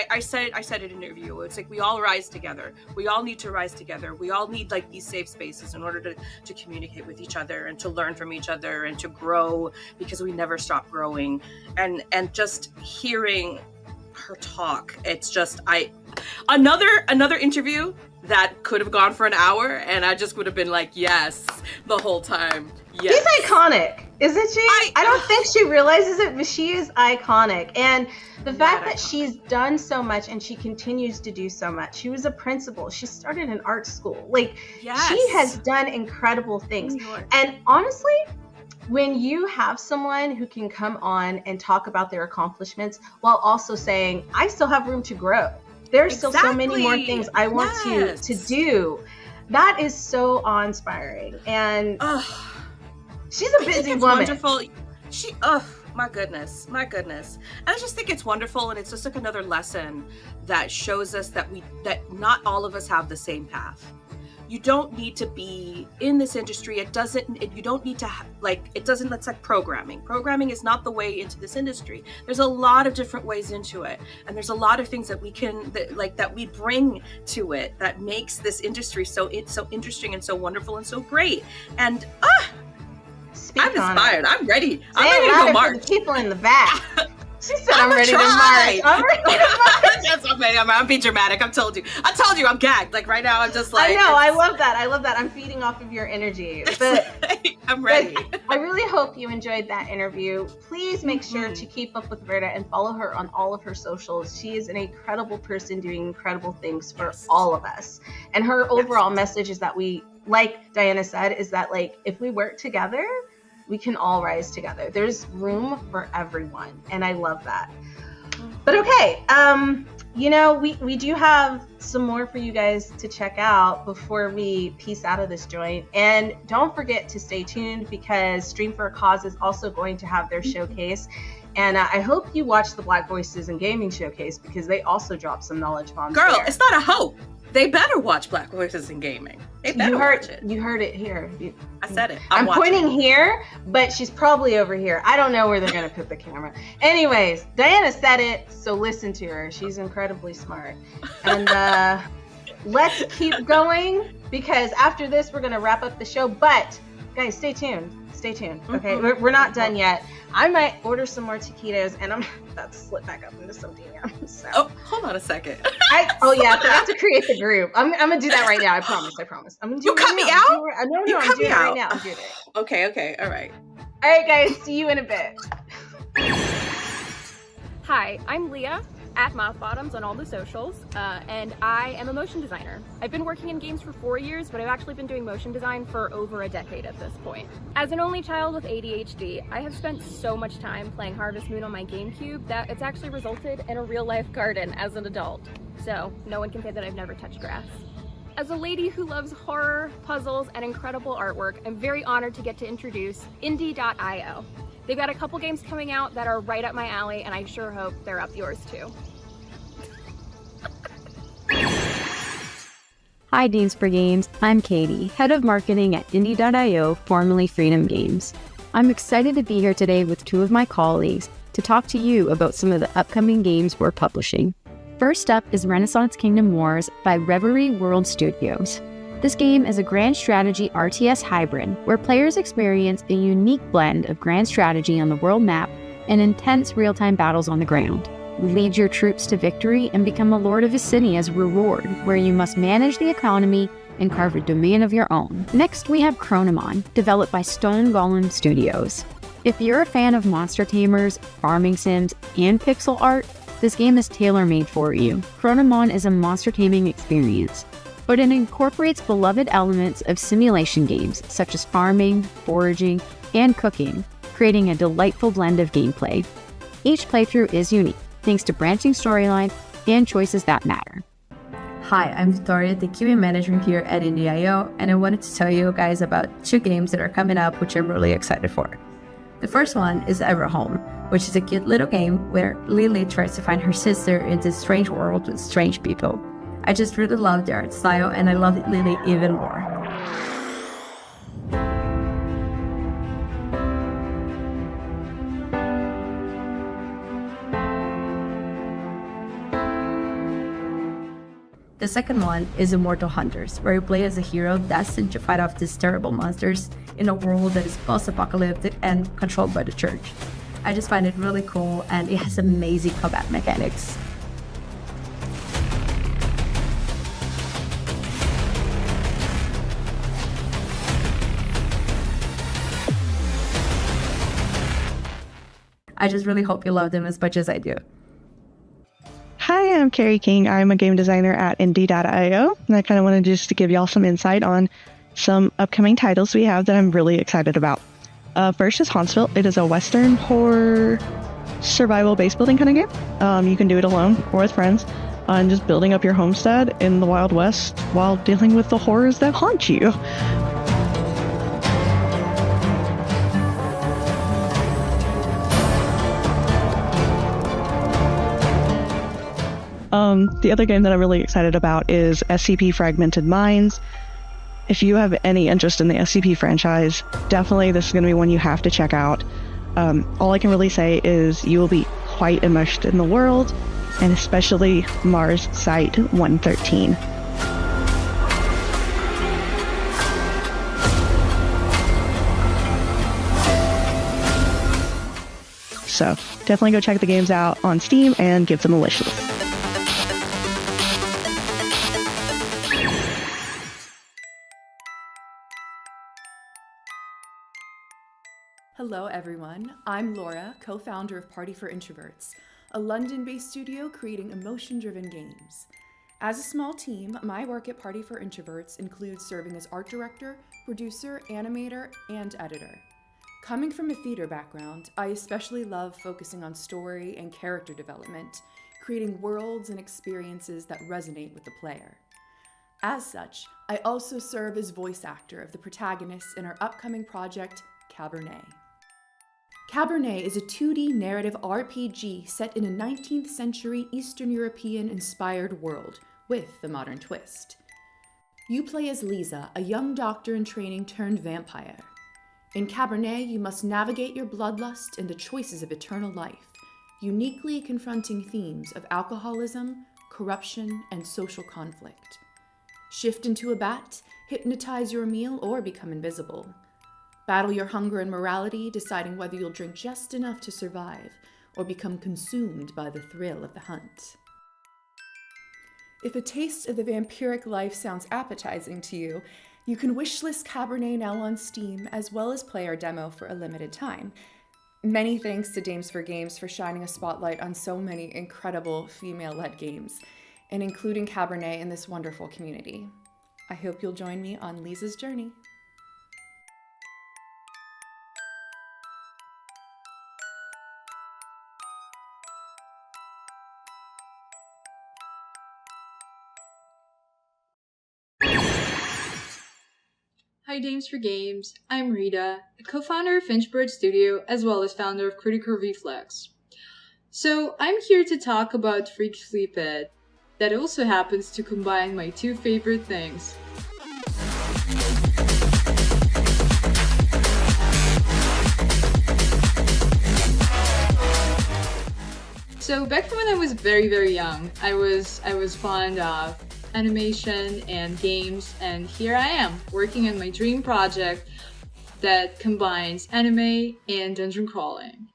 I said it in an interview. It's like we all rise together. We all need to rise together. We all need like these safe spaces in order to communicate with each other and to learn from each other and to grow, because we never stop growing. And just hearing her talk, it's just another interview that could have gone for an hour, and I just would have been like, yes, the whole time. Yes. She's iconic, isn't she? I don't think she realizes it, but she is iconic. And the fact that she's done so much and she continues to do so much. She was a principal. She started an art school. Like, she has done incredible things. And honestly, when you have someone who can come on and talk about their accomplishments while also saying, I still have room to grow. There's still so many more things I want to do. That is so awe-inspiring. And she's a busy woman. Wonderful. My goodness. And I just think it's wonderful, and it's just like another lesson that shows us that not all of us have the same path. You don't need to be in this industry. It's like programming. Programming is not the way into this industry. There's a lot of different ways into it. And there's a lot of things that we bring to it that makes this industry so interesting and so wonderful and so great. And I'm inspired. I'm ready. I'm ready to go march. For the people in the back. She said, I'm ready to march. Yes, I'm being dramatic. I told you, I'm gagged. Like right now, I'm just like. I know. I love that. I'm feeding off of your energy. But I'm ready. I really hope you enjoyed that interview. Please make sure to keep up with Verda and follow her on all of her socials. She is an incredible person doing incredible things for all of us. And her overall message is that we, like Diana said, is that like if we work together, we can all rise together. There's room for everyone. And I love that. But okay, you know, we do have some more for you guys to check out before we peace out of this joint. And don't forget to stay tuned because Stream for a Cause is also going to have their showcase. And I hope you watch the Black Voices in Gaming showcase because they also dropped some knowledge bombs. Girl, there. it's not a hope. They better watch Black Voices in Gaming. They better watch it. You heard it here. I said it. I'm pointing here, but she's probably over here. I don't know where they're going to put the camera. Anyways, Diana said it, so listen to her. She's incredibly smart. And let's keep going because after this, we're going to wrap up the show. But guys, stay tuned. Stay tuned. Okay, we're not done yet. I might order some more taquitos, and I'm about to slip back up into some DMs. So. Oh, hold on a second. I have to create the group. I'm gonna do that right now. I promise. I'm gonna do it. You cut me out? No, I'm doing it right now. I'm doing it. Okay. All right. All right, guys. See you in a bit. Hi, I'm Leah at Mouthbottoms on all the socials, and I am a motion designer. I've been working in games for 4 years, but I've actually been doing motion design for over a decade at this point. As an only child with ADHD, I have spent so much time playing Harvest Moon on my GameCube that it's actually resulted in a real-life garden as an adult. So no one can say that I've never touched grass. As a lady who loves horror, puzzles, and incredible artwork, I'm very honored to get to introduce Indie.io. They've got a couple games coming out that are right up my alley, and I sure hope they're up yours too. Hi Deans for Games, I'm Katie, Head of Marketing at Indie.io, formerly Freedom Games. I'm excited to be here today with two of my colleagues to talk to you about some of the upcoming games we're publishing. First up is Renaissance Kingdom Wars by Reverie World Studios. This game is a grand strategy RTS hybrid where players experience a unique blend of grand strategy on the world map and intense real-time battles on the ground. Lead your troops to victory and become a lord of a city as a reward, where you must manage the economy and carve a domain of your own. Next, we have Chronomon, developed by Stone Golem Studios. If you're a fan of monster tamers, farming sims, and pixel art, this game is tailor-made for you. Chronomon is a monster taming experience, but it incorporates beloved elements of simulation games such as farming, foraging, and cooking, creating a delightful blend of gameplay. Each playthrough is unique, thanks to branching storylines and choices that matter. Hi, I'm Victoria, the QA manager here at Indie.io, and I wanted to tell you guys about 2 games that are coming up, which I'm really excited for. The first one is Everhome, which is a cute little game where Lily tries to find her sister in this strange world with strange people. I just really love the art style, and I love Lily even more. The second one is Immortal Hunters, where you play as a hero destined to fight off these terrible monsters in a world that is post-apocalyptic and controlled by the church. I just find it really cool, and it has amazing combat mechanics. I just really hope you love them as much as I do. Hi, I'm Carrie King. I'm a game designer at Indie.io, and I kind of wanted just to give y'all some insight on some upcoming titles we have that I'm really excited about. First is Hauntsville. It is a Western horror survival base building kind of game. You can do it alone or with friends, and just building up your homestead in the Wild West while dealing with the horrors that haunt you. The other game that I'm really excited about is SCP Fragmented Minds. If you have any interest in the SCP franchise, definitely this is going to be one you have to check out. All I can really say is you will be quite immersed in the world, and especially Mars Site 113. So definitely go check the games out on Steam and give them a wish list. Hello everyone, I'm Laura, co-founder of Party for Introverts, a London-based studio creating emotion-driven games. As a small team, my work at Party for Introverts includes serving as art director, producer, animator, and editor. Coming from a theater background, I especially love focusing on story and character development, creating worlds and experiences that resonate with the player. As such, I also serve as voice actor of the protagonists in our upcoming project, Cabernet. Cabernet is a 2D narrative RPG set in a 19th century Eastern European-inspired world with a modern twist. You play as Lisa, a young doctor in training turned vampire. In Cabernet, you must navigate your bloodlust and the choices of eternal life, uniquely confronting themes of alcoholism, corruption, and social conflict. Shift into a bat, hypnotize your meal, or become invisible. Battle your hunger and morality, deciding whether you'll drink just enough to survive or become consumed by the thrill of the hunt. If a taste of the vampiric life sounds appetizing to you, you can wishlist Cabernet now on Steam, as well as play our demo for a limited time. Many thanks to Dames for Games for shining a spotlight on so many incredible female-led games, and including Cabernet in this wonderful community. I hope you'll join me on Lisa's journey. Hi Dames for Games, I'm Rita, a co-founder of Finchbird Studio as well as founder of Critical Reflex. So I'm here to talk about Freak Sleephead, that also happens to combine my two favorite things. So back when I was very young, I was fond of animation and games, and here I am working on my dream project that combines anime and dungeon crawling.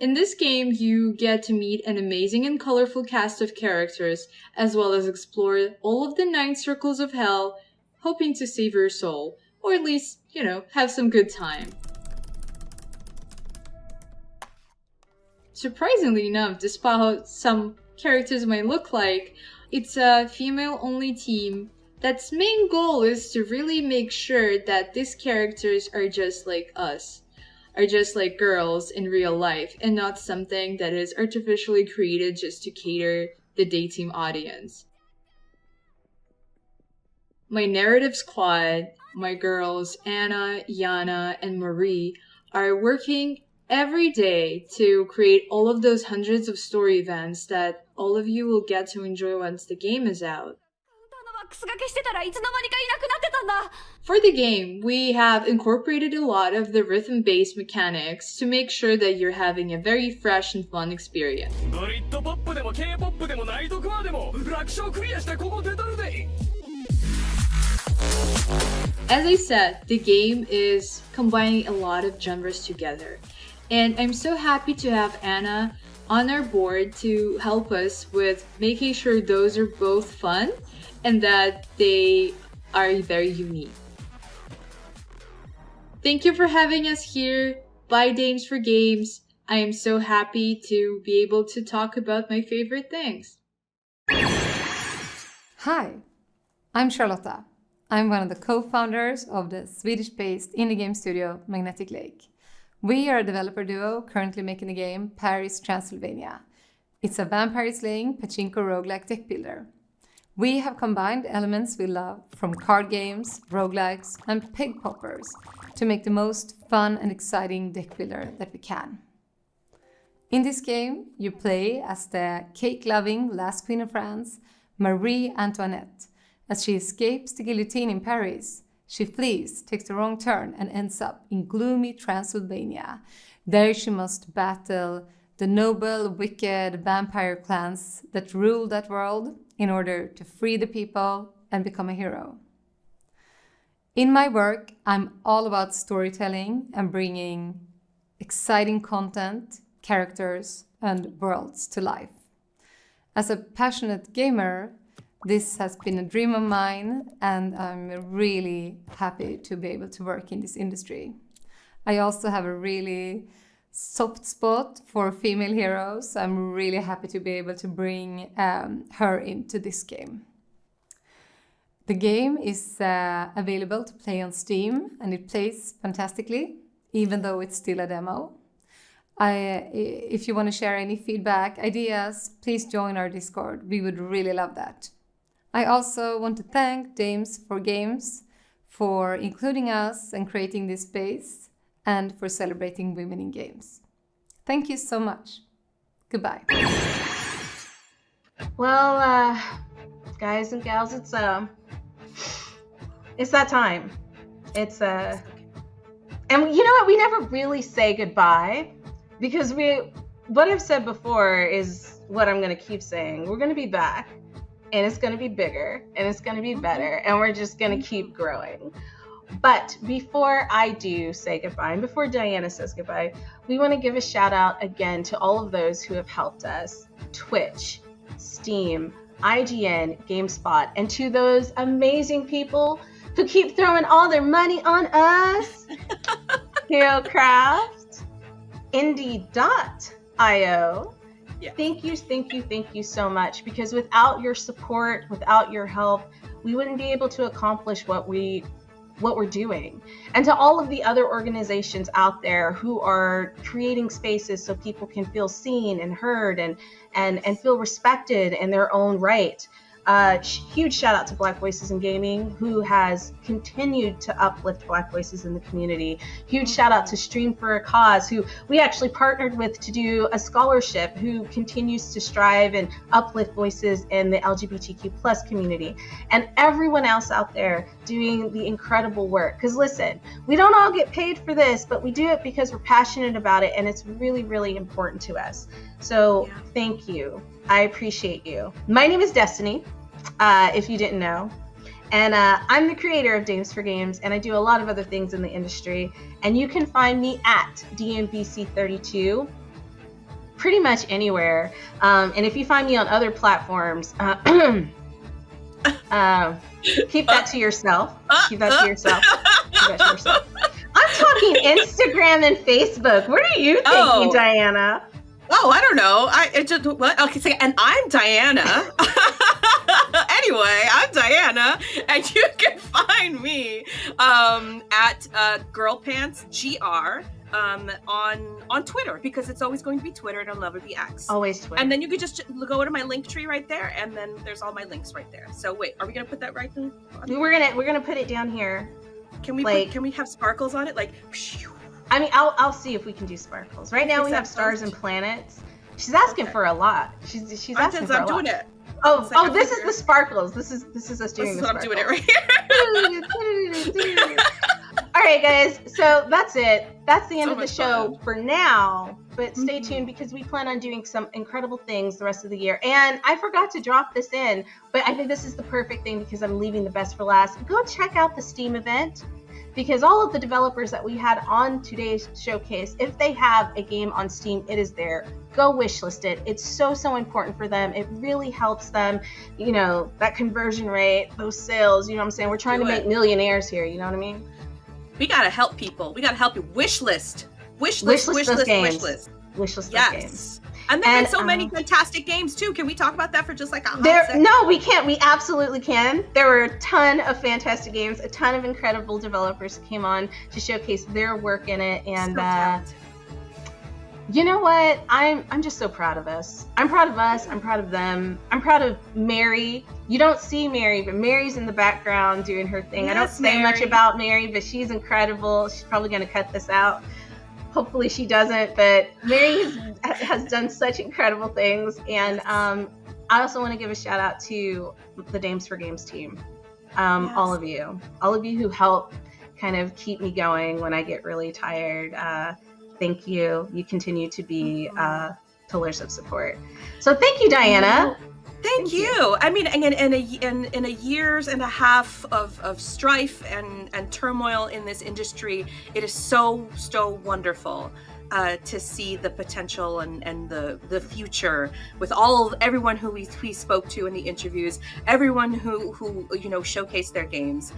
In this game, you get to meet an amazing and colorful cast of characters, as well as explore all of the 9 circles of hell, hoping to save your soul, or at least, have some good time. Surprisingly enough, despite how some characters might look like, it's a female-only team that's main goal is to really make sure that these characters are just like us, are just like girls in real life, and not something that is artificially created just to cater the dating audience. My narrative squad, my girls Anna, Yana, and Marie, are working every day to create all of those hundreds of story events that all of you will get to enjoy once the game is out. For the game, we have incorporated a lot of the rhythm-based mechanics to make sure that you're having a very fresh and fun experience. As I said, the game is combining a lot of genres together. And I'm so happy to have Anna on our board to help us with making sure those are both fun and that they are very unique. Thank you for having us here. Bye Dames for Games. I am so happy to be able to talk about my favorite things. Hi, I'm Charlotta. I'm one of the co-founders of the Swedish-based indie game studio Magnetic Lake. We are a developer duo currently making the game Paris Transylvania. It's a vampire-slaying pachinko roguelike deck builder. We have combined elements we love from card games, roguelikes, and peg poppers to make the most fun and exciting deck builder that we can. In this game, you play as the cake-loving last queen of France, Marie Antoinette, as she escapes the guillotine in Paris. She flees, takes the wrong turn, and ends up in gloomy Transylvania. There she must battle the noble, wicked vampire clans that rule that world in order to free the people and become a hero. In my work, I'm all about storytelling and bringing exciting content, characters, and worlds to life. As a passionate gamer, this has been a dream of mine, and I'm really happy to be able to work in this industry. I also have a really soft spot for female heroes. I'm really happy to be able to bring her into this game. The game is available to play on Steam, and it plays fantastically, even though it's still a demo. If you want to share any feedback, ideas, please join our Discord. We would really love that. I also want to thank Dames for Games for including us and creating this space, and for celebrating women in games. Thank you so much. Goodbye. Well, guys and gals, it's that time. And you know what? We never really say goodbye, because what I've said before is what I'm going to keep saying. We're going to be back, and it's going to be bigger, and it's going to be better, and we're just going to keep growing. But before I do say goodbye, and before Diana says goodbye, we want to give a shout out again to all of those who have helped us: Twitch, Steam, IGN, GameSpot, and to those amazing people who keep throwing all their money on us: HeroCraft, Indie.io. Yeah. Thank you so much, because without your support, without your help, we wouldn't be able to accomplish what we're doing. And to all of the other organizations out there who are creating spaces so people can feel seen and heard and feel respected in their own right. Huge shout out to Black Voices in Gaming, who has continued to uplift Black voices in the community. Huge shout out to Stream for a Cause, who we actually partnered with to do a scholarship, who continues to strive and uplift voices in the LGBTQ+ community. And everyone else out there doing the incredible work. Because listen, we don't all get paid for this, but we do it because we're passionate about it, and it's really, really important to us. So thank you. I appreciate you. My name is Destiny, if you didn't know. And I'm the creator of Dames for Games, and I do a lot of other things in the industry. And you can find me at DMVC32 pretty much anywhere. And if you find me on other platforms, keep that to yourself. Keep that to yourself. Keep that to yourself. I'm talking Instagram and Facebook. What are you thinking, Diana? Oh, I don't know. Okay, so, and I'm Diana. Anyway, I'm Diana, and you can find me at GirlPantsGR on Twitter, because it's always going to be Twitter and it'll never be X. Always Twitter. And then you could just go to my link tree right there, and then there's all my links right there. So wait, are we gonna put that right then? We're gonna put it down here. Can we have sparkles on it? Like, I mean, I'll see if we can do sparkles. Right now we have stars and planets. She's asking for a lot. She's asking for a lot. I'm doing it. Oh, this is the sparkles. This is us doing the sparkles. I'm doing it right here. All right, guys. So that's it. That's the end of the show for now. But stay tuned, because we plan on doing some incredible things the rest of the year. And I forgot to drop this in, but I think this is the perfect thing, because I'm leaving the best for last. Go check out the Steam event, because all of the developers that we had on today's showcase, if they have a game on Steam, it is there. Go wishlist it. It's so important for them. It really helps them, you know, that conversion rate, those sales, you know what I'm saying? We're trying to make millionaires here, you know what I mean? We gotta help people. We gotta help you. Wishlist those games. And there are so many fantastic games too. Can we talk about that for just like a hot second? No, we can't. We absolutely can. There were a ton of fantastic games, a ton of incredible developers who came on to showcase their work in it. And you know what? I'm just so proud of us. I'm proud of us. I'm proud of them. I'm proud of Mary. You don't see Mary, but Mary's in the background doing her thing. Yes, I don't say much about Mary, but she's incredible. She's probably going to cut this out. Hopefully she doesn't, but Mary has done such incredible things. And I also want to give a shout out to the Dames for Games team. All of you who help kind of keep me going when I get really tired. Thank you. You continue to be pillars of support. So thank you, Diana. Thank you. I mean, in a years and a half of strife and turmoil in this industry, it is so wonderful to see the potential and the future with everyone who we spoke to in the interviews, everyone who you know showcased their games.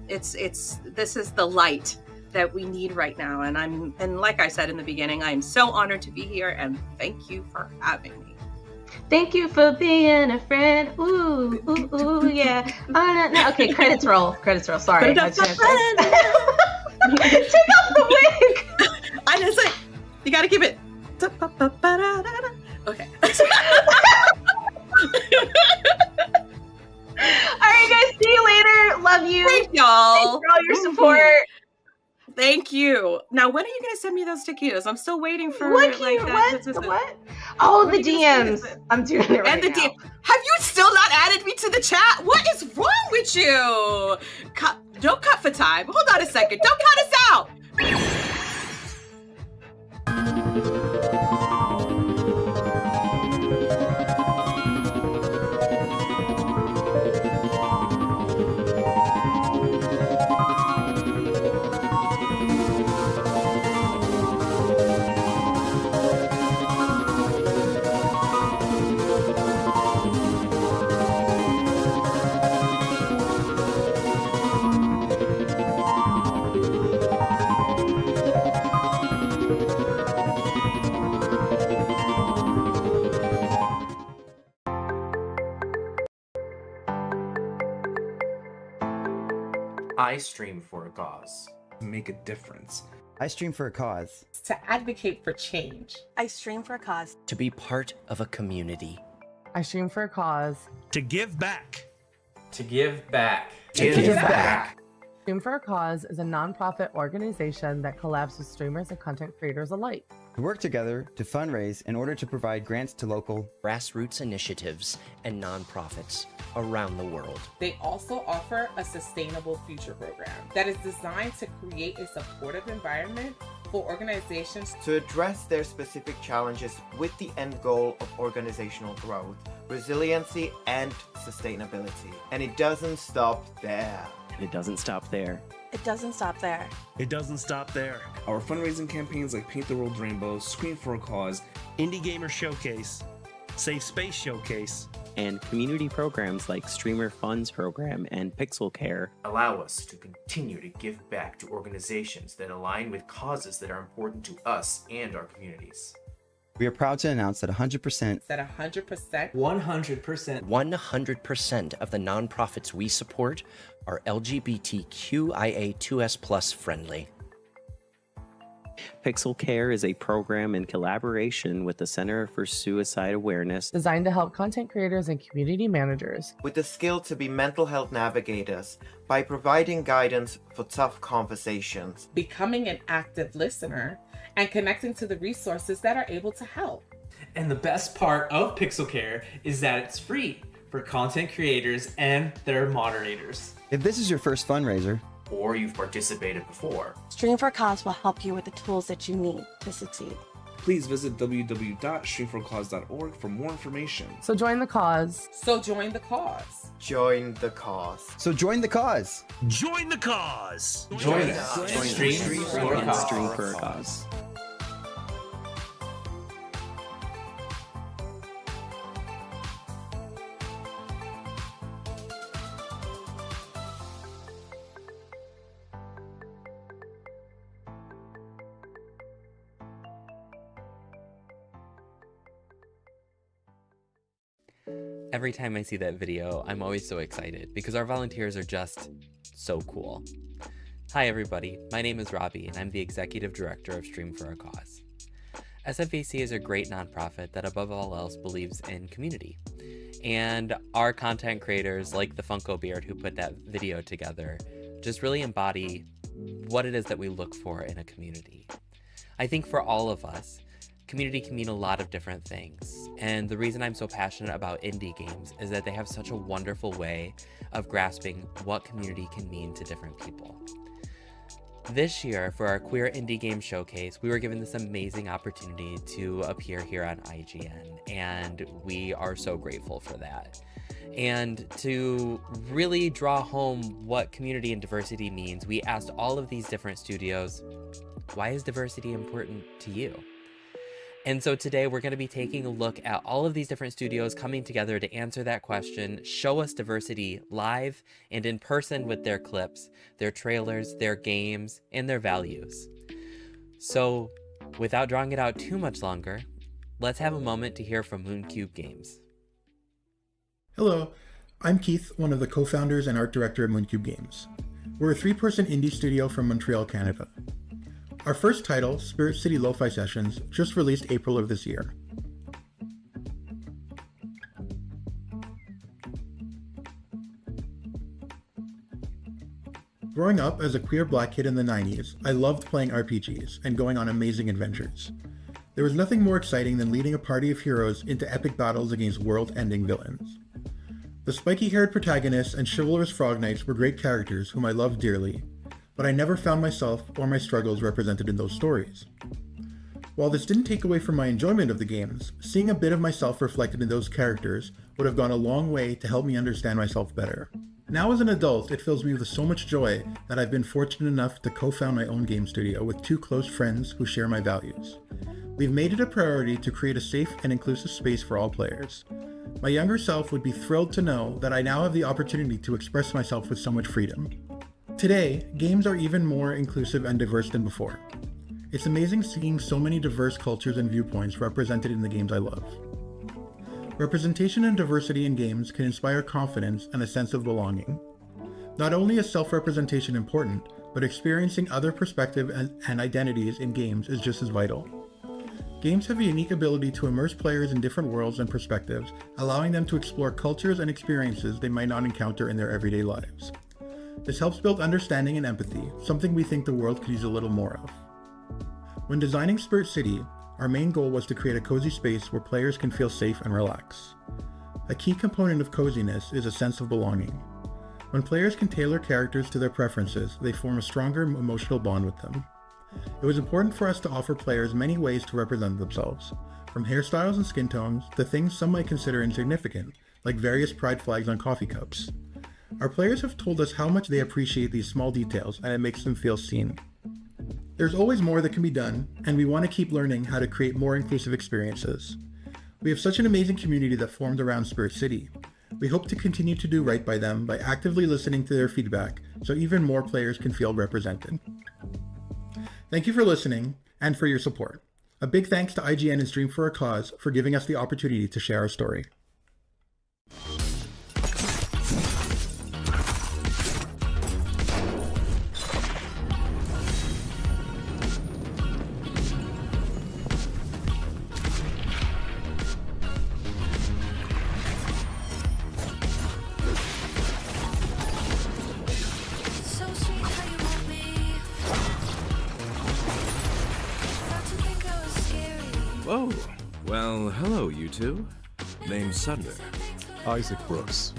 This is the light that we need right now. And like I said in the beginning, I'm so honored to be here, and thank you for having me. Thank you for being a friend. Ooh, ooh, ooh, yeah. No. Okay, credits roll. Sorry. Take off the wig. I didn't say. You gotta keep it. Okay. All right, guys. See you later. Love you. Thanks, y'all. Thanks for all your support. Thank you. Now, when are you gonna send me those taquitos? I'm still waiting for What? Oh, the DMs. I'm doing it right and the now. DM. Have you still not added me to the chat? What is wrong with you? Don't cut for time. Hold on a second. Don't cut us out. I stream for a cause. Make a difference. I stream for a cause. To advocate for change. I stream for a cause. To be part of a community. I stream for a cause. To give back. To give back. To give back. Stream for a Cause is a nonprofit organization that collabs with streamers and content creators alike. We work together to fundraise in order to provide grants to local grassroots initiatives and nonprofits around the world. They also offer a sustainable future program that is designed to create a supportive environment for organizations to address their specific challenges with the end goal of organizational growth, resiliency, and sustainability. And it doesn't stop there. It doesn't stop there. It doesn't stop there. It doesn't stop there. Our fundraising campaigns like Paint the World Rainbow, Scream for a Cause, Indie Gamer Showcase, Safe Space Showcase, and community programs like Streamer Funds Program and Pixel Care allow us to continue to give back to organizations that align with causes that are important to us and our communities. We are proud to announce that 100% of the nonprofits we support are LGBTQIA2S+ friendly. Pixel Care is a program in collaboration with the Center for Suicide Awareness designed to help content creators and community managers with the skill to be mental health navigators by providing guidance for tough conversations, becoming an active listener, and connecting to the resources that are able to help. And the best part of Pixel Care is that it's free for content creators and their moderators. If this is your first fundraiser, or you've participated before, Stream for a Cause will help you with the tools that you need to succeed. Please visit www.streamforcause.org for more information. So join the cause. So join the cause. Join the cause. So join the cause. Join the cause. Join us. Stream for a Cause. Stream for a Cause. Every time I see that video, I'm always so excited because our volunteers are just so cool. Hi everybody, my name is Robbie and I'm the Executive Director of Stream for a Cause. SFAC is a great nonprofit that above all else believes in community. And our content creators, like the Funko Beard who put that video together, just really embody what it is that we look for in a community. I think for all of us, community can mean a lot of different things, and the reason I'm so passionate about indie games is that they have such a wonderful way of grasping what community can mean to different people. This year, for our Queer Indie Game Showcase, we were given this amazing opportunity to appear here on IGN, and we are so grateful for that. And to really draw home what community and diversity means, we asked all of these different studios, why is diversity important to you? And so today we're going to be taking a look at all of these different studios coming together to answer that question, show us diversity live and in person with their clips, their trailers, their games, and their values. So without drawing it out too much longer, let's have a moment to hear from Mooncube Games. Hello, I'm Keith, one of the co-founders and art director of Mooncube Games. We're a 3-person indie studio from Montreal, Canada. Our first title, Spirit City Lo-Fi Sessions, just released April of this year. Growing up as a queer black kid in the 90s, I loved playing RPGs and going on amazing adventures. There was nothing more exciting than leading a party of heroes into epic battles against world-ending villains. The spiky-haired protagonists and chivalrous frog knights were great characters whom I loved dearly, but I never found myself or my struggles represented in those stories. While this didn't take away from my enjoyment of the games, seeing a bit of myself reflected in those characters would have gone a long way to help me understand myself better. Now as an adult, it fills me with so much joy that I've been fortunate enough to co-found my own game studio with 2 close friends who share my values. We've made it a priority to create a safe and inclusive space for all players. My younger self would be thrilled to know that I now have the opportunity to express myself with so much freedom. Today, games are even more inclusive and diverse than before. It's amazing seeing so many diverse cultures and viewpoints represented in the games I love. Representation and diversity in games can inspire confidence and a sense of belonging. Not only is self-representation important, but experiencing other perspectives and identities in games is just as vital. Games have a unique ability to immerse players in different worlds and perspectives, allowing them to explore cultures and experiences they might not encounter in their everyday lives. This helps build understanding and empathy, something we think the world could use a little more of. When designing Spirit City, our main goal was to create a cozy space where players can feel safe and relax. A key component of coziness is a sense of belonging. When players can tailor characters to their preferences, they form a stronger emotional bond with them. It was important for us to offer players many ways to represent themselves, from hairstyles and skin tones to things some might consider insignificant, like various pride flags on coffee cups. Our players have told us how much they appreciate these small details, and it makes them feel seen. There's always more that can be done, and we want to keep learning how to create more inclusive experiences. We have such an amazing community that formed around Spirit City. We hope to continue to do right by them by actively listening to their feedback so even more players can feel represented. Thank you for listening and for your support. A big thanks to IGN and Stream for a Cause for giving us the opportunity to share our story. Oh, well, hello, you two. Name's Sunder. Isaac Brooks.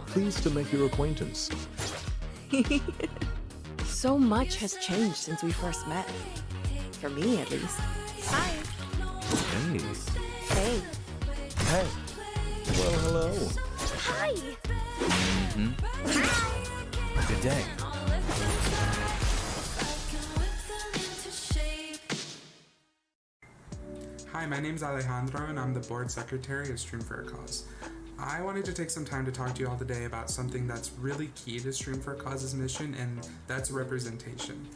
Pleased to make your acquaintance. So much has changed since we first met. For me, at least. Hi. Hey. Hey. Hey. Well, hello. Hi. Mm-hmm. Good day. Hi, my name's Alejandro and I'm the board secretary of Stream for a Cause. I wanted to take some time to talk to you all today about something that's really key to Stream for a Cause's mission, and that's representation.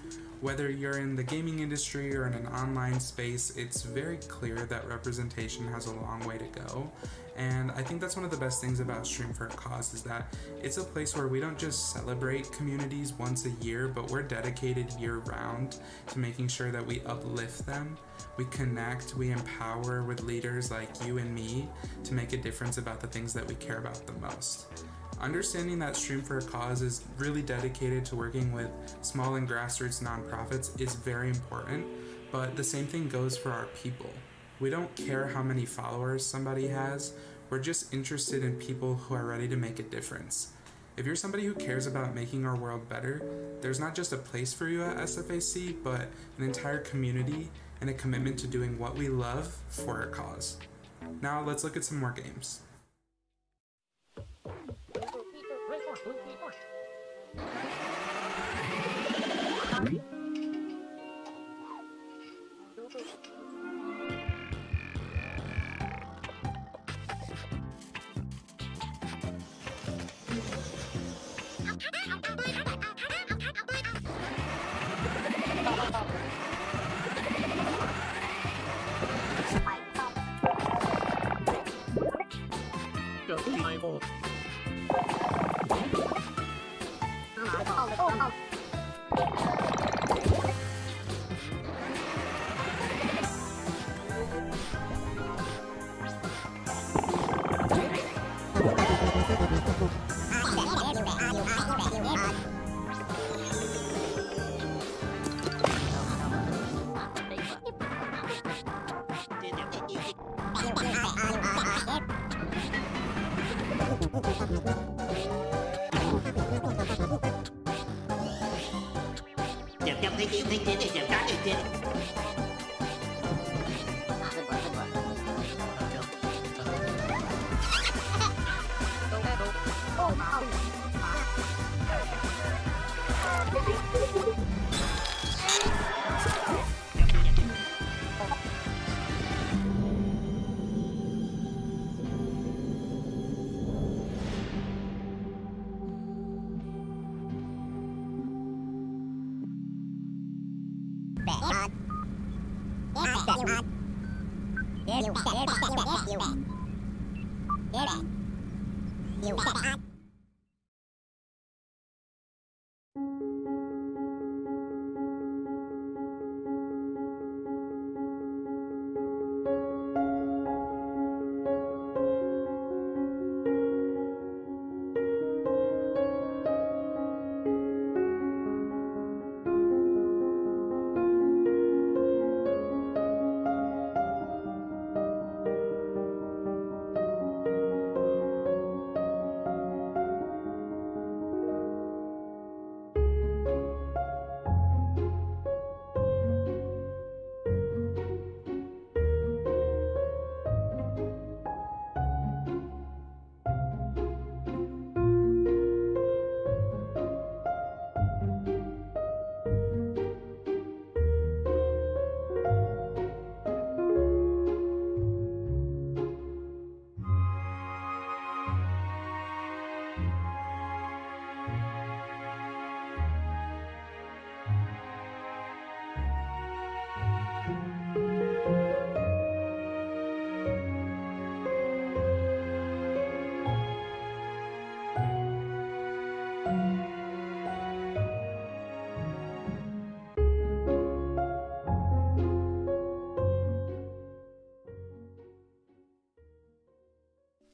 Whether you're in the gaming industry or in an online space, it's very clear that representation has a long way to go. And I think that's one of the best things about Stream for a Cause is that it's a place where we don't just celebrate communities once a year, but we're dedicated year-round to making sure that we uplift them, we connect, we empower with leaders like you and me to make a difference about the things that we care about the most. Understanding that Stream for a Cause is really dedicated to working with small and grassroots nonprofits is very important, but the same thing goes for our people. We don't care how many followers somebody has, we're just interested in people who are ready to make a difference. If you're somebody who cares about making our world better, there's not just a place for you at SFAC, but an entire community and a commitment to doing what we love for a cause. Now let's look at some more games.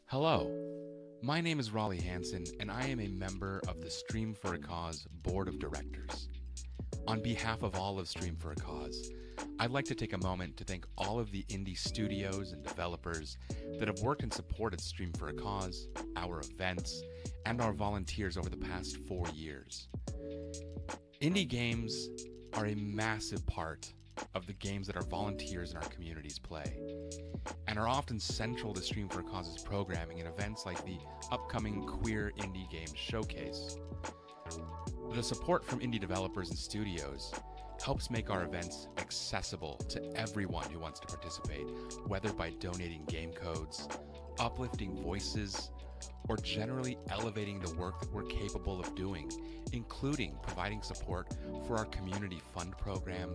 Hello, my name is Raleigh Hansen, and I am a member of the Stream for a Cause Board of Directors. On behalf of all of Stream for a Cause, I'd like to take a moment to thank all of the indie studios and developers that have worked and supported Stream for a Cause, our events, and our volunteers over the past 4 years. Indie games are a massive part of the games that our volunteers in our communities play, and are often central to Stream for a Cause's programming in events like the upcoming Queer Indie Games Showcase. The support from indie developers and studios helps make our events accessible to everyone who wants to participate, whether by donating game codes, uplifting voices, or generally elevating the work that we're capable of doing, including providing support for our Community Fund program,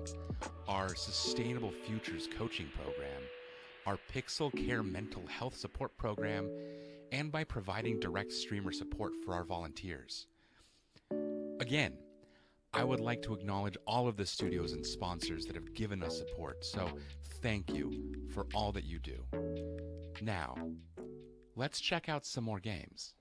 our Sustainable Futures coaching program, our Pixel Care mental health support program, and by providing direct streamer support for our volunteers. Again, I would like to acknowledge all of the studios and sponsors that have given us support, so thank you for all that you do. Now, let's check out some more games.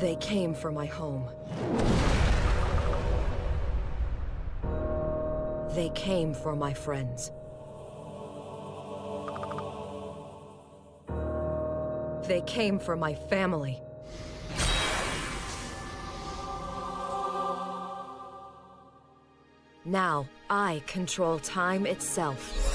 They came for my home. They came for my friends. They came for my family. Now, I control time itself.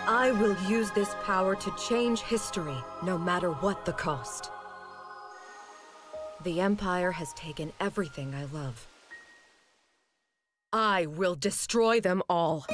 I will use this power to change history, no matter what the cost. The Empire has taken everything I love. I will destroy them all.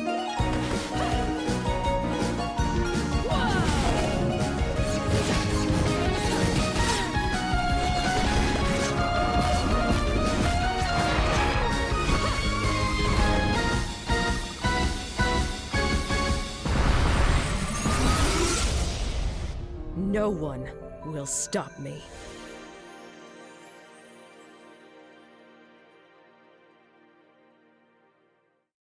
No one will stop me.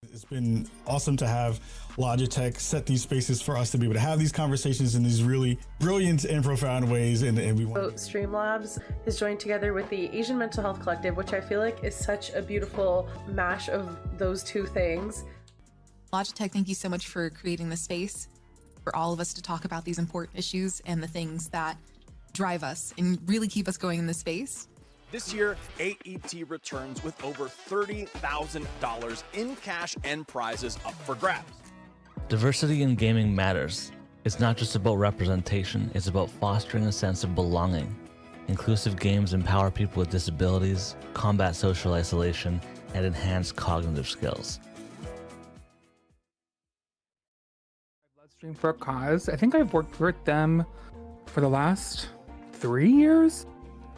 It's been awesome to have Logitech set these spaces for us to be able to have these conversations in these really brilliant and profound ways, and we want. So Streamlabs is joined together with the Asian Mental Health Collective, which I feel like is such a beautiful mash of those two things. Logitech, thank you so much for creating this space for all of us to talk about these important issues and the things that drive us and really keep us going in this space. This year, AET returns with over $30,000 in cash and prizes up for grabs. Diversity in gaming matters. It's not just about representation, it's about fostering a sense of belonging. Inclusive games empower people with disabilities, combat social isolation, and enhance cognitive skills. Stream for a Cause. I think I've worked with them for the last 3 years.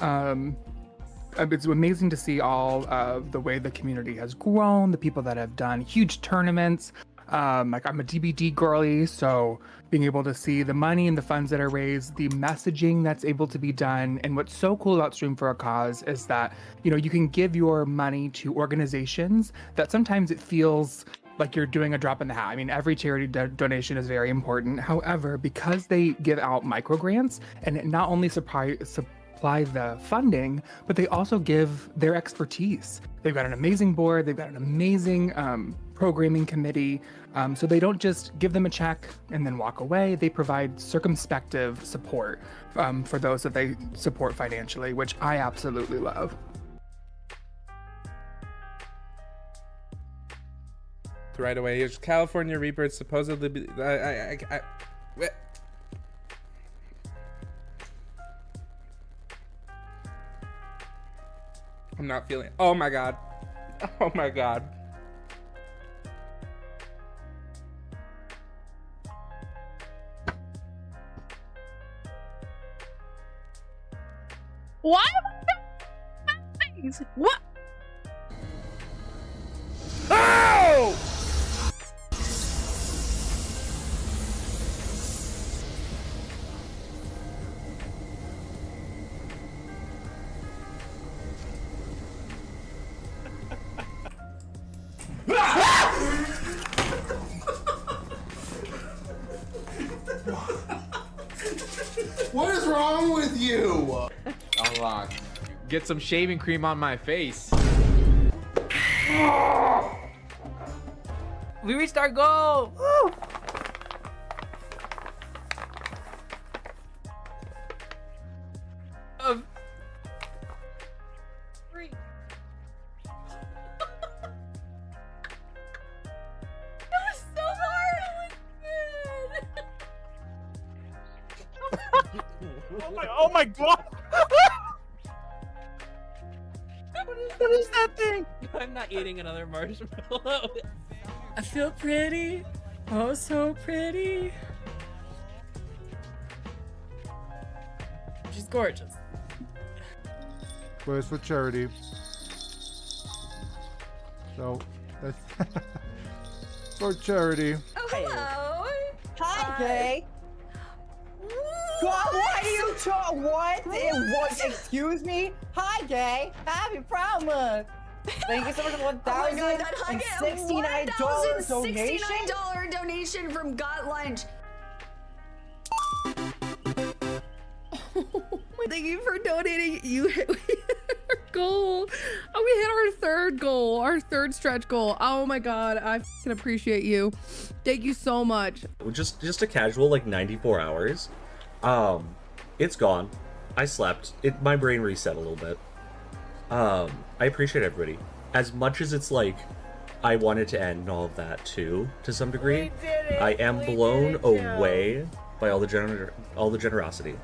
It's amazing to see all of the way the community has grown, the people that have done huge tournaments. Like I'm a DBD girly, so being able to see the money and the funds that are raised, the messaging that's able to be done. And what's so cool about Stream for a Cause is that, you know, you can give your money to organizations that sometimes it feels like you're doing a drop in the hat. I mean, every charity donation is very important. However, because they give out micro grants and it not only supply the funding, but they also give their expertise. They've got an amazing board, they've got an amazing programming committee. So they don't just give them a check and then walk away. They provide circumspective support for those that they support financially, which I absolutely love. Right away, here's California Reaper. Supposedly, I'm not feeling it. Oh my god. Oh my god. Why am I things? What? Oh! What is wrong with you? Unlock. Get some shaving cream on my face. We reached our goal! Woo! Free. That was so hard! Oh my god! What is that thing? I'm not eating another marshmallow. I feel pretty. Oh, so pretty. She's gorgeous. But it's for charity. So, that's for charity. Oh, hello. Hi, Gay. God, why do you talk? What? It was, excuse me? Hi, Gay. Happy Proud Month. Thank you so much for Oh my god, that $1,069 donation. $1,069 donation from Got Lunch. Thank you for donating. You hit our goal. Oh, we hit our third goal, our third stretch goal. Oh my god, I can appreciate you. Thank you so much. Just a casual like 94 hours. It's gone. I slept. My brain reset a little bit. I appreciate everybody. As much as it's like I wanted to end and all of that too, to some degree, I am blown away by all the generosity.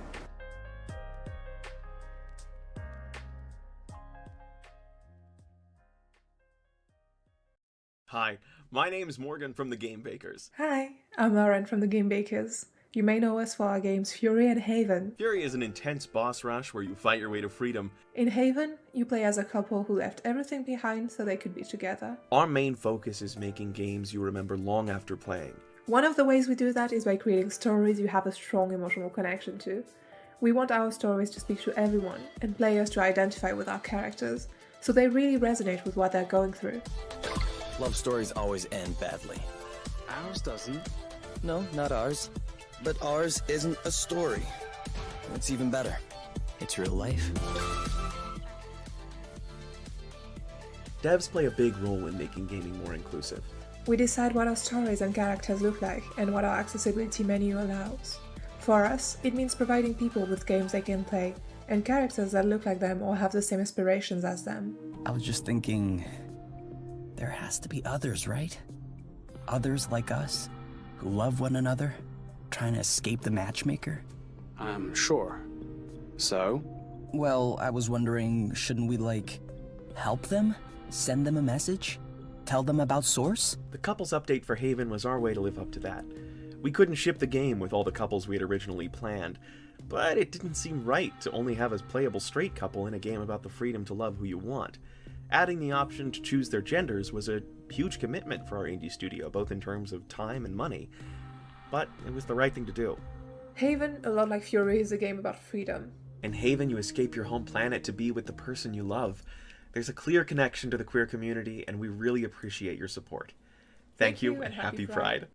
Hi, my name is Morgan from the Game Bakers. Hi, I'm Lauren from the Game Bakers. You may know us for our games Fury and Haven. Fury is an intense boss rush where you fight your way to freedom. In Haven, you play as a couple who left everything behind so they could be together. Our main focus is making games you remember long after playing. One of the ways we do that is by creating stories you have a strong emotional connection to. We want our stories to speak to everyone and players to identify with our characters, so they really resonate with what they're going through. Love stories always end badly. Ours doesn't. No, not ours. But ours isn't a story. What's even better? It's real life. Devs play a big role in making gaming more inclusive. We decide what our stories and characters look like and what our accessibility menu allows. For us, it means providing people with games they can play and characters that look like them or have the same aspirations as them. I was just thinking, there has to be others, right? Others like us, who love one another, trying to escape the matchmaker? Sure. So? Well, I was wondering, shouldn't we, help them? Send them a message? Tell them about Source? The couples update for Haven was our way to live up to that. We couldn't ship the game with all the couples we had originally planned, but it didn't seem right to only have a playable straight couple in a game about the freedom to love who you want. Adding the option to choose their genders was a huge commitment for our indie studio, both in terms of time and money. But it was the right thing to do. Haven, a lot like Fury, is a game about freedom. In Haven, you escape your home planet to be with the person you love. There's a clear connection to the queer community, and we really appreciate your support. Thank you, and happy Pride.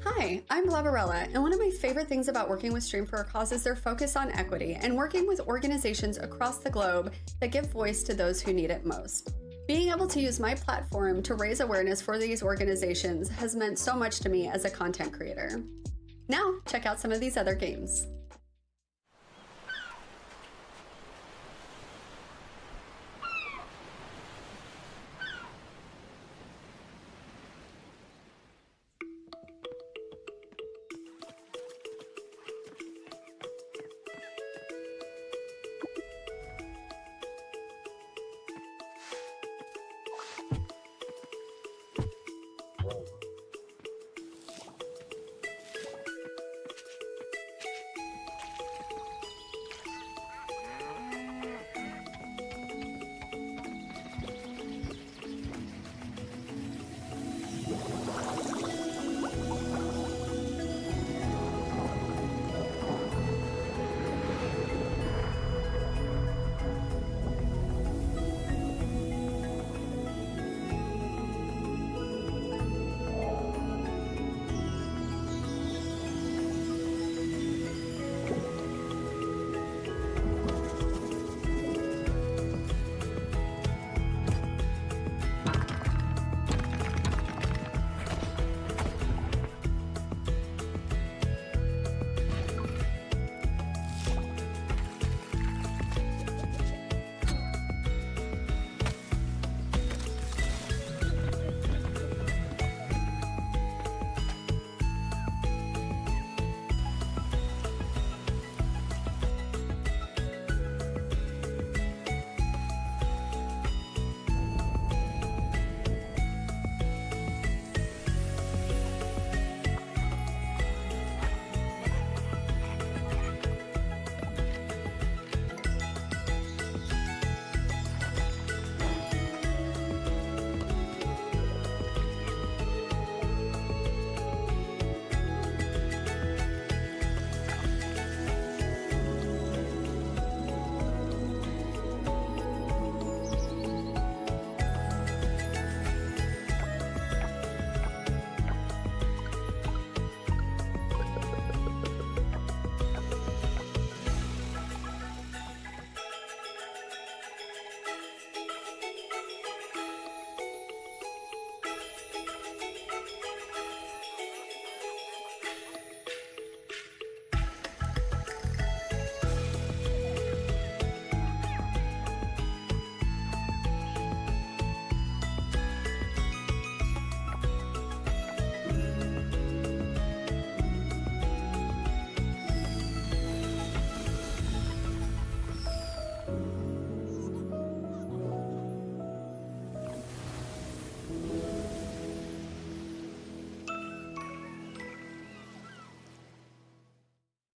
Hi, I'm Glabarella, and one of my favorite things about working with Stream for a Cause is their focus on equity and working with organizations across the globe that give voice to those who need it most. Being able to use my platform to raise awareness for these organizations has meant so much to me as a content creator. Now, check out some of these other games.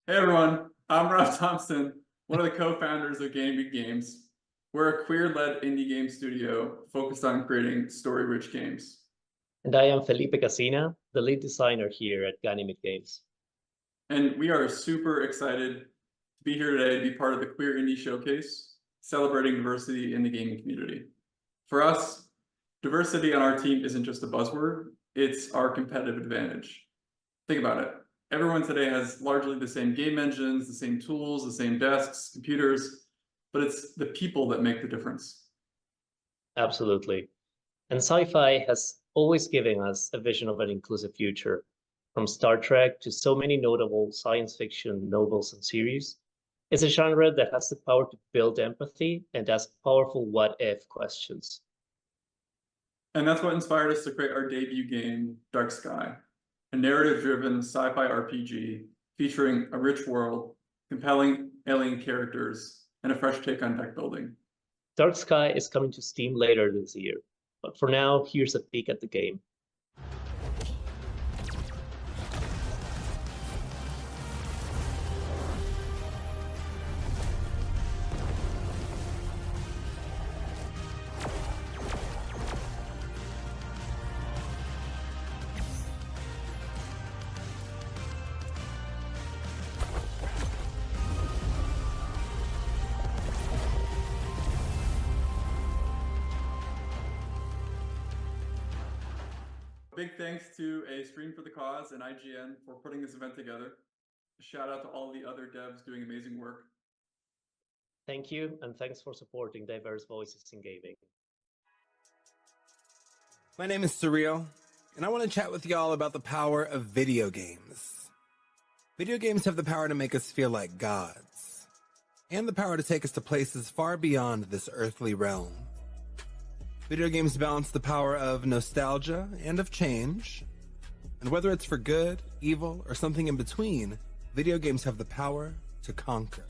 Hey everyone, I'm Rob Thompson, one of the co-founders of Gaming Games. We're a queer-led indie game studio focused on creating story-rich games. And I am Felipe Casina, the lead designer here at Ganymede Games. And we are super excited to be here today to be part of the Queer Indie Showcase, celebrating diversity in the gaming community. For us, diversity on our team isn't just a buzzword, it's our competitive advantage. Think about it. Everyone today has largely the same game engines, the same tools, the same desks, computers, but it's the people that make the difference. Absolutely. And sci-fi has always given us a vision of an inclusive future. From Star Trek to so many notable science fiction novels and series, it's a genre that has the power to build empathy and ask powerful what-if questions. And that's what inspired us to create our debut game, Dark Sky, a narrative-driven sci-fi RPG featuring a rich world, compelling alien characters, and a fresh take on deck building. Dark Sky is coming to Steam later this year, but for now, here's a peek at the game. Big thanks to A Stream for the Cause and IGN for putting this event together. A shout out to all the other devs doing amazing work. Thank you, and thanks for supporting diverse voices in gaming. My name is Surreal, and I want to chat with y'all about the power of video games. Video games have the power to make us feel like gods, and the power to take us to places far beyond this earthly realm. Video games balance the power of nostalgia and of change, and whether it's for good, evil, or something in between, video games have the power to conquer.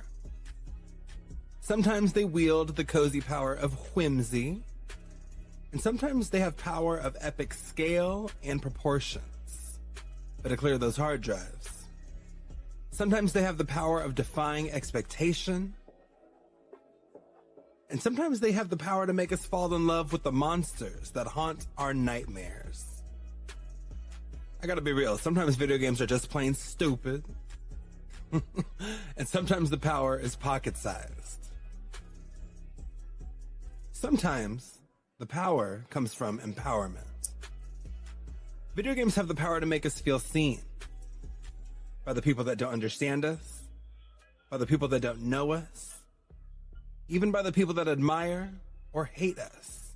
Sometimes they wield the cozy power of whimsy, and sometimes they have power of epic scale and proportions. Better clear those hard drives. Sometimes they have the power of defying expectation, and sometimes they have the power to make us fall in love with the monsters that haunt our nightmares. I gotta be real, sometimes video games are just plain stupid, and sometimes the power is pocket-sized. Sometimes the power comes from empowerment. Video games have the power to make us feel seen by the people that don't understand us, by the people that don't know us, even by the people that admire or hate us.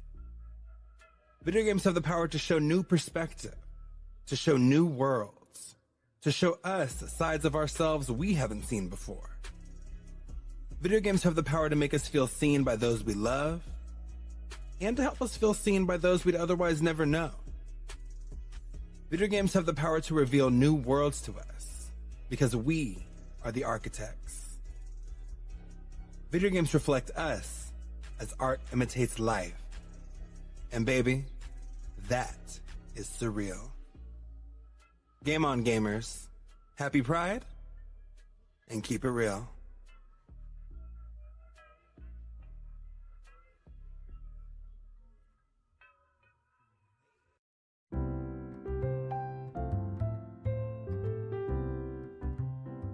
Video games have the power to show new perspective, to show new worlds, to show us sides of ourselves we haven't seen before. Video games have the power to make us feel seen by those we love, and to help us feel seen by those we'd otherwise never know. Video games have the power to reveal new worlds to us, because we are the architects. Video games reflect us as art imitates life. And baby, that is surreal. Game on, gamers. Happy Pride, and keep it real.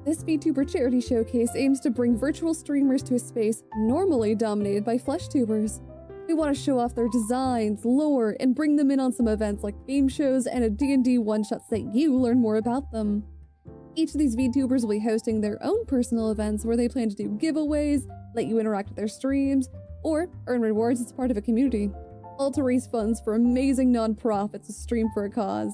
This VTuber charity showcase aims to bring virtual streamers to a space normally dominated by FleshTubers. We want to show off their designs, lore, and bring them in on some events like game shows and a D&D one-shot so that you learn more about them. Each of these VTubers will be hosting their own personal events where they plan to do giveaways, let you interact with their streams, or earn rewards as part of a community, all to raise funds for amazing nonprofits to Stream for a Cause.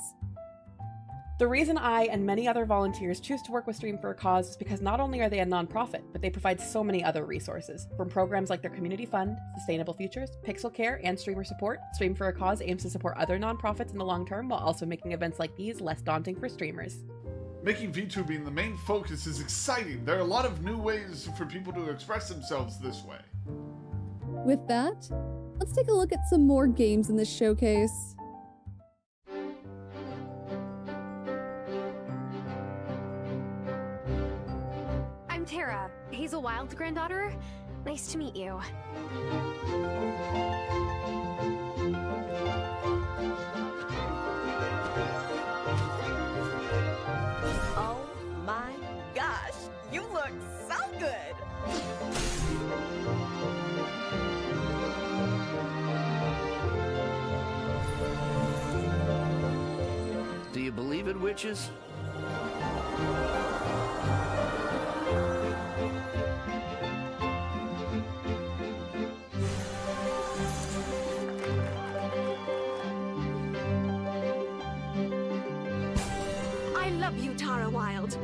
The reason I and many other volunteers choose to work with Stream for a Cause is because not only are they a nonprofit, but they provide so many other resources. From programs like their community fund, Sustainable Futures, Pixel Care, and streamer support, Stream for a Cause aims to support other nonprofits in the long term while also making events like these less daunting for streamers. Making VTubing the main focus is exciting. There are a lot of new ways for people to express themselves this way. With that, let's take a look at some more games in this showcase. I'm Tara, Hazel Wild's granddaughter. Nice to meet you. Oh my gosh, you look so good! Do you believe in witches? I love you, Tara Wild.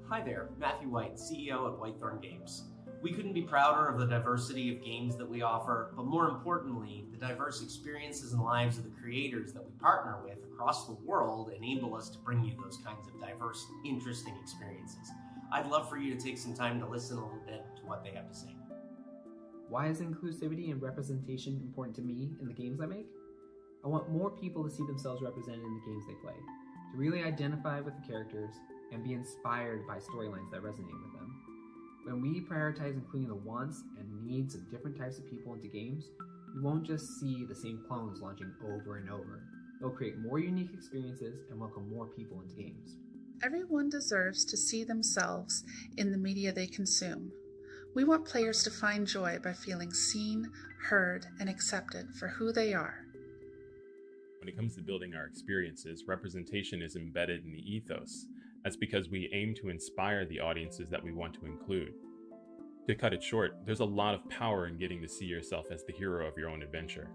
Hi there, Matthew White, CEO at Whitethorn Games. We couldn't be prouder of the diversity of games that we offer, but more importantly, the diverse experiences and lives of the creators that we partner with across the world enable us to bring you those kinds of diverse, interesting experiences. I'd love for you to take some time to listen a little bit to what they have to say. Why is inclusivity and representation important to me in the games I make? I want more people to see themselves represented in the games they play, to really identify with the characters and be inspired by storylines that resonate with them. When we prioritize including the wants and needs of different types of people into games, we won't just see the same clones launching over and over. It'll create more unique experiences and welcome more people into games. Everyone deserves to see themselves in the media they consume. We want players to find joy by feeling seen, heard, and accepted for who they are. When it comes to building our experiences, representation is embedded in the ethos. That's because we aim to inspire the audiences that we want to include. To cut it short, there's a lot of power in getting to see yourself as the hero of your own adventure.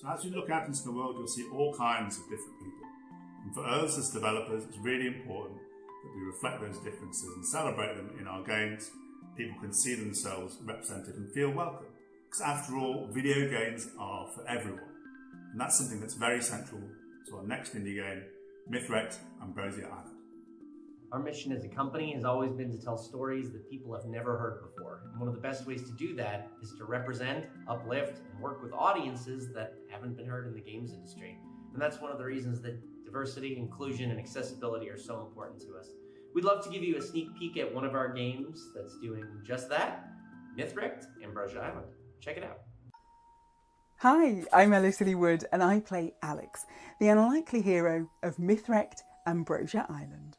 So as you look out into the world, you'll see all kinds of different people. And for us as developers, it's really important that we reflect those differences and celebrate them in our games. People can see themselves represented and feel welcome. Because after all, video games are for everyone. And that's something that's very central to our next indie game, Mythwrecked: Ambrosia Island. Our mission as a company has always been to tell stories that people have never heard before. And one of the best ways to do that is to represent, uplift, and work with audiences that haven't been heard in the games industry. And that's one of the reasons that diversity, inclusion, and accessibility are so important to us. We'd love to give you a sneak peek at one of our games that's doing just that, Mythwrecked: Ambrosia Island. Check it out. Hi, I'm Elicity Wood and I play Alex, the unlikely hero of Mythwrecked: Ambrosia Island.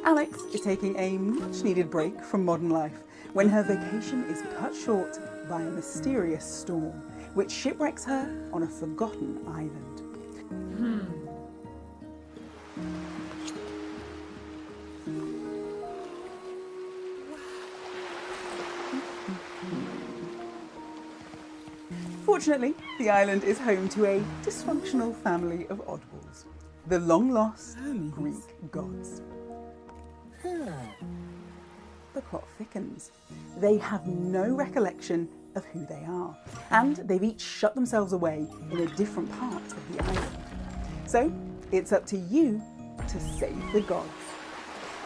Alex is taking a much-needed break from modern life when her vacation is cut short by a mysterious storm, which shipwrecks her on a forgotten island. Fortunately, the island is home to a dysfunctional family of oddballs, the long-lost Greek gods. The plot thickens. They have no recollection of who they are, and they've each shut themselves away in a different part of the island. So, it's up to you to save the gods.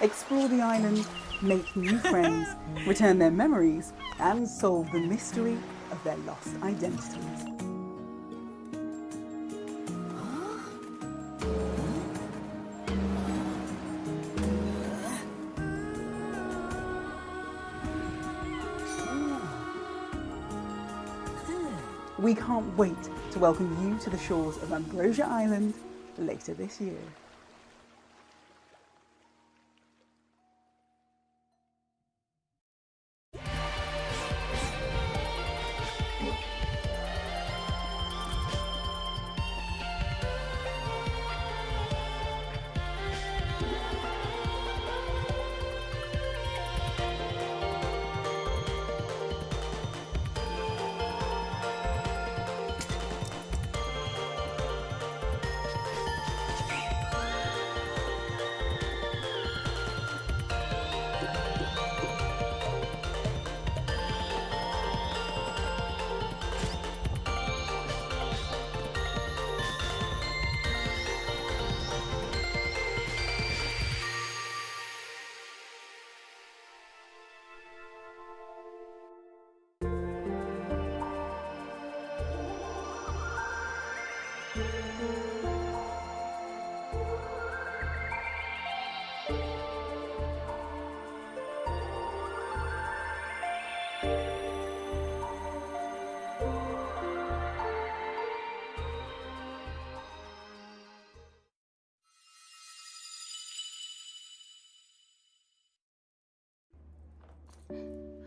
Explore the island, make new friends, return their memories, and solve the mystery of their lost identities. We can't wait to welcome you to the shores of Ambrosia Island later this year.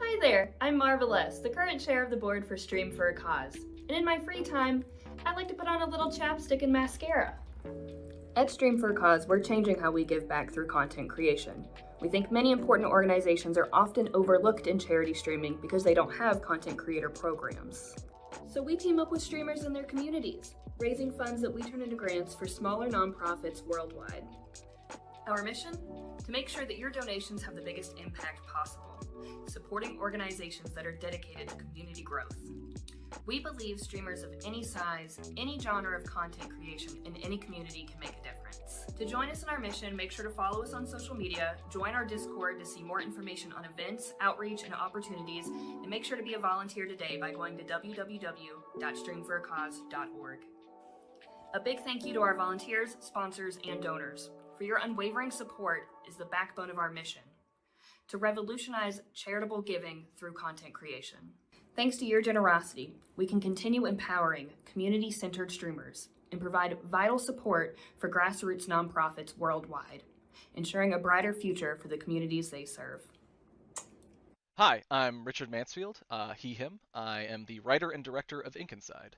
Hi there, I'm Marvelous, the current chair of the board for Stream for a Cause. And in my free time, I'd like to put on a little chapstick and mascara. At Stream for a Cause, we're changing how we give back through content creation. We think many important organizations are often overlooked in charity streaming because they don't have content creator programs. So we team up with streamers in their communities, raising funds that we turn into grants for smaller nonprofits worldwide. Our mission? To make sure that your donations have the biggest impact possible, supporting organizations that are dedicated to community growth. We believe streamers of any size, any genre of content creation in any community can make a difference. To join us in our mission, make sure to follow us on social media, join our Discord to see more information on events, outreach, and opportunities, and make sure to be a volunteer today by going to www.streamforacause.org. A big thank you to our volunteers, sponsors, and donors. For your unwavering support is the backbone of our mission, to revolutionize charitable giving through content creation. Thanks to your generosity, we can continue empowering community-centered streamers and provide vital support for grassroots nonprofits worldwide, ensuring a brighter future for the communities they serve. Hi, I'm Richard Mansfield, he, him. I am the writer and director of Ink Inside.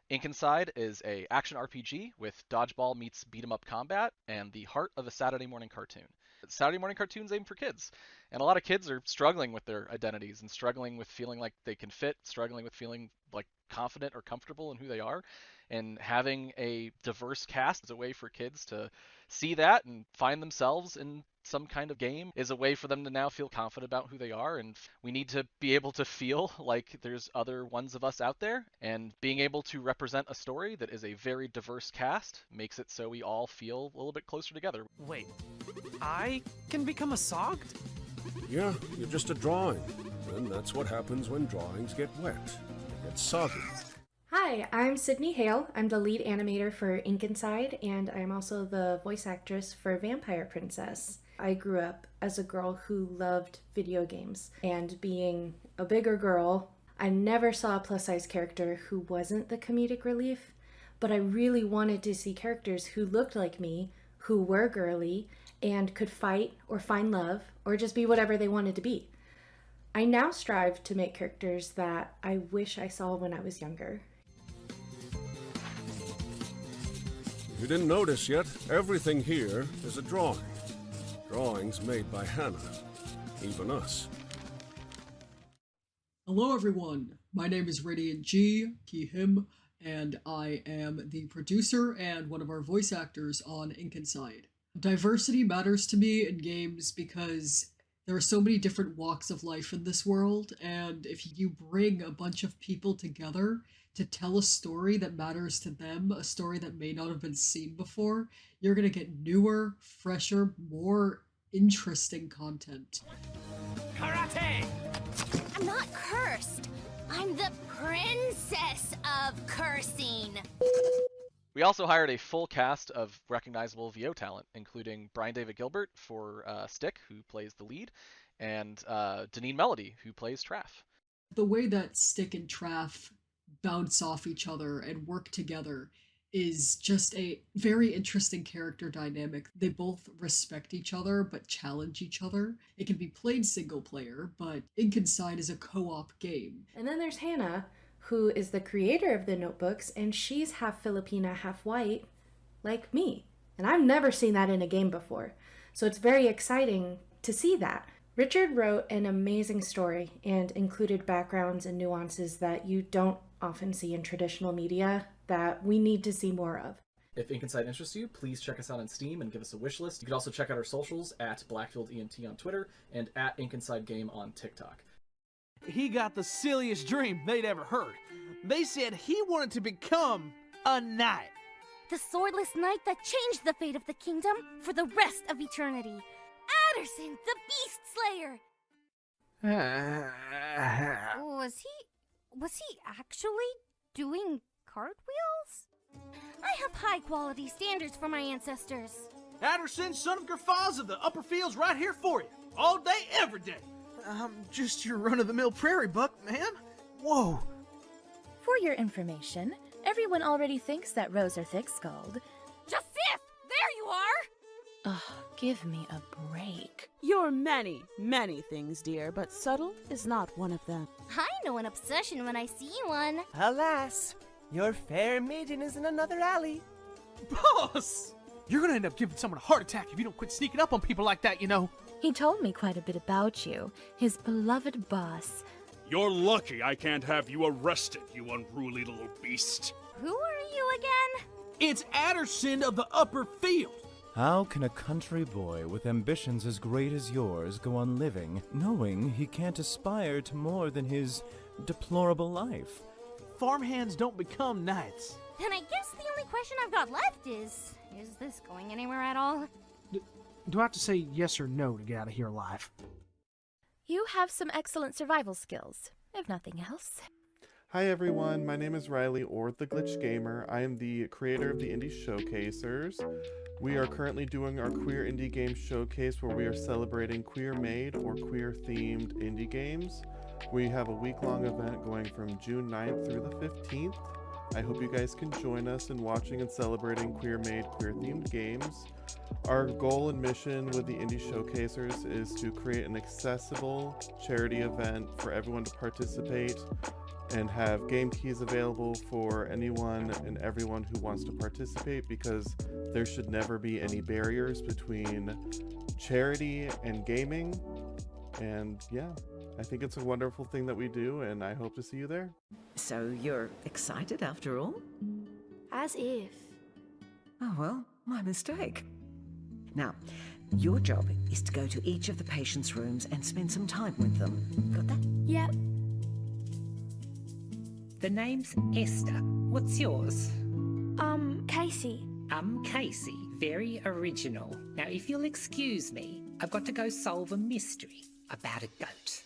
Ink Inside is a action RPG with dodgeball meets beat 'em up combat and the heart of a Saturday morning cartoon. Saturday morning cartoons aimed for kids. And a lot of kids are struggling with their identities and struggling with feeling like they can fit, struggling with feeling like confident or comfortable in who they are. And having a diverse cast is a way for kids to see that and find themselves in some kind of game, is a way for them to now feel confident about who they are. And we need to be able to feel like there's other ones of us out there, and being able to represent a story that is a very diverse cast makes it so we all feel a little bit closer together. Wait, I can become a Sogged? Yeah, you're just a drawing. And that's what happens when drawings get wet. They get soggy. Hi, I'm Sydney Hale. I'm the lead animator for Ink Inside, and I'm also the voice actress for Vampire Princess. I grew up as a girl who loved video games, and being a bigger girl, I never saw a plus-size character who wasn't the comedic relief, but I really wanted to see characters who looked like me, who were girly, and could fight or find love, or just be whatever they wanted to be. I now strive to make characters that I wish I saw when I was younger. If you didn't notice yet, everything here is a drawing. Drawings made by Hannah. Even us. Hello everyone, my name is Radiant G, he, him, and I am the producer and one of our voice actors on Ink Inside. Diversity matters to me in games because there are so many different walks of life in this world, and if you bring a bunch of people together to tell a story that matters to them, a story that may not have been seen before, you're gonna get newer, fresher, more interesting content. Karate! I'm not cursed. I'm the princess of cursing. We also hired a full cast of recognizable VO talent, including Brian David Gilbert for Stick, who plays the lead, and Deneen Melody, who plays Traff. The way that Stick and Traff bounce off each other and work together is just a very interesting character dynamic. They both respect each other but challenge each other. It can be played single player, but Ink Inside is a co-op game. And then there's Hannah, who is the creator of the notebooks, and she's half Filipina, half white, like me. And I've never seen that in a game before. So it's very exciting to see that. Richard wrote an amazing story and included backgrounds and nuances that you don't often see in traditional media that we need to see more of. If Ink Inside interests you, please check us out on Steam and give us a wish list. You can also check out our socials at BlackfieldEMT on Twitter and at Ink Inside Game on TikTok. He got the silliest dream they'd ever heard. They said he wanted to become a knight. The swordless knight that changed the fate of the kingdom for the rest of eternity. Adderson, the Beast Slayer! Was he actually doing cartwheels? I have high quality standards for my ancestors. Adderson, son of Gerfaz of the Upper Fields, right here for you. All day, every day. I'm just your run-of-the-mill prairie buck, man. Whoa. For your information, everyone already thinks that Rose are thick-skulled. Jasif! There you are! Ugh, give me a break. You're many, many things, dear, but subtle is not one of them. I know an obsession when I see one. Alas, your fair maiden is in another alley. Boss! You're gonna end up giving someone a heart attack if you don't quit sneaking up on people like that, you know. He told me quite a bit about you, his beloved boss. You're lucky I can't have you arrested, you unruly little beast. Who are you again? It's Adderson of the Upper Field. How can a country boy with ambitions as great as yours go on living, knowing he can't aspire to more than his deplorable life? Farmhands don't become knights. Then I guess the only question I've got left is this going anywhere at all? Do I have to say yes or no to get out of here alive? You have some excellent survival skills, if nothing else. Hi everyone, my name is Riley, or The Glitch Gamer. I am the creator of the Indie Showcasers. We are currently doing our Queer Indie Games Showcase where we are celebrating queer-made or queer-themed indie games. We have a week-long event going from June 9th through the 15th. I hope you guys can join us in watching and celebrating queer-made, queer-themed games. Our goal and mission with the Indie Showcasers is to create an accessible charity event for everyone to participate and have game keys available for anyone and everyone who wants to participate, because there should never be any barriers between charity and gaming. And yeah, I think it's a wonderful thing that we do, and I hope to see you there. So you're excited after all? As if. Oh well, my mistake. Now, your job is to go to each of the patients' rooms and spend some time with them. Got that? Yep. The name's Esther. What's yours? Casey. Casey. Very original. Now, if you'll excuse me, I've got to go solve a mystery about a goat.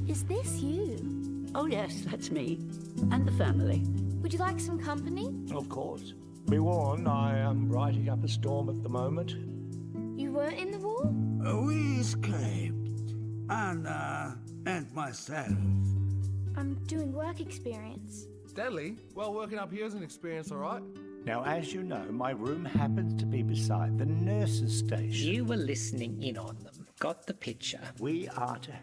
Is this you? Oh yes, that's me. And the family. Would you like some company? Of course. Be warned, I am riding up a storm at the moment. You weren't in the war? We escaped. And myself. I'm doing work experience. Deadly? Well, working up here is an experience, all right? Now, as you know, my room happens to be beside the nurse's station. You were listening in on them. Got the picture. We are to have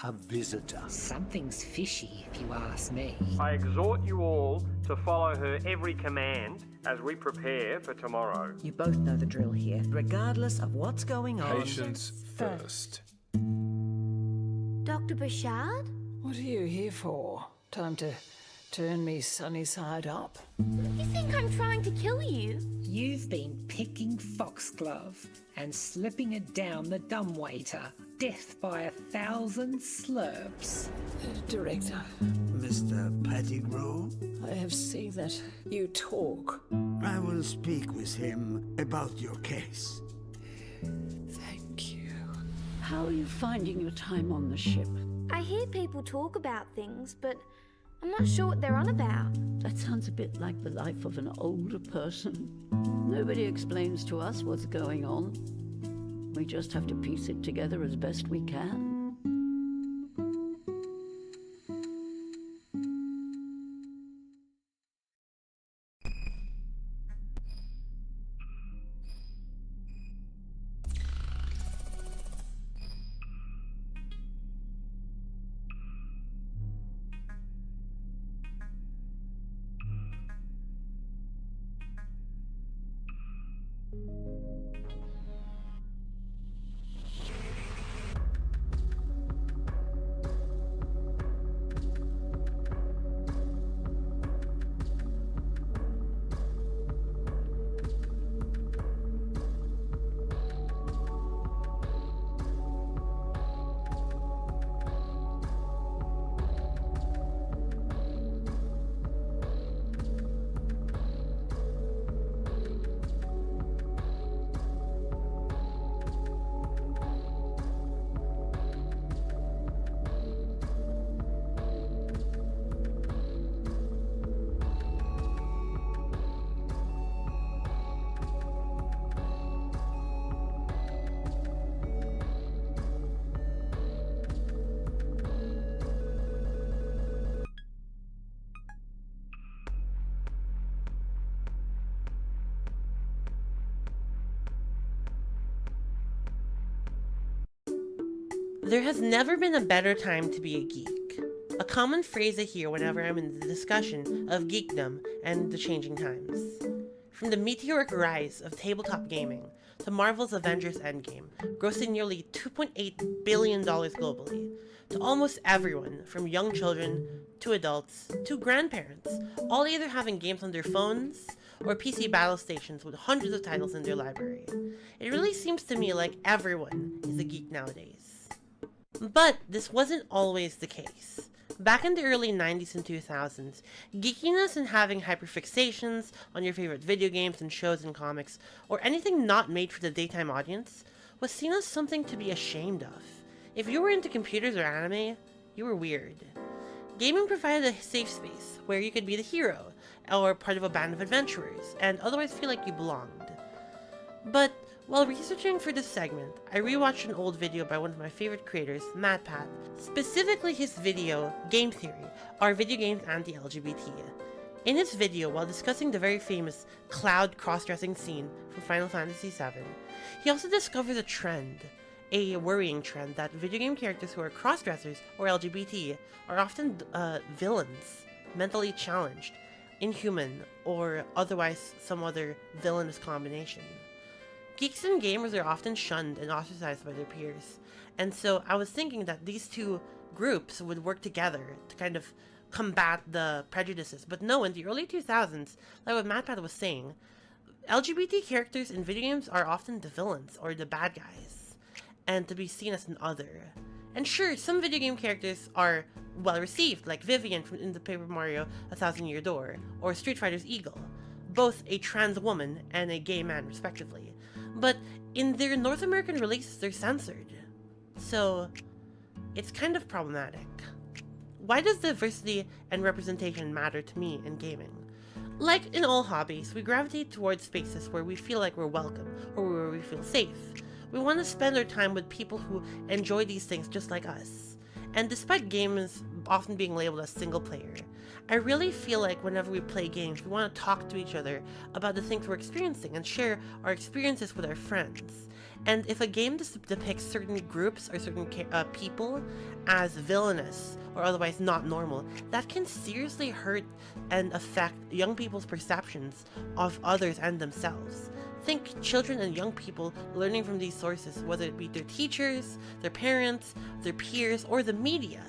a visitor. Something's fishy, if you ask me. I exhort you all to follow her every command as we prepare for tomorrow. You both know the drill here. Regardless of what's going on... Patience first. Dr. Bashard? What are you here for? Time to turn me sunny side up? You think I'm trying to kill you? You've been picking foxglove and slipping it down the dumbwaiter. Death by 1,000 slurps. Director. Mr. Pettigrew? I have seen that you talk. I will speak with him about your case. Thank you. How are you finding your time on the ship? I hear people talk about things, but I'm not sure what they're on about. That sounds a bit like the life of an older person. Nobody explains to us what's going on. We just have to piece it together as best we can. There has never been a better time to be a geek. A common phrase I hear whenever I'm in the discussion of geekdom and the changing times. From the meteoric rise of tabletop gaming to Marvel's Avengers Endgame, grossing nearly $2.8 billion globally, to almost everyone, from young children to adults to grandparents, all either having games on their phones or PC battle stations with hundreds of titles in their library. It really seems to me like everyone is a geek nowadays. But this wasn't always the case. Back in the early 90s and 2000s, geekiness and having hyperfixations on your favorite video games and shows and comics, or anything not made for the daytime audience, was seen as something to be ashamed of. If you were into computers or anime, you were weird. Gaming provided a safe space where you could be the hero, or part of a band of adventurers, and otherwise feel like you belonged. But while researching for this segment, I rewatched an old video by one of my favorite creators, MatPat, specifically his video, Game Theory, Are Video Games Anti-LGBT? In his video, while discussing the very famous Cloud cross-dressing scene from Final Fantasy VII, he also discovers a trend, a worrying trend that video game characters who are cross-dressers or LGBT are often villains, mentally challenged, inhuman, or otherwise some other villainous combination. Geeks and gamers are often shunned and ostracized by their peers, and so I was thinking that these two groups would work together to kind of combat the prejudices. But no, in the early 2000s, like what MatPat was saying, LGBT characters in video games are often the villains or the bad guys, and to be seen as an other. And sure, some video game characters are well received, like Vivian in the Paper Mario A Thousand Year Door, or Street Fighter's Eagle, both a trans woman and a gay man respectively. But in their North American releases, they're censored. So it's kind of problematic. Why does diversity and representation matter to me in gaming? Like in all hobbies, we gravitate towards spaces where we feel like we're welcome, or where we feel safe. We want to spend our time with people who enjoy these things just like us. And despite games often being labeled as single player, I really feel like whenever we play games, we want to talk to each other about the things we're experiencing and share our experiences with our friends. And if a game depicts certain groups or certain people as villainous or otherwise not normal, that can seriously hurt and affect young people's perceptions of others and themselves. Think children and young people learning from these sources, whether it be their teachers, their parents, their peers, or the media.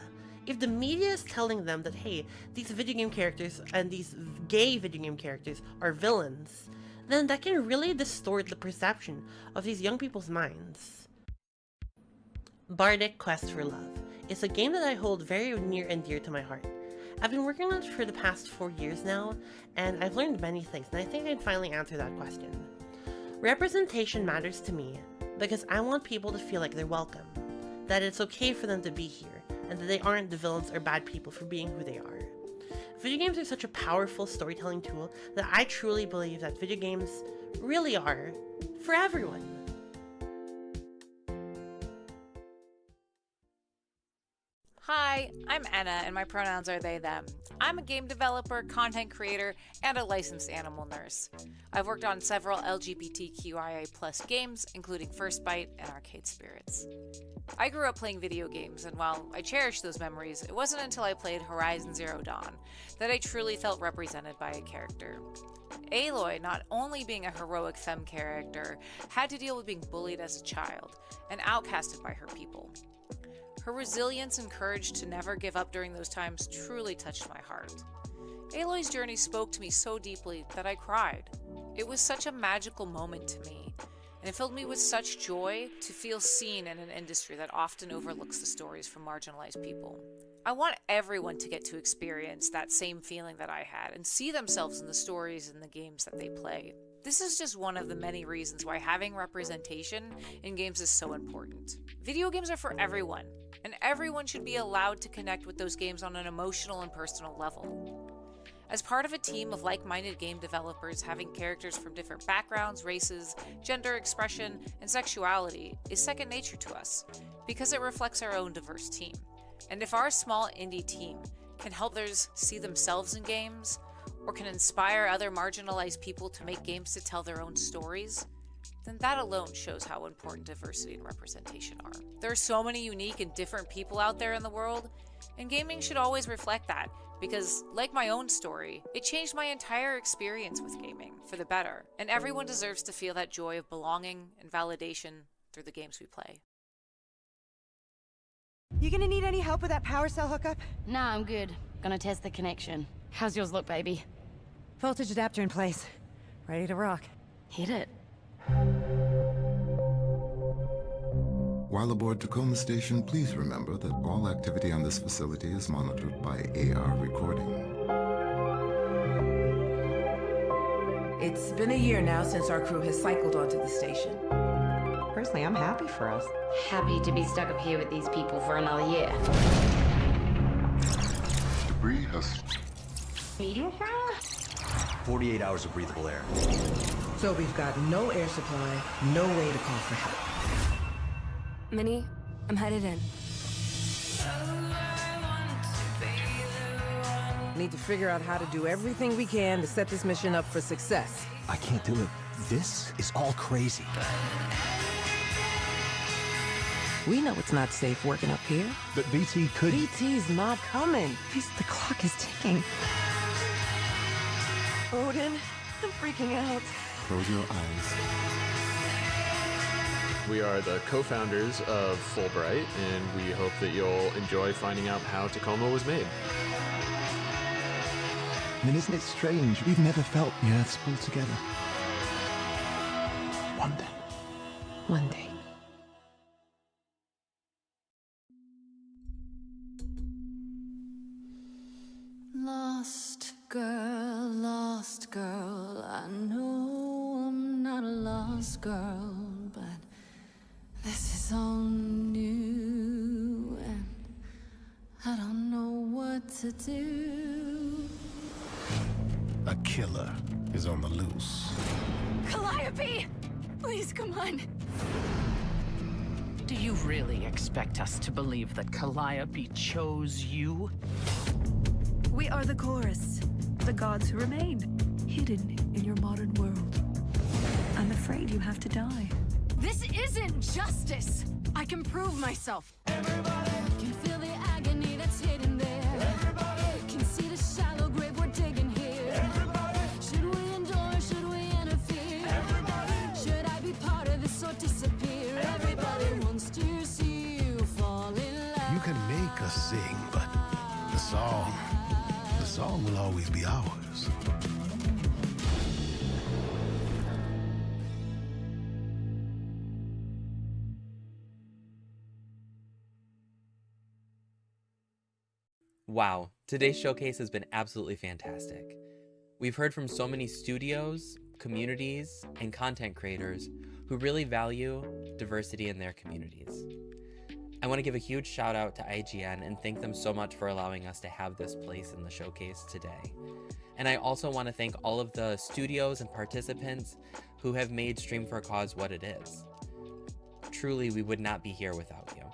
If the media is telling them that, hey, these video game characters and these gay video game characters are villains, then that can really distort the perception of these young people's minds. Bardic Quest for Love is a game that I hold very near and dear to my heart. I've been working on it for the past 4 years now, and I've learned many things, and I think I can finally answer that question. Representation matters to me because I want people to feel like they're welcome, that it's okay for them to be here, and that they aren't the villains or bad people for being who they are. Video games are such a powerful storytelling tool that I truly believe that video games really are for everyone. Hi, I'm Anna, and my pronouns are they, them. I'm a game developer, content creator, and a licensed animal nurse. I've worked on several LGBTQIA+ games, including First Bite and Arcade Spirits. I grew up playing video games, and while I cherish those memories, it wasn't until I played Horizon Zero Dawn that I truly felt represented by a character. Aloy, not only being a heroic femme character, had to deal with being bullied as a child and outcasted by her people. Her resilience and courage to never give up during those times truly touched my heart. Aloy's journey spoke to me so deeply that I cried. It was such a magical moment to me, and it filled me with such joy to feel seen in an industry that often overlooks the stories from marginalized people. I want everyone to get to experience that same feeling that I had and see themselves in the stories and the games that they play. This is just one of the many reasons why having representation in games is so important. Video games are for everyone, and everyone should be allowed to connect with those games on an emotional and personal level. As part of a team of like-minded game developers, having characters from different backgrounds, races, gender expression, and sexuality is second nature to us, because it reflects our own diverse team. And if our small indie team can help others see themselves in games, or can inspire other marginalized people to make games to tell their own stories, then that alone shows how important diversity and representation are. There are so many unique and different people out there in the world, and gaming should always reflect that, because, like my own story, it changed my entire experience with gaming for the better, and everyone deserves to feel that joy of belonging and validation through the games we play. You gonna need any help with that power cell hookup? Nah, I'm good. Gonna test the connection. How's yours look, baby? Voltage adapter in place. Ready to rock. Hit it. While aboard Tacoma Station, please remember that all activity on this facility is monitored by AR recording. It's been a year now since our crew has cycled onto the station. Personally, I'm happy for us. Happy to be stuck up here with these people for another year. Debris has... Medium fire? 48 hours of breathable air. So we've got no air supply, no way to call for help. Minnie, I'm headed in. Need to figure out how to do everything we can to set this mission up for success. I can't do it. This is all crazy. We know it's not safe working up here. But BT could... BT's not coming. The clock is ticking. Odin, I'm freaking out. Close your eyes. We are the co-founders of Fulbright, and we hope that you'll enjoy finding out how Tacoma was made. I mean, isn't it strange? We've never felt the Earth's pull together. One day. One day. Lost girl, I know I'm not a lost girl, but this is all new, and I don't know what to do. A killer is on the loose. Calliope! Please, come on. Do you really expect us to believe that Calliope chose you? We are the chorus, the gods who remain, hidden in your modern world. I'm afraid you have to die. This isn't justice! I can prove myself. Everybody can feel the agony that's hidden there. Everybody can see the shallow grave we're digging here. Everybody, should we endure? Should we interfere? Everybody, should I be part of this or disappear? Everybody wants to see you fall in love. You can make us sing, but the song will always be ours. Wow, today's showcase has been absolutely fantastic. We've heard from so many studios, communities, and content creators who really value diversity in their communities. I want to give a huge shout out to IGN and thank them so much for allowing us to have this place in the showcase today. And I also want to thank all of the studios and participants who have made Stream for a Cause what it is. Truly, we would not be here without you.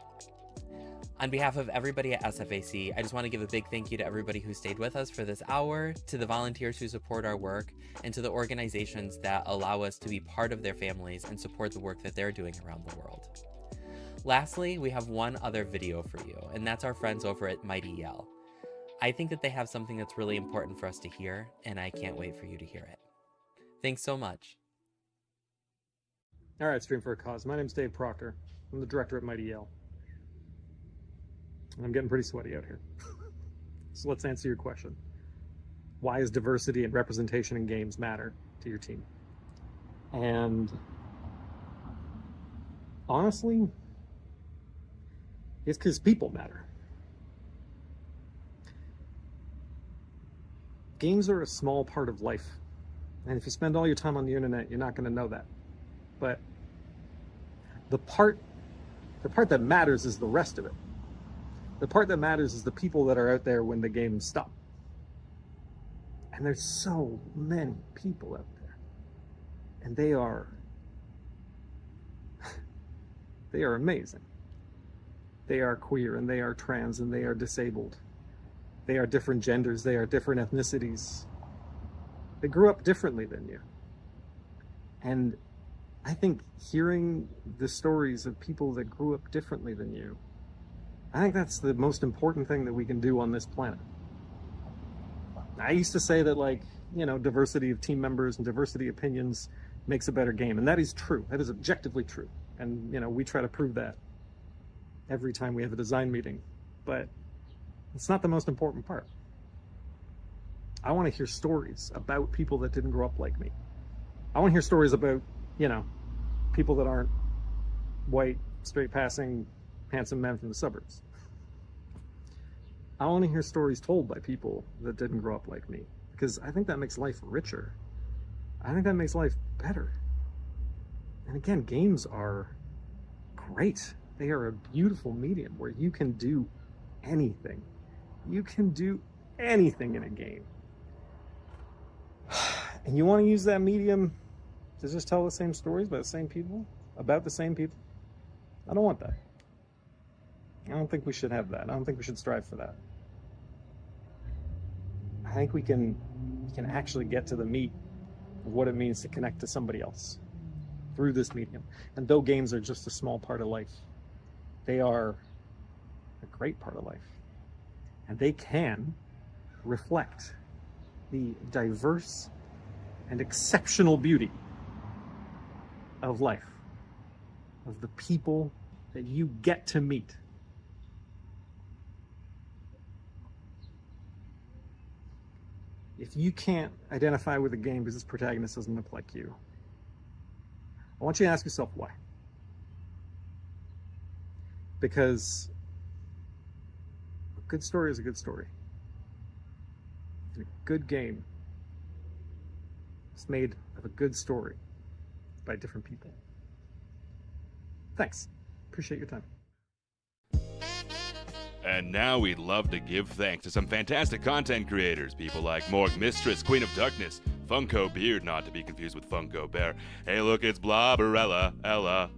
On behalf of everybody at SFAC, I just want to give a big thank you to everybody who stayed with us for this hour, to the volunteers who support our work, and to the organizations that allow us to be part of their families and support the work that they're doing around the world. Lastly, we have one other video for you, and that's our friends over at Mighty Yell. I think that they have something that's really important for us to hear, and I can't wait for you to hear it. Thanks so much. All right, Stream for a Cause. My name's Dave Proctor. I'm the director at Mighty Yell. And I'm getting pretty sweaty out here. So let's answer your question. Why does diversity and representation in games matter to your team? And honestly, it's because people matter. Games are a small part of life. And if you spend all your time on the internet, you're not going to know that. But the part that matters is the rest of it. The part that matters is the people that are out there when the games stop. And there's so many people out there. And they are amazing. They are queer, and they are trans, and they are disabled. They are different genders, they are different ethnicities. They grew up differently than you. And I think hearing the stories of people that grew up differently than you, I think that's the most important thing that we can do on this planet. I used to say that, like, you know, diversity of team members and diversity of opinions makes a better game, and that is true. That is objectively true. And, you know, we try to prove that every time we have a design meeting. But it's not the most important part. I want to hear stories about people that didn't grow up like me. I want to hear stories about, you know, people that aren't white, straight-passing, handsome men from the suburbs. I want to hear stories told by people that didn't grow up like me, because I think that makes life richer. I think that makes life better. And again, games are great. They are a beautiful medium where you can do anything. You can do anything in a game. And you want to use that medium to just tell the same stories by the same people, about the same people? I don't want that. I don't think we should have that. I don't think we should strive for that. I think we can actually get to the meat of what it means to connect to somebody else through this medium. And though games are just a small part of life, They are a great part of life. And they can reflect the diverse and exceptional beauty of life, of the people that you get to meet. If you can't identify with a game because its protagonist doesn't look like you, I want you to ask yourself why. Because a good story is a good story. And a good game is made of a good story by different people. Thanks. Appreciate your time. And now we'd love to give thanks to some fantastic content creators, people like Morg Mistress, Queen of Darkness, Funko Beard, not to be confused with Funko Bear. Hey, look, it's Blobberella, Ella,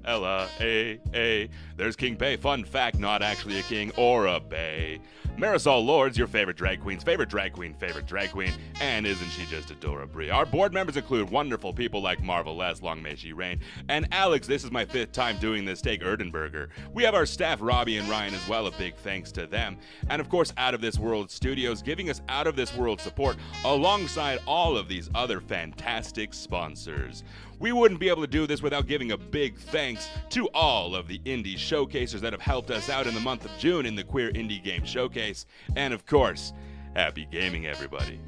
A. There's King Bay, fun fact, not actually a king or a bay. Marisol Lords, your favorite drag queen's favorite drag queen, and isn't she just Adora Brie? Our board members include wonderful people like Marvel Les, long may she reign, and Alex, this is my 5th time doing this, take Erdenberger. We have our staff, Robbie and Ryan, as well, a big thanks to them. And of course, Out of This World Studios, giving us Out of This World support alongside all of these other fantastic sponsors. We wouldn't be able to do this without giving a big thanks to all of the indie showcasers that have helped us out in the month of June in the Queer Indie Game Showcase. And of course, happy gaming, everybody.